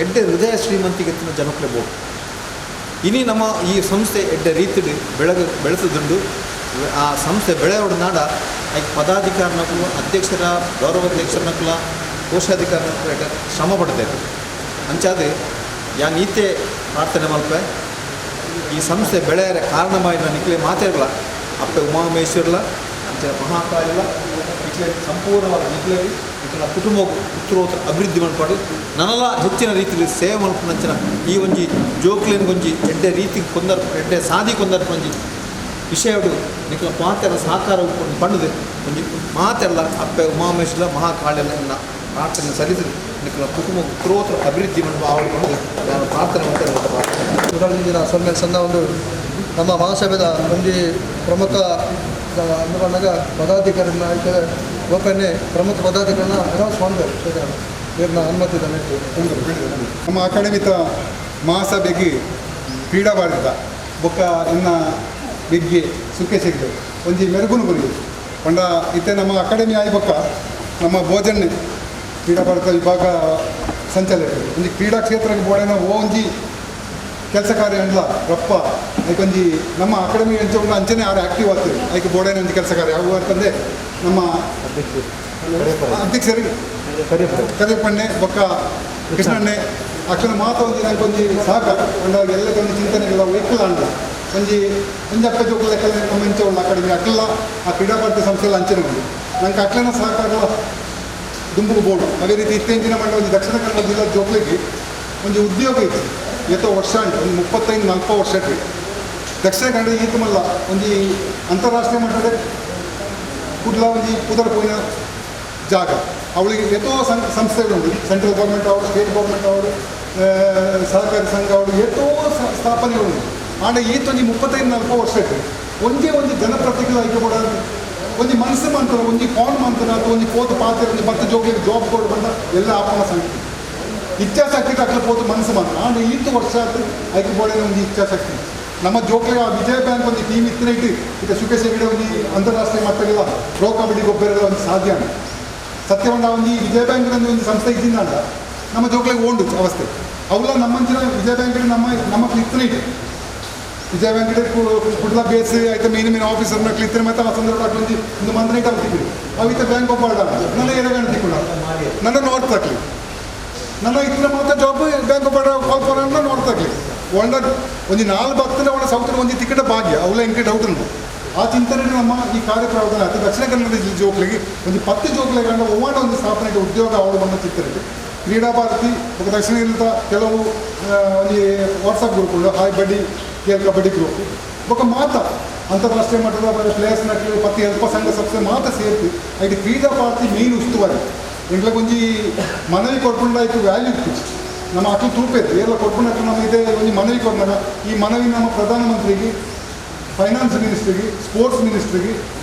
ಎಡ್ಡೆ ಹೃದಯ ಶ್ರೀಮಂತಿಗೆ ಎತ್ತಿನ ಜನಕ್ಕೆ ಬೋರ್ಡು ಇನಿ ನಮ್ಮ ಈ ಸಂಸ್ಥೆ ಎಡ್ಡೆ ರೀತಿ ಬೆಳೆಸದುಂಡು ಆ ಸಂಸ್ಥೆ ಬೆಳೆ ಹೊಡೆದಾಡ ಅದಕ್ಕೆ ಪದಾಧಿಕಾರಿನಕ್ಕೂ ಅಧ್ಯಕ್ಷರ ಗೌರವಾಧ್ಯಕ್ಷರನಕ್ಕಲ ಕೋಶಾಧಿಕಾರಿನಕ್ಕೂ ಶ್ರಮ ಪಡ್ತೇವೆ ಅಂಚಾದೆ ಯಾ ನೀತೆ ಪ್ರಾರ್ಥನೆ ಮಲ್ಪೆ ಈ ಸಂಸ್ಥೆ ಬೆಳೆಯರ ಕಾರಣವಾಗಿ ನಿಕ್ಲೆ ಮಾತಾಡಲ್ಲ ಅಪ್ಪೆ ಉಮಾಮೇಶ್ವರ್ಲ ಅಂಚೆ ಮಹಾಕಾಲಿಲ್ಲ ಇಟ್ಲೆ ಸಂಪೂರ್ಣವಾದ ನಿಕ್ಲೆ ಇಟ್ಲ ಕುಟುಂಬ ಉತ್ತರೋತ್ತರ ಅಭಿವೃದ್ಧಿ ಮಾಡ್ಪಾಡು ನನ್ನೆಲ್ಲ ಹೆಚ್ಚಿನ ರೀತಿಯಲ್ಲಿ ಸೇವೆ ಮಾಡ್ಕೊಂಡಂಚಿನ ಈ ಒಂಜಿ ಜೋಕ್ಲೇನ್ಗೊಂಜಿ ಎಡ್ಡೆ ರೀತಿ ಎಡ್ಡೆ ಸಾಧಿ ಕೊಂದರ್ಪಂಜಿ ವಿಷಯಡು ನಿಕ್ಲ ಮಾತೆಲ್ಲ ಸಹಕಾರ ಉಟ್ಕೊಂಡು ಪಂಡದು ಒಂಜಿ ಮಾತೆಲ್ಲ ಅಪ್ಪೆ ಉಮಾಮೇಶ್ವರ ಮಹಾಕಾಳೆಲ್ಲ ಪ್ರಾರ್ಥನೆ ಸಲ್ಲಿಸಿದ್ರು ನಿಕ್ಲ ಕುಟುಂಬ ಉತ್ತರೋತ್ತರ ಅಭಿವೃದ್ಧಿ ಮಾಡಿಕೊಂಡು ನಾನು ಪ್ರಾರ್ಥನೆ ಮಾಡ್ತೇನೆ. ಸುಡಲಿನ ಸನ್ನೆ ಒಂದು ನಮ್ಮ ಮಹಾಸಭೆದ ಒಂದು ಪ್ರಮುಖ ಅಂದುಕೊಂಡಾಗ ಪದಾಧಿಕಾರಿನ ಆಯ್ಕೆ ಗೋಪನ್ನೇ ಪ್ರಮುಖ ಪದಾಧಿಕಾರಿನ ಅನೌನ್ಸ್ ಮಾಡಬೇಕು ಇವ್ರನ್ನ ಅನುಮತಿ ನಮ್ಮ ಅಕಾಡೆಮಿತ ಮಹಾಸಭೆಗೆ ಕ್ರೀಡಾವಾಡಿದ ಬೊಕ್ಕ ಇನ್ನ ಬೆಗ್ಗೆ ಸುಖೆ ಸಿಗದು ಒಂಜಿ ಮೆರುಗುನು ಬರಲಿ ಪಂಡ ಇತ್ತೆ ನಮ್ಮ ಅಕಾಡೆಮಿ ಆಯ್ ಬೊಕ್ಕ ನಮ್ಮ ಭೋಜನೆ ಕ್ರೀಡಾಭಾರತ ವಿಭಾಗ ಸಂಚಾಲಕ ಒಂಜಿ ಕ್ರೀಡಾ ಕ್ಷೇತ್ರಕ್ಕೆ ಬೋಡೇನ ಒಂಜಿ ಕೆಲಸ ಕಾರ್ಯ ಅಂಡ್ಲ ರಪ್ಪ ಅದಕ್ಕೊಂಜಿ ನಮ್ಮ ಅಕಾಡೆಮಿ ಹೆಂಚ ಅಂಚನೆ ಆರು ಆ್ಯಕ್ಟಿವ್ ಆಗ್ತದೆ ಅದಕ್ಕೆ ಬೋಡೇನ ಒಂದು ಕೆಲಸ ಕಾರ್ಯ ಯಾವ ಅಂತಂದರೆ ನಮ್ಮ ಅಧ್ಯಕ್ಷರಿಗೆ ಕರಿಯಪ್ಪಣ್ಣೆ ಬೊಕ್ಕ ಕೃಷ್ಣಣ್ಣೆ ಅಕ್ಷರ ಮಾತ್ರ ಒಂದು ನನಗೊಂದು ಸಹಕಾರ ಅಂದಾಗ ಎಲ್ಲದೊಂದು ಚಿಂತನೆಗಳ ವೈಕಲ್ ಅಂಡ ಒಂಜಿ ಅಕ್ಕ ಜೋಕಲ್ ಲೆಕ್ಕ ನಮ್ಮ ಹೆಂಚ ಉಳ್ಳ ಅಕಾಡೆಮಿ ಅಕ್ಕಲ್ಲ ಆ ಕ್ರೀಡಾಭಾರತಿ ಸಂಸ್ಥೆಲ್ಲ ಅಂಚನೆ ಉಂಟು ನಂಗೆ ಅಕ್ಲನ ಸಹಕಾರ ದುಂಬುಗು ಬೋರ್ಡು ಅದೇ ರೀತಿ ಇತ್ತೀಚಿನ ಮಂಡ ಒಂದು ದಕ್ಷಿಣ ಕನ್ನಡ ಜಿಲ್ಲಾ ಜೋಕ್ಲಿಗೆ ಒಂದು ಉದ್ಯೋಗ ಇತ್ತು ಎತ್ತೋ ವರ್ಷ ಉಂಟು ಒಂದು 35-40 ವರ್ಷ ಇಟ್ಟು ದಕ್ಷಿಣ ಕನ್ನಡ ಈತ ಮಲ್ಲ ಒಂದು ಅಂತಾರಾಷ್ಟ್ರೀಯ ಮಟ್ಟದ ಕುಡ್ಲ ಒಂದು ಪುದರ ಪೋಯಿನ ಜಾಗ ಅವಳಿಗೆ ಎತ್ತೋ ಸಂಸ್ಥೆಗಳು ಸೆಂಟ್ರಲ್ ಗೌರ್ಮೆಂಟ್ ಅವರು ಸ್ಟೇಟ್ ಗೌರ್ಮೆಂಟ್ ಅವರು ಸಹಕಾರಿ ಸಂಘ ಅವರು ಎತ್ತೋ ಸ್ಥಾಪನೆಗಳು ಆಂಡ ಈತೊಂದು 35-40 ವರ್ಷ ಇಟ್ಟು ಒಂದೇ ಒಂದು ಜನಪ್ರತಿನಿಧಿಗಳು ಆಯ್ಕೆ ಕೊಡೋದು ಒಂದು ಮನಸ್ಸು ಮಾಡ್ತಾರೆ ಒಂದು ಫೋನ್ ಮಾಡ್ತಾರೆ ಅಥವಾ ಒಂದು ಪೋತು ಪಾತ್ರ ಒಂದು 10 ಜೋಗಿಗೆ ಜಾಬ್ ಕೊಡು ಬಂದ ಎಲ್ಲ ಆಪಣ ಸಂಖ್ಯೆ ಇಚ್ಛಾಶಕ್ತಿ ಅಕ್ಲ ಪೋತು ಮನಸ್ಸು ಮಾಡ್ತಾರೆ ಆಂಡ ಈತು ವರ್ಷ ಆಯ್ತು ಆಯ್ಕೆ ಬೋಡೇನ ಒಂದು ಇಚ್ಛಾಶಕ್ತಿ ನಮ್ಮ ಜೋಕ್ಲೆ ಆ ವಿಜಯ ಬ್ಯಾಂಕ್ ಒಂದು ಟೀಮ್ ಇತ್ತನೇ ಇಟ್ಟು ಈಗ ಸುಖೇಶ್ ಹೆಗಡೆ ಒಂದು ಅಂತಾರಾಷ್ಟ್ರೀಯ ಮಟ್ಟಗೆಲ್ಲ ಪ್ರೋ ಕಬಡ್ಡಿ ಗೊಬ್ಬರ ಒಂದು ಸಾಧ್ಯ ಅಂತ ಸತ್ಯವಂಡ ಒಂದು ಈ ವಿಜಯ ಬ್ಯಾಂಕಿನಲ್ಲಿ ಒಂದು ಸಂಸ್ಥೆ ಇದ್ದಿಂದ ಅಂತ ನಮ್ಮ ಜೋಕ್ಲೆಗೆ ಓಂಡು ಅವಸ್ಥೆ ಅವಲ್ಲ ನಮ್ಮಂಚಿನ ವಿಜಯ ಬ್ಯಾಂಕ್ ನಮ್ಮ ಇತ್ತನೇ ಇಟ್ಟು ವಿಜಯ ಬ್ಯಾಂಕ್ ಕುಡ್ಲ ಬೇಸ್ ಆಯ್ತು ಮೇನ್ ಆಫೀಸರ್ನ ಕ್ಲಿತ್ತನೆ ಮತ್ತೆ ಆ ಸಂದರ್ಭ ಒಂದು ಮಂದನೆ ಕಲ್ತಿದ್ರು ಅವಿತ ಬ್ಯಾಂಕ್ ಒಬ್ಬ ನನ್ನ ಎರೆ ಗಂಟೆ ಕೂಡ ನನ್ನ ನೋಟ್ ತಕ್ಲಿ ನನ್ನ ಇತ್ತಿನ ಮಾತ್ರ ಜಾಬ್ ಬ್ಯಾಂಕ್ ಕಾಲ್ಪೋರ ನೋಡ್ತಾಗ್ಲಿ ಒಂದ ಒಂದು 4 ಭಕ್ತನ ಅವಳ ಸೌತಿನ ಒಂದು ಟಿಕೆಟ್ ಭಾಗ್ಯ ಅವಳ ಎಂಕೆ ಡೌಟ್ ಉಂಟು ಆ ಚಿಂತನೆ ನಮ್ಮ ಈ ಕಾರ್ಯಪ್ರವರ್ತನೆ ಆಯ್ತು. ದಕ್ಷಿಣ ಕನ್ನಡ ಜಿಲ್ಲೆ ಜೋಕ್ಲಿಗೆ ಒಂದು 10 ಜೋಕ್ಲೆಗಳನ್ನ ಒವ್ವಾಡ ಒಂದು ಸ್ಥಾಪನೆಗೆ ಉದ್ಯೋಗ ಅವಳು ಬಂದ ಚಿಂತನೆ ಕ್ರೀಡಾ ಭಾರತಿ ఒక ದಕ್ಷಿಣ ಕನ್ನಡ ಕೆಲವು ಒಂದು ವಾಟ್ಸಪ್ ಗ್ರೂಪ್ಗಳು ಹಾಯ್ ಬಡ್ಡಿ ಕೇರ್ ಕಬಡ್ಡಿ ಗ್ರೂಪ್ ఒక ಮಾತ ಅಂತಾರಾಷ್ಟ್ರೀಯ ಮಟ್ಟದ ಪ್ಲೇಯರ್ಸ್ನ 10 ಹೆಲ್ಪ ಸಂಘ ಸಂಸ್ಥೆ ಮಾತ ಸೇರ್ತು ಐದು ಕ್ರೀಡಾ ಭಾರತಿ ಮೇನ್ ಉಸ್ತುವಾರಿ ಎಂಟ್ಲಕ್ಕೆ ಒಂಜಿ ಮನವಿ ಕೊಡ್ಕೊಂಡಾಯ್ತು ವ್ಯಾಲ್ಯೂ ಇತ್ತು ನಮ್ಮ ಅಕ್ಕಲು ತೂಪೇದು ಎಲ್ಲ ಕೊಡ್ಕೊಂಡಾಯ್ತು ನಮ್ಮ ಇದೇ ಒಂದು ಮನವಿ ಕೊಡ್ದಾಗ ಈ ಮನವಿ ನಮ್ಮ ಪ್ರಧಾನಮಂತ್ರಿಗೆ ಫೈನಾನ್ಸ್ ಮಿನಿಸ್ಟ್ರಿಗೆ ಸ್ಪೋರ್ಟ್ಸ್ ಮಿನಿಸ್ಟ್ರಿಗೆ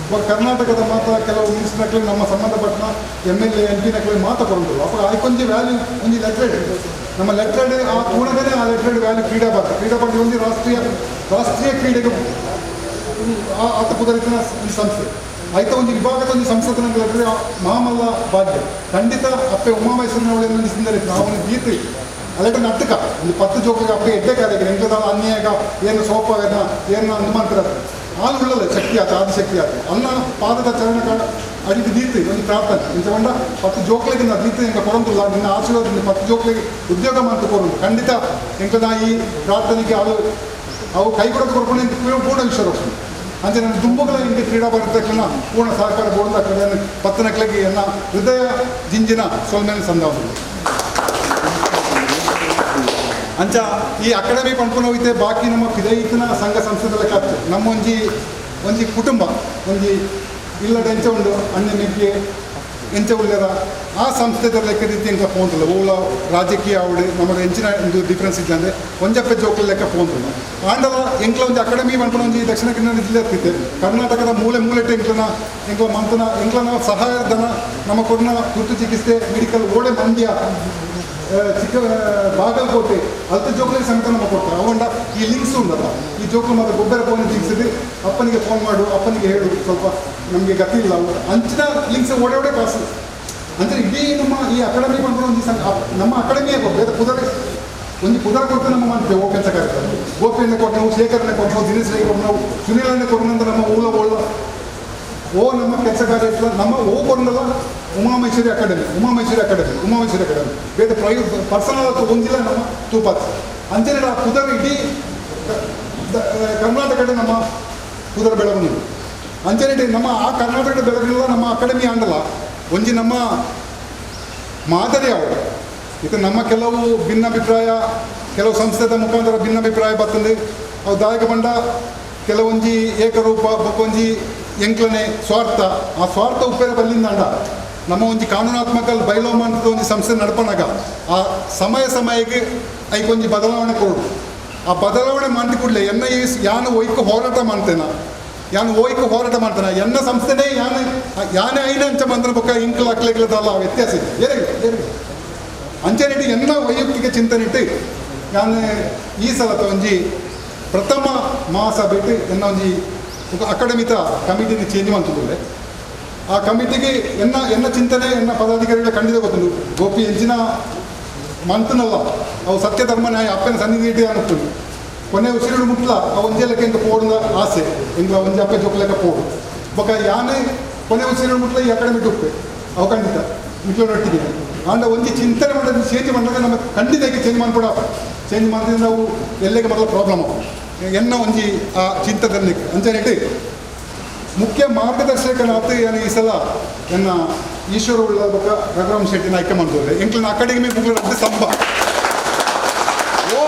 ಕರ್ನಾಟಕದ ಮಾತ್ರ ಕೆಲವು ಮಿನಿಸ್ಟ್ರಕ್ಕೆ ನಮ್ಮ ಸಂಬಂಧಪಟ್ಟ MLA MP ಮಾತ ಕೊಡೋದು ಅಪ್ಪ ಅದಕ್ಕೊಂದು ವ್ಯಾಲ್ಯೂ ಒಂದು ಲೆಟ್ರೇಡ್ ನಮ್ಮ ಲೆಟ್ರೇಡ್ ಆ ಕೂಡಗೇ ಆ ಲೆಟ್ರೇಡ್ ವ್ಯಾಲ್ಯೂ ಕ್ರೀಡಾ ಭಾರತಿ ಒಂದು ರಾಷ್ಟ್ರೀಯ ಕ್ರೀಡೆಗೆ ಆತ ಕುದರಿತಿನ ಒಂದು ಸಂಸ್ಥೆ ಆಯ್ತ ಒಂದು ವಿಭಾಗದ ಒಂದು ಸಂಸದನ ಲೆಟ್ರೆ ಮಹಾಮಲ್ಲ ಭಾಗ್ಯ ಖಂಡಿತ ಅಪ್ಪೆ ಉಮಾಮೈಸೂರಿನವಳೆಲ್ಲ ನಿಂದರೆ ನಾವು ಗೀತೆ ಅಲ್ಲಟ ನಟ್ಟಕ ಒಂದು 10 ಜೋಕಿಗೆ ಅಪ್ಪೆ ಎಡ್ಡೆ ಕಾರ್ಯಕ್ಕೆ ಎಂಟದ ಅನ್ಯಾಗ ಏನು ಸೋಪಾಗದ ಏನು ಹನುಮಂತರ ಹಾಲು ಉಳ್ಳಲ್ಲ ಶಕ್ತಿ ಆತ ಆದಿಶಕ್ತಿ ಆತ ಅನ್ನ ಪಾದದ ಚರಣ ಅಡಿಗೆ ದೀರ್ತಿ ಒಂದು ಪ್ರಾರ್ಥನೆ ಇಂಚಕೊಂಡ 10 ಜೋಕ್ಲಿಗೆ ನಾ ದೀರ್ತಿ ಎಂಕ ಕೊಡಂಗಿಲ್ಲ ನಿನ್ನ ಆಶೀರ್ವಾದದಿಂದ 10 ಜೋಕ್ಲಿಗೆ ಉದ್ಯೋಗ ಮಾಡ್ತು ಕೊಡೋದು ಖಂಡಿತ ಎಂಕದ ಈ ಪ್ರಾರ್ಥನೆಗೆ ಅವು ಕೈ ಕೊಡ್ಕೊಂಡು ಪೂರ್ಣ ವಿಶ್ವಾಸ ಅಂದರೆ ನನ್ನ ದುಂಬುಗಳ ಹಿಂಗೆ ಕ್ರೀಡಾ ಭಾರತಕ್ಕಿನ ಪೂರ್ಣ ಸಹಕಾರ ಬೋರ್ಡ್ ಕಡೆ 10 ನಕ್ಲಿಗೆ ಎನ್ನ ಹೃದಯ ಜಿಂಜಿನ ಸೊಲ್ಮೇಲೆ ಸಂದಾವಗಳು ಅಂಚ ಈ ಅಕಾಡೆಮಿ ಪಂಡ್ಕೊಂಡು ಹೋಗಿದ್ದೆ ಬಾಕಿ ನಮ್ಮ ಪಿದೈತನ ಸಂಘ ಸಂಸ್ಥೆದ ಲೆಕ್ಕ ನಮ್ಮ ಒಂಜಿ ಕುಟುಂಬ ಒಂಜಿ ಇಲ್ಲದ ಎಂಚ ಉಂಡು ಅಣ್ಣ ಮೆಗ್ಗೆ ಎಂಚ ಉಳ್ಳರ ಆ ಸಂಸ್ಥೆದ ಲೆಕ್ಕ ರೀತಿ ಎಂಕ ಪೋಂತಲ್ಲ ಓಲ ರಾಜಕೀಯ ಅವಡು ನಮ್ಮ ಎಂಚಿನ ಒಂದು ಡಿಫ್ರೆನ್ಸ್ ಇಲ್ಲ ಅಂದರೆ ಒಂಜಪ್ಪೆ ಜೋಕ್ಲ ಲೆಕ್ಕ ಪೋಂತಲ್ಲ ಆಂಡಲ ಎಂಕ್ಲ ಒಂದು ಅಕಾಡೆಮಿ ಪಂಡ್ಕೊಂಡು ಒಂಜಿ ದಕ್ಷಿಣ ಕನ್ನಡ ಜಿಲ್ಲೆ ಇರ್ತಿದ್ದೆ ಕರ್ನಾಟಕದ ಮೂಲೆ ಎಂಕ್ಲ ಮಂತನ ಎಂಕ್ಲನ ಸಹಾಯಧನ ನಮ್ಮ ಕೊರೋನಾ ತುರ್ತು ಚಿಕಿತ್ಸೆ ಮೆಡಿಕಲ್ ಓಡೆ ಮಂಡ್ಯ ಚಿಕ್ಕ ಬಾಗಲಕೋಟೆ ಅಲ್ತ ಜೋಕ್ಲಿಗೆ ಸಮೇತ ನಮ್ಮ ಕೊಡ್ತಾರೆ ಅವಂಡ ಈ ಲಿಂಕ್ಸ್ ಉಂಟಲ್ಲ ಈ ಜೋಕ್ಲು ಮತ್ತು ಗೊಬ್ಬರ ಫೋನ್ ಲಿಂಕ್ಸಿದ್ದು ಅಪ್ಪನಿಗೆ ಫೋನ್ ಮಾಡು ಅಪ್ಪನಿಗೆ ಹೇಳು ಸ್ವಲ್ಪ ನಮಗೆ ಗತಿ ಇಲ್ಲ ಅಂಚಿನ ಲಿಂಕ್ಸ್ ಓಡಾಡೇ ಕಾಸು ಅಂದರೆ ಇಡೀ ನಮ್ಮ ಈ ಅಕಾಡೆಮಿ ಮಾಡ್ಕೊಂಡು ಒಂದು ನಮ್ಮ ಅಕಾಡೆಮಿಯೇ ಬೇರೆ ಒಂದು ಪುದರ ಕೊಟ್ಟು ನಮ್ಮ ಮಾಡ್ತೇವೆ ಓ ಕೆಲಸ ಕಾರ್ಯಕ್ರಮ ಗೋಪಿಯನ್ನೇ ಕೊಟ್ಟು ನಾವು ಶೇಖರನ್ನೇ ಕೊಟ್ಟು ನಾವು ದಿನೇಶ್ ಕೊಟ್ಟು ನಾವು ಸುನೀಲನ್ನೇ ಕೊಟ್ಟು ನಮ್ಮ ಊಳ ಓ ನಮ್ಮ ಕೆಲಸ ಕಾರ್ಯ ನಮ್ಮ ಓ ಕೊಡಲ್ಲ ಉಮಾಮೈಸೂರಿ ಅಕಾಡೆಮಿ ಬೇರೆ ಪ್ರೈವೇಟ್ ಪರ್ಸನಲ್ ಒಂದಿಲ್ಲ ನಮ್ಮ ತೂಪಾತ್ ಅಂಚನೆ ಕುದರ ಇಡೀ ಕರ್ನಾಟಕದ ನಮ್ಮ ಕುದರ ಬೆಳವಣಿಗೆ ಅಂಚನೆ ನಮ್ಮ ಆ ಕರ್ನಾಟಕದ ಬೆಳವಣಿಗೆ ನಮ್ಮ ಅಕಾಡೆಮಿ ಆಂಡಲ್ಲ ಒಂಜಿ ನಮ್ಮ ಮಾದರಿ ಅವರು ಇದು ನಮ್ಮ ಕೆಲವು ಭಿನ್ನಾಭಿಪ್ರಾಯ ಕೆಲವು ಸಂಸ್ಥೆದ ಮುಖಾಂತರ ಭಿನ್ನಾಭಿಪ್ರಾಯ ಬರ್ತದೆ ಅವು ದಾಯಕ ಬಂಡ ಕೆಲವೊಂಜಿ ಏಕರೂಪ ಬೊಕ್ಕೊಂಜಿ ಎಂಕ್ಲನೆ ಸ್ವಾರ್ಥ ಆ ಸ್ವಾರ್ಥ ಉಪ್ಪೇರ ಬಲ್ಲಿಂದ ಅಂಡ ನಮ್ಮ ಒಂಜಿ ಕಾನೂನಾತ್ಮಕ ಬೈಲೋಮ ಅಂತ ಒಂದು ಸಂಸ್ಥೆ ನಡ್ಪನಾಗ ಆ ಸಮಯಕ್ಕೆ ಐಕೊಂಜಿ ಬದಲಾವಣೆ ಕೊಡು ಆ ಬದಲಾವಣೆ ಮಾಡಿ ಕೂಡಲೇ ಯಾನು ಒಯ್ಕು ಹೋರಾಟ ಮಾಡ್ತೇನೆ ಎನ್ನ ಸಂಸ್ಥೆನೇ ಯಾನೇ ಐನ ಅಂಚ ಬಂದ್ರೆ ಬೊಕ್ಕ ಇಂಕ್ಲ ಅಕ್ಲೆಗ್ಲದಲ್ಲ ವ್ಯತ್ಯಾಸ ಇದೆ ಅಂಚನಿಟ್ಟು ಎನ್ನ ವೈಯಕ್ತಿಕ ಚಿಂತನೆ ಇಟ್ಟು ನಾನು ಈ ಸಲ ಒಂಜಿ ಪ್ರಥಮ ಮಹಾಸಭೆ ಇಟ್ಟು ಎನ್ನ ಒಂಜಿ ಅಕಾಡೆಮಿತ ಕಮಿಟಿನ ಚೇಂಜ್ ಮಾಡ್ತಿದ್ದೆ ಆ ಕಮಿಟಿಗೆ ಎನ್ನ ಚಿಂತನೆ ಎನ್ನ ಪದಾಧಿಕಾರಿಗಳ ಖಂಡಿತ ಗೊತ್ತುಂಟು ಗೋಪಿ ಎಂಚಿನ ಮಂತನಲ್ಲ ಅವು ಸತ್ಯ ಧರ್ಮ ನ್ಯಾಯ ಅಪ್ಪನ ಸನ್ನಿಧಿ ಇಟ್ಟು ಅನ್ನಿಸ್ತು ಕೊನೆ ಉಸಿರು ಮುಟ್ಲ ಆ ಒಂಜೆ ಲೆಕ್ಕ ಇಂಕ ಪೋಡಿನ ಆಸೆ ಇಂಕ ಒಂಜೆ ಅಪ್ಪೆ ಜೋಕ ಲೆಕ್ಕ ಪೋಡು ಬೊಕ್ಕ ಯಾನೇ ಕೊನೆ ಉಸಿರು ಮುಟ್ಲ ಈ ಅಕಾಡೆಮಿಗೆ ಉಪ್ಪೆ ಅವು ಖಂಡಿತ ಮಿಟ್ಲೊಟ್ಟಿಗೆ ಆಂಡ ಒಂಜಿ ಚಿಂತನೆ ಮಾಡೋದು ಚೇಂಜ್ ಮಾಡಿದಾಗ ನಮ್ಮ ಖಂಡಿತ ಚೇಂಜ್ ಮಾಡ್ಕೊಡ ಚೇಂಜ್ ಮಾಡಿದ್ರೆ ನಾವು ಎಲ್ಲೆಗೆ ಬರಲ್ಲ ಪ್ರಾಬ್ಲಮ್ ಎನ್ನ ಒಂಜಿ ಆ ಚಿಂತದಲ್ಲಿ ಅಂಚನಿಟ್ಟು ಮುಖ್ಯ ಮಾರ್ಗದರ್ಶಕನಾಥ ಏನು ಈ ಸಲ ಎನ್ನ ಈಶ್ವರ ಉಳ್ಳ ಬೊಕ್ಕ ರಘುರಾಮ್ ಶೆಟ್ಟಿನ ಆಯ್ಕೆ ಮಾಡ್ತಾರೆ ಎಂಕ್ಲನ ಅಕಾಡೆಮಿ ಮುಗಿದ ಸಂಭ ಓ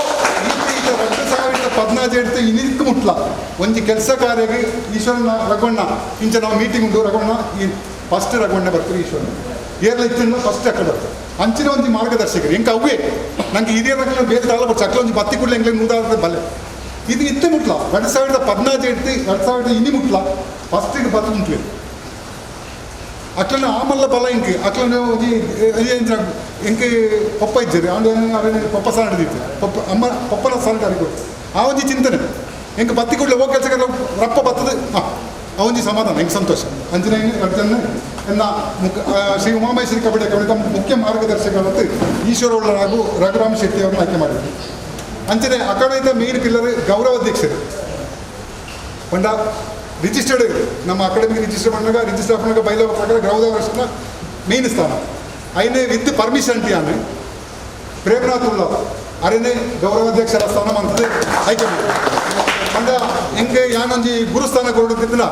ಈಗ 2017 ಇನ್ನಿಕ್ಕೆ ಮುಟ್ಲ ಒಂಜಿ ಕೆಲಸ ಕಾರ್ಯಗೆ ಈಶ್ವರನ ರಘುವಣ್ಣ ಇಂಚ ನಾವು ಮೀಟಿಂಗ್ ಉಂಟು ರಘುವಣ್ಣ ಈ ಫಸ್ಟ್ ರಘುವಣ್ಣ ಬರ್ತೀವಿ ಈಶ್ವರನ ಏರ್ಲ ಇತ್ತಿನ ಫಸ್ಟ್ ಅక్కడ ಬರ್ತಾರೆ ಅಂಚಿನ ಒಂಜಿ ಮಾರ್ಗದರ್ಶಕರು ಎಂಕ ಅವೇ ನಂಗೆ ಹಿರಿಯರ ಬೇರೆ ತಾಳ ಬರ್ತಾರೆ ಅಕ್ಲ ಒಂಜಿ ಬತ್ತಿ ಕೂಡಲೇ ಎಂಗ್ಲೇ ನೂದಾರದ ಬಲೆ ಇದು ಇತ್ತೆ ಮುಟ್ಲ 2017 2020 ಮುಟ್ಲ ಫಸ್ಟಿಗೆ ಬತ್ತು ಮುಟ್ಲಿ ಅಕ್ಲನ ಆಮಲ್ಲ ಬಲ ಇಂಕ್ ಅಕ್ಲನ ಎಂಕೆ ಪಪ್ಪ ಇದ್ದಾರೆ ಅವನು ಪಪ್ಪ ಸಾಲ ನಡೆದಿತ್ತು ಪಪ್ಪನ ಸಾಲ ಅರಿಗೂ ಆ ಒಂಜಿ ಚಿಂತನೆ ಎಂಕ ಬತ್ತಿ ಕೂಡಲೇ ಹೋಗಿ ಕೆಲಸ ರಪ್ಪ ಬರ್ತದೆ ಅವೊಂಜಿ ಸಮಾಧಾನ ಹೆಂಗೆ ಸಂತೋಷ ಅಂಜನೇ ಅರ್ಜನ ಎನ್ನ ಶ್ರೀ ಉಮಾಮೈಸೂರಿ ಕಬಡ್ಡಿ ಮುಖ್ಯ ಮಾರ್ಗದರ್ಶಕರಂತೆ ಈಶ್ವರ ಉಳ್ಳರಾಗು ರಘುರಾಮ್ ಶೆಟ್ಟಿ ಅವರನ್ನು ಆಯ್ಕೆ ಮಾಡಿದ್ರು ಅಂಚನೆ ಅಕಾಡೆಮಿದ ಮೇನ್ ಪಿಲ್ಲರ್ ಗೌರವಾಧ್ಯಕ್ಷರು ಪಂಡ ರಿಜಿಸ್ಟರ್ಡ್ ನಮ್ಮ ಅಕಾಡೆಮಿಗೆ ರಿಜಿಸ್ಟರ್ ಮಾಡಿದಾಗ ರಿಜಿಸ್ಟರ್ ಆಫ್ನಾಗ ಬೈಲ ಪ್ರಕಾರ ಗೌರವಾಧ್ಯಕ್ಷನ ಮೇನ್ ಸ್ಥಾನ ಐನೇ ವಿತ್ ಪರ್ಮಿಷನ್ ಟಿಯಾನು ಪ್ರೇಮನಾಥ್ ಉಳ್ಳವ ಅರೇನೆ ಗೌರವಾಧ್ಯಕ್ಷರ ಸ್ಥಾನ ಮಂತ್ರಿ ಆಯ್ಕೆ ಮಾಡಿ ಅಂದ ಹೆಂಗೆ ಯಾನೊಂದು ಗುರುಸ್ಥಾನ ಕೊಡೋದಿದ್ದಿಲ್ಲ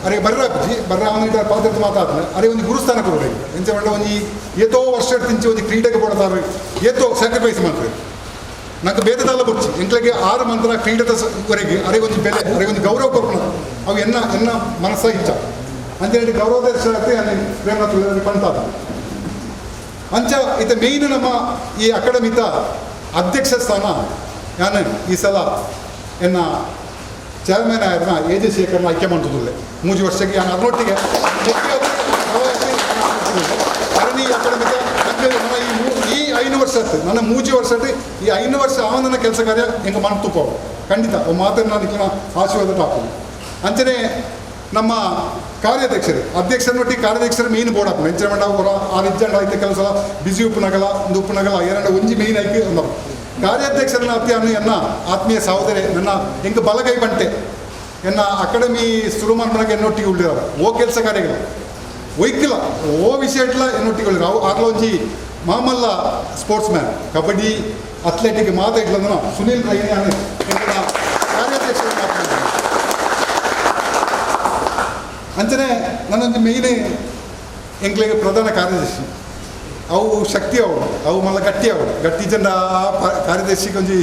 ಅರೆ ಬರ್ರಾಜಿ ಅವನಿಗೆ ಪಾತ್ರ ಮಾತಾಡ್ತಾನೆ ಅರೆ ಒಂದು ಗುರುಸ್ಥಾನ ಕೊಡೋದು ಎಂಚ ಮಂಡ ಒಂದು ಏತೋ ವರ್ಷ ತಿಂಚಿ ಒಂದು ಕ್ರೀಡೆಗೆ ಕೊಡ್ತಾರೆ ಏತೋ ಸ್ಯಾಕ್ರಿಫೈಸ್ ಮಾಡ್ತಾರೆ ನಂಗೆ ಬೇದದಲ್ಲ ಬುಚ್ಚಿ ಎಂಕ್ಲೆಗೆ 6 ಮಂತ್ರ ಕ್ರೀಡೆದವರೆಗೆ ಅರೆ ಒಂದು ಬೆಲೆ ಅರೆ ಒಂದು ಗೌರವ ಕೊಡ್ಕೊಂಡು ಅವು ಎನ್ನ ಮನಸ್ಸ ಇಚ್ಛ ಅಂತೇಳಿ ಗೌರವಾಧ್ಯಕ್ಷ ಅಲ್ಲಿ ಪ್ರೇಮನಾಥ್ ಪಂತಾದ ಅಂಚ ಇತ ಮೇಯ್ನ್ ನಮ್ಮ ಈ ಅಕಾಡೆಮಿತ ಅಧ್ಯಕ್ಷ ಸ್ಥಾನ ನಾನು ಈ ಸಲ ಎನ್ನ ಚೇರ್ಮನ್ ಆಯ್ರನ್ನ AJ ಶೇಖರ್ನ ಆಯ್ಕೆ ಮಾಡ್ತಿದ್ದಿಲ್ಲ 3 ವರ್ಷಕ್ಕೆ ನಾನು ಅದರೊಟ್ಟಿಗೆ ಈ ಅಕಾಡೆಮಿಕ ಈ 5 ವರ್ಷ ಆಯ್ತು ನನ್ನ 3 ವರ್ಷ ಈ 5 ವರ್ಷ ಅವನ ಕೆಲಸ ಕಾರ್ಯ ಹೆಂಗೆ ಮಾಡ್ತುಕೋ ಖಂಡಿತ ಮಾತನ್ನು ನಾನು ಆಶೀರ್ವಾದ ಹಾಕೋದು ಅಂಚನೆ ನಮ್ಮ ಕಾರ್ಯಾಧ್ಯಕ್ಷರು ಅಧ್ಯಕ್ಷರನ್ನೊಟ್ಟಿಗೆ ಕಾರ್ಯಾಧ್ಯಕ್ಷರು ಮೇಯ್ನ್ ಬೋರ್ಡ್ ಹಾಕೋಣ ಹೆಂಚಿನ ಮಂಡ ಅವರ ಆ ನಿಜ್ಜಂಡ ಆಯ್ತು ಕೆಲಸ ಬಿಸಿ ಉಪ್ಪುನಗಲ ಒಂದು ಉಪ್ಪುನಗಲ ಎರಡು ಒಂಜಿ ಮೇಯ್ನ್ ಆಯ್ಕೆ ಒಂದು ಕಾರ್ಯಾಧ್ಯಕ್ಷರನ್ನ ಅತ್ಯಾನು ಎನ್ನ ಆತ್ಮೀಯ ಸಹೋದರಿ ನನ್ನ ಹೆಂಗೆ ಬಲಗೈ ಬಂಟೆ ಎನ್ನ ಅಕಾಡೆಮಿ ಶುರು ಮಾಡ್ದಾಗ ಎನ್ನೊಟ್ಟಿಗೆ ಉಳಿದಿರೋರು ಓ ಕೆಲಸ ಕಾರ್ಯಗಳು ಒಯ್ಕಿಲ್ಲ ಓ ವಿಷಯ ಇಟ್ಲ ಎನ್ನೊಟ್ಟಿಗೆ ಉಳಿದ್ರು ಅವು ಆಗ್ಲೋ ಒಂಜಿ ಮಾಮಲ್ಲ ಸ್ಪೋರ್ಟ್ಸ್ ಮ್ಯಾನ್ ಕಬಡ್ಡಿ ಅಥ್ಲೆಟಿಕ್ ಮಾತ ಇಟ್ಲಂದ್ರೆ ಸುನೀಲ್ ರೈನಿ ಕಾರ್ಯಾಧ್ಯಕ್ಷರ ಅಂಚನೆ ನನ್ನೊಂದು ಮೇಯ್ನ್ ಎಂಕ್ಲೆಗೆ ಪ್ರಧಾನ ಕಾರ್ಯದರ್ಶಿ ಅವು ಶಕ್ತಿ ಅವು ಮಲ್ಲ ಗಟ್ಟಿ ಜನ ಕಾರ್ಯದರ್ಶಿಗೆ ಒಂಜಿ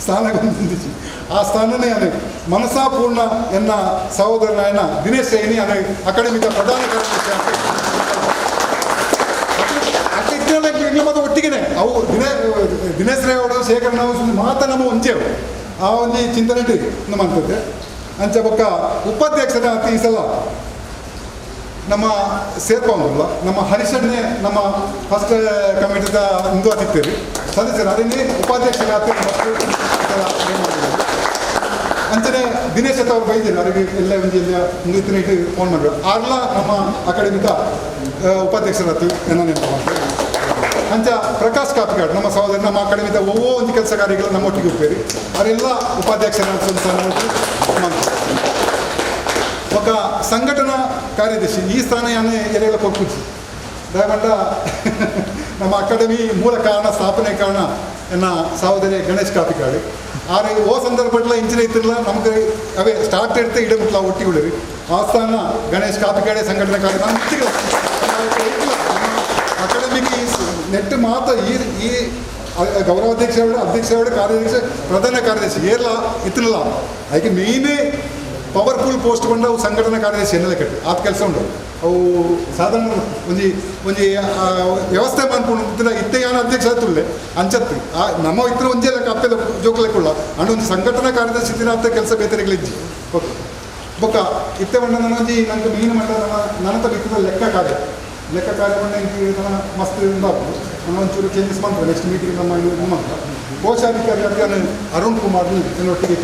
ಸ್ಥಾನ ಹೊಂದಿಸಿ ಆ ಸ್ಥಾನನೇ ಅದೇ ಮನಸಾಪೂರ್ಣ ಎನ್ನ ಸಹೋದರನ ದಿನೇಶ್ ಸೈನಿ ಅದೇ ಅಕಾಡೆಮಿಕ ಪ್ರಧಾನ ಕಾರ್ಯದರ್ಶಿ ಅಂತ ಮತ್ತೆ ಒಟ್ಟಿಗೆ ಅವು ದಿನೇಶ್ ರೈ ಅವರು ಶೇಖರ್ ನಾವು ಮಾತ ನಮ್ಮ ಒಂಚೆವು ಆ ಒಂದು ಚಿಂತನೆ ಮಾಡ್ತಿದ್ದೆ ಅಂಚೆ ಬೊಕ್ಕ ಉಪಾಧ್ಯಕ್ಷರ ಈ ಸಲ ನಮ್ಮ ಸೇರ್ಕೊಂಡಿಲ್ಲ ನಮ್ಮ ಹರಿಶಣ್ಣೆ ನಮ್ಮ ಫಸ್ಟ್ ಕಮಿಟಿದ ಇಂದು ಆತಿತ್ತೇವೆ ಸದಸ್ಯರು ಅದನ್ನೇ ಉಪಾಧ್ಯಕ್ಷರ ಅಂಚನೆ ದಿನೇಶ್ ಅವ್ರು ಬೈದಿಲ್ಲ ಅವರಿಗೆ ಎಲ್ಲ ಒಂದು ಮುಂದಿನ ಇಟ್ಟು ಫೋನ್ ಮಾಡಿದ್ರು ಆರ್ಲ ನಮ್ಮ ಅಕಾಡೆಮಿಕ ಉಪಾಧ್ಯಕ್ಷರಾತು ಏನೋ ನೆನಪು ಮಾಡ್ತಾರೆ ಅಂಚ ಪ್ರಕಾಶ್ ಕಾಪಿಗಾಡ್ ನಮ್ಮ ಸಹೋದರ ನಮ್ಮ ಅಕಾಡೆಮಿದ ಒಂದು ಕೆಲಸ ಕಾರ್ಯಗಳು ನಮ್ಮೊಟ್ಟಿಗೆ ಹೋಗ್ತೇವೆ ಅವರೆಲ್ಲ ಉಪಾಧ್ಯಕ್ಷರ ఒక సంఘటన కార్యదర్శి ఈ స్థానాన్ని ఎరేల కొట్టుకుంది దయమంట ನಮ್ಮ ಅಕಾಡೆಮಿ ಮೂಲ ಕಾರಣ ಸ್ಥಾಪನೆ ಕಾರಣ ಎನ್ನ ಸಹೋದರಿ ಗಣೇಶ್ ಕಾಪಿಕಾಡು ಆರೆ ಓ ಸಂದರ್ಭದಲ್ಲಿ ಇಂಚಿನ ಇತ್ತಿರಲ್ಲ ನಮಗೆ ಅವೇ ಸ್ಟಾರ್ಟ್ ಇಡ್ತೆ ಇಡಬಿಟ್ಲ ಒಟ್ಟಿಗಳಿರಿ ಆ ಸ್ಥಾನ ಗಣೇಶ್ ಕಾಪಿಕಾಡೆ ಸಂಘಟನೆ ಕಾರ್ಯ ಅಕಾಡೆಮಿಕ್ ನೆಟ್ ಮಾತ ಈ ಗೌರವಾಧ್ಯಕ್ಷ ಕಾರ್ಯದರ್ಶಿ ಪ್ರಧಾನ ಕಾರ್ಯದರ್ಶಿ ಏರ್ಲ ಇತ್ತಿರಲ್ಲ ಅದಕ್ಕೆ ಮೇಯ್ನೇ ಪವರ್ಫುಲ್ ಪೋಸ್ಟ್ ಕೊಂಡು ಅವು ಸಂಘಟನಾ ಕಾರ್ಯದರ್ಶಿ ಎನ್ನಲೆ ಕಟ್ಟಿ ಆದ ಕೆಲಸ ಉಂಟು ಅವು ಸಾಧಾರಣ ಒಂಜಿ ವ್ಯವಸ್ಥೆ ಮಾಡ್ಕೊಂಡು ಇತ್ತೆ ಯಾನ ಅಧ್ಯಕ್ಷ ಆತುಳ್ಳೆ ಅಂಚತ್ತಿ ನಮ್ಮ ಇತ್ರ ಒಂಜೇ ಲೆಕ್ಕ ಅಪ್ಪೆಲ್ಲ ಜೋಕ್ಲೆಕ್ಕುಳ್ಳ ಅಂಡ್ ಒಂದು ಸಂಘಟನಾ ಕಾರ್ಯದರ್ಶಿ ದಿನ ಅಂತ ಕೆಲಸ ಬೇತರಿಗಳಿಜ್ಜಿ ಓಕೆ ಬೊಕ್ಕ ಇತ್ತೆ ಮಂಡ ನನಂಜಿ ನನಗೆ ಮೀನು ಮಂಡ ನನತ ಬಿತ್ತಿದ ಲೆಕ್ಕ ಕಾರ್ಯ ಮಂಡ ನನ್ನ ಮಸ್ತ್ ಆಗ್ಬೋದು ನಾನು ಒಂಚೂರು ಚೇಂಜಸ್ ಮಾಡ್ತಾರೆ ನೆಕ್ಸ್ಟ್ ಮೀಟಿಂಗ್ ನಮ್ಮ ಇದು ಮಾಡ್ತಾರೆ ಕೋಶಾಧಿಕಾರಿ ಅಭಿಯಾನ ಅರುಣ್ ಕುಮಾರ್ ಇದನ್ನೊಟ್ಟಿಗೆ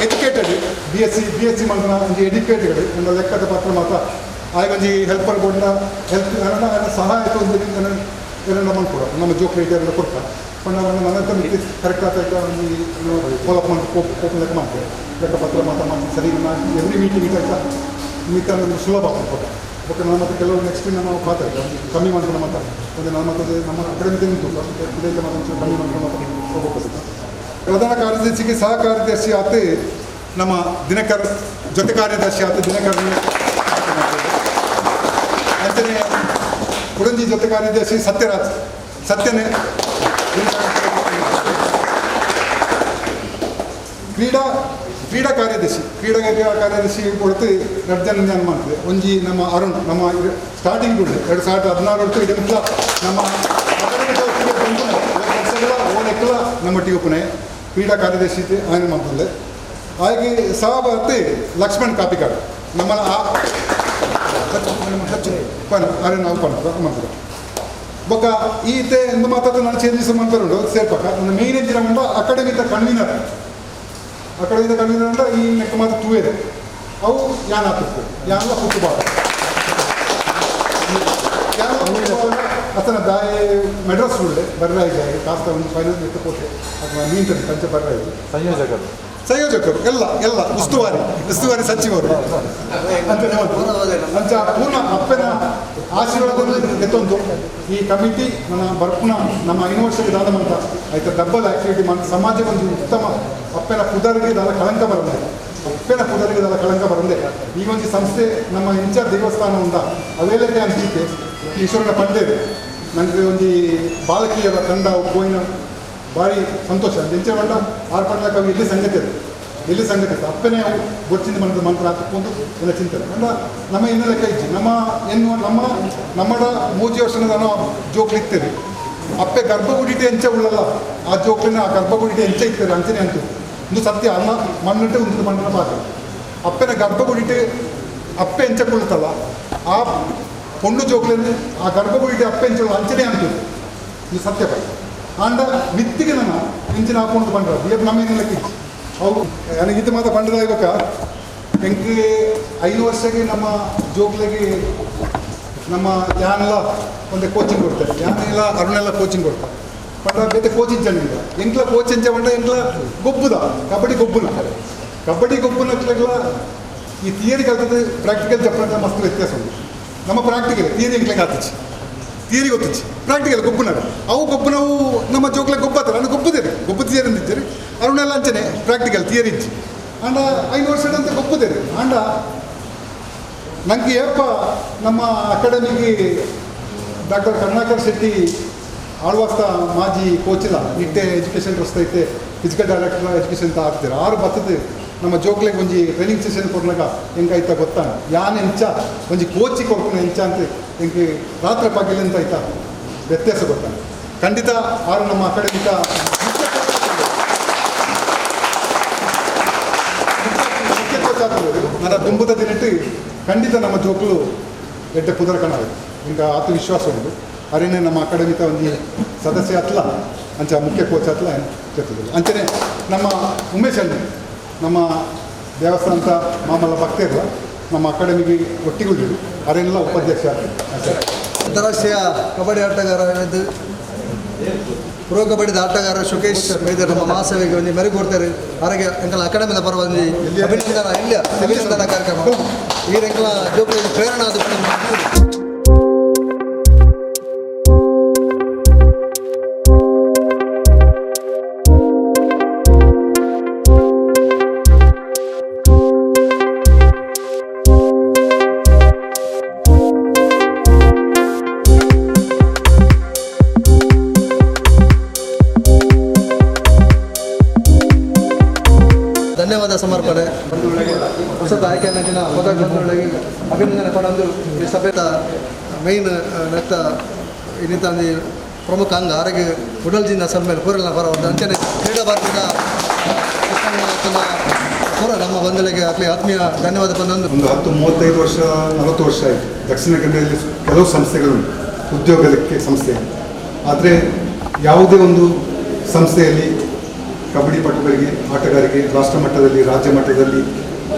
ಎಜುಕೇಟೆಡ್ BSc ಮಾಡಿದ ಒಂದು ಎಜುಕೇಟೆಡ್ ಒಂದು ಲೆಕ್ಕದ ಪತ್ರ ಮಾತ್ರ ಆಗ ಒಂದು ಹೆಲ್ಪರ್ ಕೊಂಡ ಹೆಲ್ಪ್ ಸಹಾಯಕ ಒಂದು ಎಲ್ಲ ಮಾಡ್ಕೊಡ ನಮ್ಮ ಜೋಕ್ ರೇಟೆಲ್ಲ ಕೊಡ್ತಾರೆ ನನ್ನ ಕರೆಕ್ಟ್ ಆಗ್ತಾ ಒಂದು ಫಾಲೋಅಪ್ ಮಾಡಿ ಲೆಕ್ಕ ಮಾಡ್ತಾರೆ ಲೆಕ್ಕ ಪತ್ರ ಮಾತ್ರ ಸರಿ ಎವ್ರಿ ಮೀಟಿಂಗ್ ಮಿಕ್ಕ ಸುಲಭ ಕೊಟ್ಟ ಬಟ್ ನಮ್ಮ ಮತ್ತೆ ಕೆಲವು ನೆಕ್ಸ್ಟ್ ನಾವು ಮಾತಾಡ್ತಾರೆ ಕಮ್ಮಿ ಮಾಡ್ಕೊಂಡು ಮಾತಾಡ್ತಾರೆ ಒಂದು ನಮ್ಮ ಅಕಾಡೆಮಿ ನಿಂತು ಇದೆಲ್ಲ ಮಾತ್ರ ಕಮ್ಮಿ ಮಾಡ್ಕೊಂಡು ಹೋಗ್ಬೇಕು ಪ್ರಧಾನ ಕಾರ್ಯದರ್ಶಿಗೆ ಸಹ ಕಾರ್ಯದರ್ಶಿ ಆತು ನಮ್ಮ ದಿನಕರ್ ಜೊತೆ ಕಾರ್ಯದರ್ಶಿ ಆತು ದಿನಕರ್ ಅಂತೆಯೇ ಕುಡಂಜಿ ಜೊತೆ ಕಾರ್ಯದರ್ಶಿ ಸತ್ಯನೇ ಕ್ರೀಡಾ ಕಾರ್ಯದರ್ಶಿ ಕೊಡ್ತು 2 ಜನ ನಾನು ಮಾಡ್ತೇವೆ ಒಂಜಿ ನಮ್ಮ ಅರುಣ್ ನಮ್ಮ ಸ್ಟಾರ್ಟಿಂಗ್ 2016 ಇದೆಲ್ಲ ನಮ್ಮ ಓನೆಕ್ಕಲ ನಮ್ಮೊಟ್ಟಿಗೆ ಉಪನೆ ಕ್ರೀಡಾ ಕಾರ್ಯದರ್ಶಿ ఆయన ಮಾಡ್ತದೆ ಹಾಗೆ ಸಹಭಾಗಿ ಲಕ್ಷ್ಮಣ್ ಕಾಪಿಕಾಡ್ ನಮ್ಮನ್ನ ಅರೆ ನಾವು ಮಾಡ್ತಾರೆ ಬೊಕ್ಕ ಈತೆ ಎಂದು ಮಾತಾಡ ನಾನು ಚೇಂಜಸ್ ಮಾಡ್ತಾರುಂಡು ಸೇರ್ಪಕ್ಕ ನನ್ನ ಮೇನ್ ಎಂಜಿನ ಮಂಡ ಅಕಾಡೆಮಿದ ಕನ್ವೀನರ್ ಅಂಡ ಈ ನೆಕ್ಕ ಮಾತ್ರ ತೂವೇದೆ ಅವು ಯಾನ್ ಹಾಕಿರ್ತದೆ ಯಾನ್ಲ ಪುಟ್ಟುಬಾರ ಅತನ ದಾಯಿ ಮೆಡ್ರಾಸ್ ಉಳ್ಳೆ ಬರ್ರಾಯಿದೆ ಕಾಸ್ತ ಒಂದು ಫೈನಲ್ ಎತ್ತು ಕೊಟ್ಟೆ ಅಥವಾ ನೀಂತದೆ ಕಂಚ ಬರ್ರಾಯಿದೆ ಸಂಯೋಜಕರು ಎಲ್ಲ ಉಸ್ತುವಾರಿ ಸಚಿವರು ಅಂಚ ಪೂರ್ಣ ಅಪ್ಪನ ಆಶೀರ್ವಾದ ಎತ್ತೊಂದು ಈ ಕಮಿಟಿ ನನ್ನ ಬರ್ಪುನ ನಮ್ಮ 5 ವರ್ಷಕ್ಕೆ ದಾದ ಮಂತ ಆಯ್ತು ಡಬ್ಬಲ್ ಆಕ್ಟಿವಿಟಿ ಮಾಡಿ ಸಮಾಜಕ್ಕೆ ಒಂದು ಉತ್ತಮ ಅಪ್ಪನ ಪುದರಿಗೆ ದಾದ ಕಳಂಕ ಬರಂದೆ ಅಪ್ಪನ ಪುದರಿಗೆ ದಾದ ಕಳಂಕ ಬರಂದೆ ಈ ಒಂದು ಸಂಸ್ಥೆ ನಮ್ಮ ಇಂಚ ದೇವಸ್ಥಾನ ಉಂಟ ಅವೆಲ್ಲಕ್ಕೆ ಅಂತಿದ್ದೆ ಈಶ್ವರನ ಪಂಡೇದೆ ನನಗೆ ಒಂದು ಬಾಲಕಿಯರ ತಂಡ ಹೋಯಿನ ಭಾರಿ ಸಂತೋಷ ಎಂಚೆ ಮಂಡ 6 ಪಂಡ್ಲ ಕವಿ ಎಲ್ಲಿ ಸಂಗತಿ ಅಪ್ಪನೇ ಅವು ಗೊತ್ತಿಂದ ಮನದ ಮಂತ್ರ ಹಾಕೊಂಡು ಎಲ್ಲ ಚಿಂತನೆ ಅಂದ ನಮ್ಮ ಇನ್ನೆಲ್ಲ ಕೈ ನಮ್ಮ ಎನ್ನುವ ನಮ್ಮಡ 3 ವರ್ಷದ ನಾವು ಜೋಕ್ಲಿ ಇರ್ತೇವೆ ಅಪ್ಪೆ ಗರ್ಭಗುಡಿಟೆ ಎಂಚ ಉಳ್ಳಲ್ಲ ಆ ಜೋಕ್ಲಿನ ಆ ಗರ್ಭಗುಡಿಟೆ ಎಂಚ ಇರ್ತೇವೆ ಅಂಚನೆ ಅಂತು ಒಂದು ಸತ್ಯ ಅನ್ನ ಮಣ್ಣಿಟ್ಟು ಒಂದು ಮಣ್ಣಿನ ಪಾತ್ರ ಅಪ್ಪನ ಗರ್ಭಗುಡಿಟೆ ಅಪ್ಪೆ ಎಂಚ ಕುಳ್ತಲ್ಲ ಆ ಪೊಂಡು ಜೋಕ್ಲಿನ ಆ ಗರ್ಭಗುಡಿಟೆ ಅಪ್ಪೆ ಎಂಚ ಅಂಚನೆ ಅಂತು ಇದು ಸತ್ಯ ಬೈ ಆಂಡ ಮಿತ್ತಿಗೆ ನಾನು ಎಂಚಿನ ಹಾಕೊಂಡು ಬಂದ್ರ ಬೇರೆ ನಮ್ಮ ಏನೆಲ್ಲ ಕಿಚ್ಚು ಅವು ನನಗೆ ಇದು ಮಾತ್ರ ಪಂಡದ ಇವಾಗ ಎಂಗೆ 5 ವರ್ಷಕ್ಕೆ ನಮ್ಮ ಜೋಗ್ಲಿಗೆ ನಮ್ಮ ಯಾನೆಲ್ಲ ಒಂದು ಕೋಚಿಂಗ್ ಕೊಡ್ತಾರೆ ಯಾನೆಲ್ಲ ಅರುಣೆಲ್ಲ ಕೋಚಿಂಗ್ ಕೊಡ್ತಾರೆ ಪಂಡ ಬೇತೆ ಕೋಚಿಂಗ್ ಚೆನ್ನಿಲ್ಲ ಎಂಕ್ಲ ಕೋಚಿಂಗ್ ಪಂಡ ಎಂಕ್ಲ ಗೊಬ್ಬುದ ಕಬಡ್ಡಿ ಗೊಬ್ಬುನಕ್ಲೆಲ್ಲ ಈ ಥಿಯರಿ ಕಲ್ತದ್ದು ಪ್ರಾಕ್ಟಿಕಲ್ ಚಪ್ಪಂತ ಮಸ್ತ್ ವ್ಯತ್ಯಾಸ ಉಂಟು ನಮ್ಮ ಪ್ರಾಕ್ಟಿಕಲ್ ಥಿಯರಿ ಎಂಕ್ಲೆಗೆ ಆತಿಚ್ಚಿ ಥಿಯರಿ ಗೊತ್ತಿಚ್ಚಿ ಪ್ರಾಕ್ಟಿಕಲ್ ಗೊಬ್ಬುನಾಗ ಅವು ಗೊಬ್ಬನವು ನಮ್ಮ ಜೋಗ್ಲೆ ಗೊಬ್ಬತ್ತಾರೆ ನಾನು ಗೊಬ್ಬುದೇರಿ ಗೊಬ್ಬು ಥಿಯರಿ ಅಂತಿದ್ದೀರಿ ಅರುಣೆಲ್ಲ ಅಂಚನೆ ಪ್ರಾಕ್ಟಿಕಲ್ ಥಿಯರಿ ಇಚ್ಚಿ ಆಂಡ 5 ವರ್ಷದಂತೆ ಗೊಬ್ಬುದೇರಿ ಆಂಡ ನಂಗೆ ಏಪ ನಮ್ಮ ಅಕಾಡೆಮಿಗೆ ಡಾಕ್ಟರ್ ಕರುಣಾಕರ್ ಶೆಟ್ಟಿ ಆಳ್ವಾಸ್ತ ಮಾಜಿ ಕೋಚಿಲ್ಲ ನಿಟ್ಟೆ ಎಜುಕೇಷನ್ ಟ್ರಸ್ಟ್ ಐತೆ ಫಿಸಿಕಲ್ ಡೈರೆಕ್ಟರ್ ಎಜುಕೇಷನ್ ಅಂತ ಆಗ್ತೀರ 6 ಬರ್ತದೆ ನಮ್ಮ ಜೋಗ್ಲೆಗೆ ಒಂಜಿ ಟ್ರೈನಿಂಗ್ ಸೆಷನ್ ಕೊಡ್ನಾಗ ಹೆಂಗಾಯ್ತಾ ಗೊತ್ತಾನ ಯಾನ್ ಎಂಚ ಒಂಜಿ ಕೋಚಿ ಕೊಡ್ಕೊಂಡು ಎಂಚ ಅಂತ ಹೆಂಗೆ ರಾತ್ರಿ ಪಗಲಿ ಅಂತ ಆಯ್ತಾ ವ್ಯತ್ಯಾಸ ಗೊತ್ತಾನ ಖಂಡಿತ ಆರು ನಮ್ಮ ಅಕಾಡೆಮಿಕ ಮುಖ್ಯ ಕೋಚ್ ಆಗ್ತದೆ ನನ್ನ ದುಂಬದ ದಿನಟ್ಟು ಖಂಡಿತ ನಮ್ಮ ಜೋಕ್ಲು ಎಡ್ಡೆ ಪುದರ ಕಣ ಈಗ ಆತ್ಮವಿಶ್ವಾಸ ಉಂಟು ಅರೇನೇ ನಮ್ಮ ಅಕಾಡೆಮಿಕ ಒಂದು ಸದಸ್ಯ ಅತ್ಲ ಅಂಚ ಮುಖ್ಯ ಕೋಚ್ ಅತ್ಲ ಕೇಳ್ತಿದ್ರು ಅಂಚನೆ ನಮ್ಮ ಉಮೇಶ್ ಅಣ್ಣ ನಮ್ಮ ದೇವಸ್ಥಾನದ ಮಾಮಲ್ಲ ಭಕ್ತರು ನಮ್ಮ ಅಕಾಡೆಮಿಗೆ ಒಟ್ಟಿಗುಳಿದ್ರು ಅರೇನೆಲ್ಲ ಉಪಾಧ್ಯಕ್ಷ ಅಂತಾರಾಷ್ಟ್ರೀಯ ಕಬಡ್ಡಿ ಆಟಗಾರ ಪ್ರೋ ಕಬಡ್ಡಿದ ಆಟಗಾರ ಶುಕೇಶ್ ವೈದ್ಯರು ನಮ್ಮ ಮಹಾಸಭೆಗೆ ಒಂದು ಮೆರುಗು ಕೊಡ್ತಾರೆ ಅವರಿಗೆ ಎಂಕಲ ಅಕಾಡೆಮಿದ ಪರವಾಗಿ ಅಭಿನಂದನಾ ಕಾರ್ಯಕ್ರಮ ಈ ಎಂಕಲ ಜೋಕ್ಲಿ ಪ್ರೇರಣೆ ಆದ ಧನ್ಯವಾದ ಸಮರ್ಪಣೆ ಹೊಸದ ಆಯ್ಕೆ ಅನ್ನೋದಿನ ಪದಗಳೊಳಗೆ ಅಭಿನಂದನೆ ಕೊಡೊಂದು ಈ ಸಭೆದ ಮೈನ್ ನೆತ್ತ ಇನ್ನಿತ ಪ್ರಮುಖ ಅಂಗ ಆರೋಗ್ಯ ಉಡಲ್ಜಿನ ಸಮ್ಮೇಳ ಪೂರಲ ಬರೋದು ಅಂಚನೆ ಕ್ರೀಡಾ ಭಾರತದ ಪೂರ ನಮ್ಮ ಬಂಧುಗಳಿಗೆ ಆಗಲಿ ಆತ್ಮೀಯ ಧನ್ಯವಾದ ಬಂದೊಂದು ಒಂದು 10-35 ವರ್ಷ 40 ವರ್ಷ ಆಯಿತು ದಕ್ಷಿಣ ಕನ್ನಡದಲ್ಲಿ ಕೆಲವು ಸಂಸ್ಥೆಗಳು ಉದ್ಯೋಗಕ್ಕೆ ಸಂಸ್ಥೆ ಆದರೆ ಯಾವುದೇ ಒಂದು ಸಂಸ್ಥೆಯಲ್ಲಿ ಕಬಡ್ಡಿ ಪಟುಗಳಿಗೆ ಆಟಗಾರರಿಗೆ ರಾಷ್ಟ್ರ ಮಟ್ಟದಲ್ಲಿ ರಾಜ್ಯ ಮಟ್ಟದಲ್ಲಿ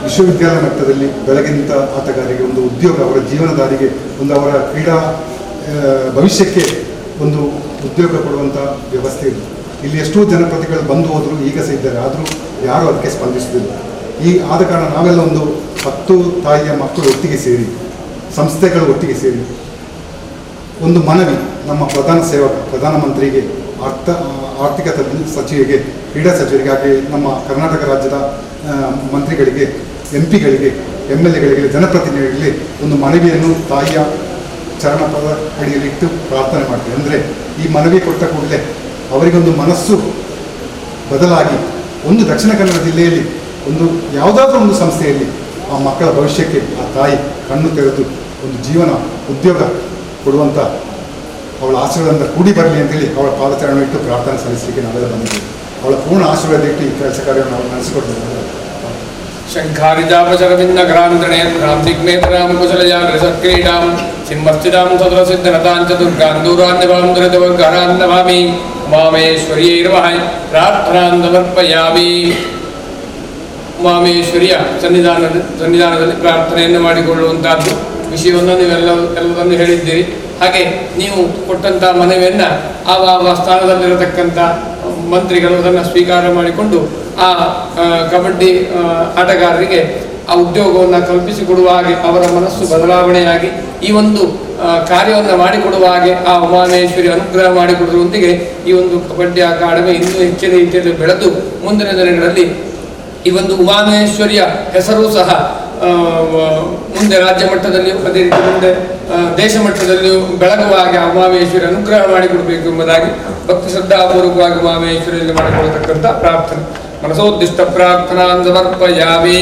ವಿಶ್ವವಿದ್ಯಾಲಯ ಮಟ್ಟದಲ್ಲಿ ಬೆಳಗಿನಿಂದ ಆಟಗಾರರಿಗೆ ಒಂದು ಉದ್ಯೋಗ ಅವರ ಜೀವನದಾರಿಗೆ ಒಂದು ಅವರ ಕ್ರೀಡಾ ಭವಿಷ್ಯಕ್ಕೆ ಒಂದು ಉದ್ಯೋಗ ಕೊಡುವಂಥ ವ್ಯವಸ್ಥೆ ಇದೆ ಇಲ್ಲಿ ಎಷ್ಟೋ ಜನಪ್ರತಿಗಳು ಬಂದು ಹೋದರು ಈಗ ಸಹ ಇದ್ದಾರೆ ಆದರೂ ಯಾರೂ ಅದಕ್ಕೆ ಸ್ಪಂದಿಸುವುದಿಲ್ಲ ಆದ ಕಾರಣ ನಾವೆಲ್ಲ ಒಂದು 10 ತಾಯಿಯ ಮಕ್ಕಳು ಒಟ್ಟಿಗೆ ಸೇರಿ ಸಂಸ್ಥೆಗಳು ಒಟ್ಟಿಗೆ ಸೇರಿ ಒಂದು ಮನವಿ ನಮ್ಮ ಪ್ರಧಾನಮಂತ್ರಿಗೆ ಆರ್ಥಿಕ ಸಚಿವರಿಗೆ ಕ್ರೀಡಾ ಸಚಿವರಿಗೆ ಹಾಗೆ ನಮ್ಮ ಕರ್ನಾಟಕ ರಾಜ್ಯದ ಮಂತ್ರಿಗಳಿಗೆ MP ಗಳಿಗೆ MLAಗಳಿಗೆ ಜನಪ್ರತಿನಿಧಿಗಳಿಗೆ ಒಂದು ಮನವಿಯನ್ನು ತಾಯಿಯ ಚರಣಪದ ಅಡಿಯಲ್ಲಿಟ್ಟು ಪ್ರಾರ್ಥನೆ ಮಾಡ್ತೀವಿ. ಅಂದರೆ ಈ ಮನವಿ ಕೊಟ್ಟ ಕೂಡಲೇ ಅವರಿಗೊಂದು ಮನಸ್ಸು ಬದಲಾಗಿ ಒಂದು ದಕ್ಷಿಣ ಕನ್ನಡ ಜಿಲ್ಲೆಯಲ್ಲಿ ಒಂದು ಯಾವುದಾದ್ರೂ ಒಂದು ಸಂಸ್ಥೆಯಲ್ಲಿ ಆ ಮಕ್ಕಳ ಭವಿಷ್ಯಕ್ಕೆ ಆ ತಾಯಿ ಕಣ್ಣು ತೆರೆದು ಒಂದು ಜೀವನ ಉದ್ಯೋಗ ಕೊಡುವಂಥ ಅವಳ ಆಶೀರ್ವಾದದಿಂದ ಕೂಡಿ ಬರಲಿ ಅಂತೇಳಿ ಅವಳ ಪಾದಚರಣ ಇಟ್ಟು ಪ್ರಾರ್ಥನೆ ಸಲ್ಲಿಸಲಿಕ್ಕೆ ನಾವೆಲ್ಲ ಬಂದಿದ್ದೀವಿ. ಅವಳ ಪೂರ್ಣ ಆಶೀರ್ವಾದ ಇಟ್ಟು ಈ ಕೆಲಸ ಕಾರ್ಯವನ್ನು ನಾವು ನಡೆಸಿಕೊಡ್ತೇವೆ. ಶಂಖಾರಿಜಾಪಚರವಿಂದಗ್ರಾಂತಣೇಂದ್ರಾಂ ದಿಗ್ನೇತ್ರಾಂ ಕುಶಲಜಾಗ್ರಸತ್ಕ್ರೀಡಾಂ ಸಿಂಹಸ್ಥಿತಾಂ ಸದೃಸಿದ್ಧನತಾಂ ಚತುರ್ಗಾಂ ದೂರಾನ್ಯವಾಂ ದುರಿತವರ್ಗರಾನ್ನಮಾಮಿ ಉಮಾಮೇಶ್ವರ್ಯೈರ್ವಹ ಪ್ರಾರ್ಥನಾಂ ಸಮರ್ಪಯಾಮಿ. ಉಮಾಮೇಶ್ವರಿಯ ಸನ್ನಿಧಾನದಲ್ಲಿ ಪ್ರಾರ್ಥನೆಯನ್ನು ಮಾಡಿಕೊಳ್ಳುವಂಥದ್ದು ವಿಷಯವನ್ನು ಎಲ್ಲವನ್ನೂ ಹೇಳಿದ್ದೀರಿ. ಹಾಗೆ ನೀವು ಕೊಟ್ಟಂಥ ಮನವಿಯನ್ನು ಆ ಸ್ಥಾನದಲ್ಲಿರತಕ್ಕಂಥ ಮಂತ್ರಿಗಳು ಅದನ್ನು ಸ್ವೀಕಾರ ಮಾಡಿಕೊಂಡು ಆ ಕಬಡ್ಡಿ ಆಟಗಾರರಿಗೆ ಆ ಉದ್ಯೋಗವನ್ನು ಕಲ್ಪಿಸಿಕೊಡುವ ಹಾಗೆ ಅವರ ಮನಸ್ಸು ಬದಲಾವಣೆಯಾಗಿ ಈ ಒಂದು ಕಾರ್ಯವನ್ನು ಮಾಡಿಕೊಡುವ ಹಾಗೆ ಆ ಉಮಾಮಹೇಶ್ವರಿ ಅನುಗ್ರಹ ಮಾಡಿಕೊಡುವುದರೊಂದಿಗೆ ಈ ಒಂದು ಕಬಡ್ಡಿ ಅಕಾಡೆಮಿ ಇನ್ನೂ ಹೆಚ್ಚಿನ ರೀತಿಯಲ್ಲಿ ಬೆಳೆದು ಮುಂದಿನ ದಿನಗಳಲ್ಲಿ ಈ ಒಂದು ಉಮಾಮಹೇಶ್ವರಿಯ ಹೆಸರು ಸಹ ಮುಂದೆ ರಾಜ್ಯ ಮಟ್ಟದಲ್ಲಿಯೂ ಅದೇ ರೀತಿ ಮುಂದೆ ದೇಶ ಮಟ್ಟದಲ್ಲಿಯೂ ಬೆಳಗುವ ಹಾಗೆ ಆ ಉಮಾಮಹೇಶ್ವರಿ ಅನುಗ್ರಹ ಮಾಡಿಕೊಡಬೇಕು ಎಂಬುದಾಗಿ ಭಕ್ತಿ ಶ್ರದ್ಧಾಪೂರ್ವಕವಾಗಿ ಉಮಾಮಹೇಶ್ವರಿಯಲ್ಲಿ ಮಾಡಿಕೊಳ್ಳತಕ್ಕಂಥ ಪ್ರಾರ್ಥನೆ ಮನಸೋದ್ದಿಷ್ಟ ಪ್ರಾರ್ಥನಾನ್ ಸಮರ್ಪಯಾಮಿ.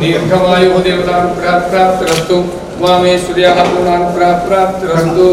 ದೀರ್ಘವಾಯು ದೇವತಾ ಪ್ರಾಪ್ತಿರಸ್ತು ಉಮಾಮಹೇಶ್ವರ್ಯಾಃ ಪೂರ್ಣಾನುಗ್ರಹ ಪ್ರಾಪ್ತಿರಸ್ತು.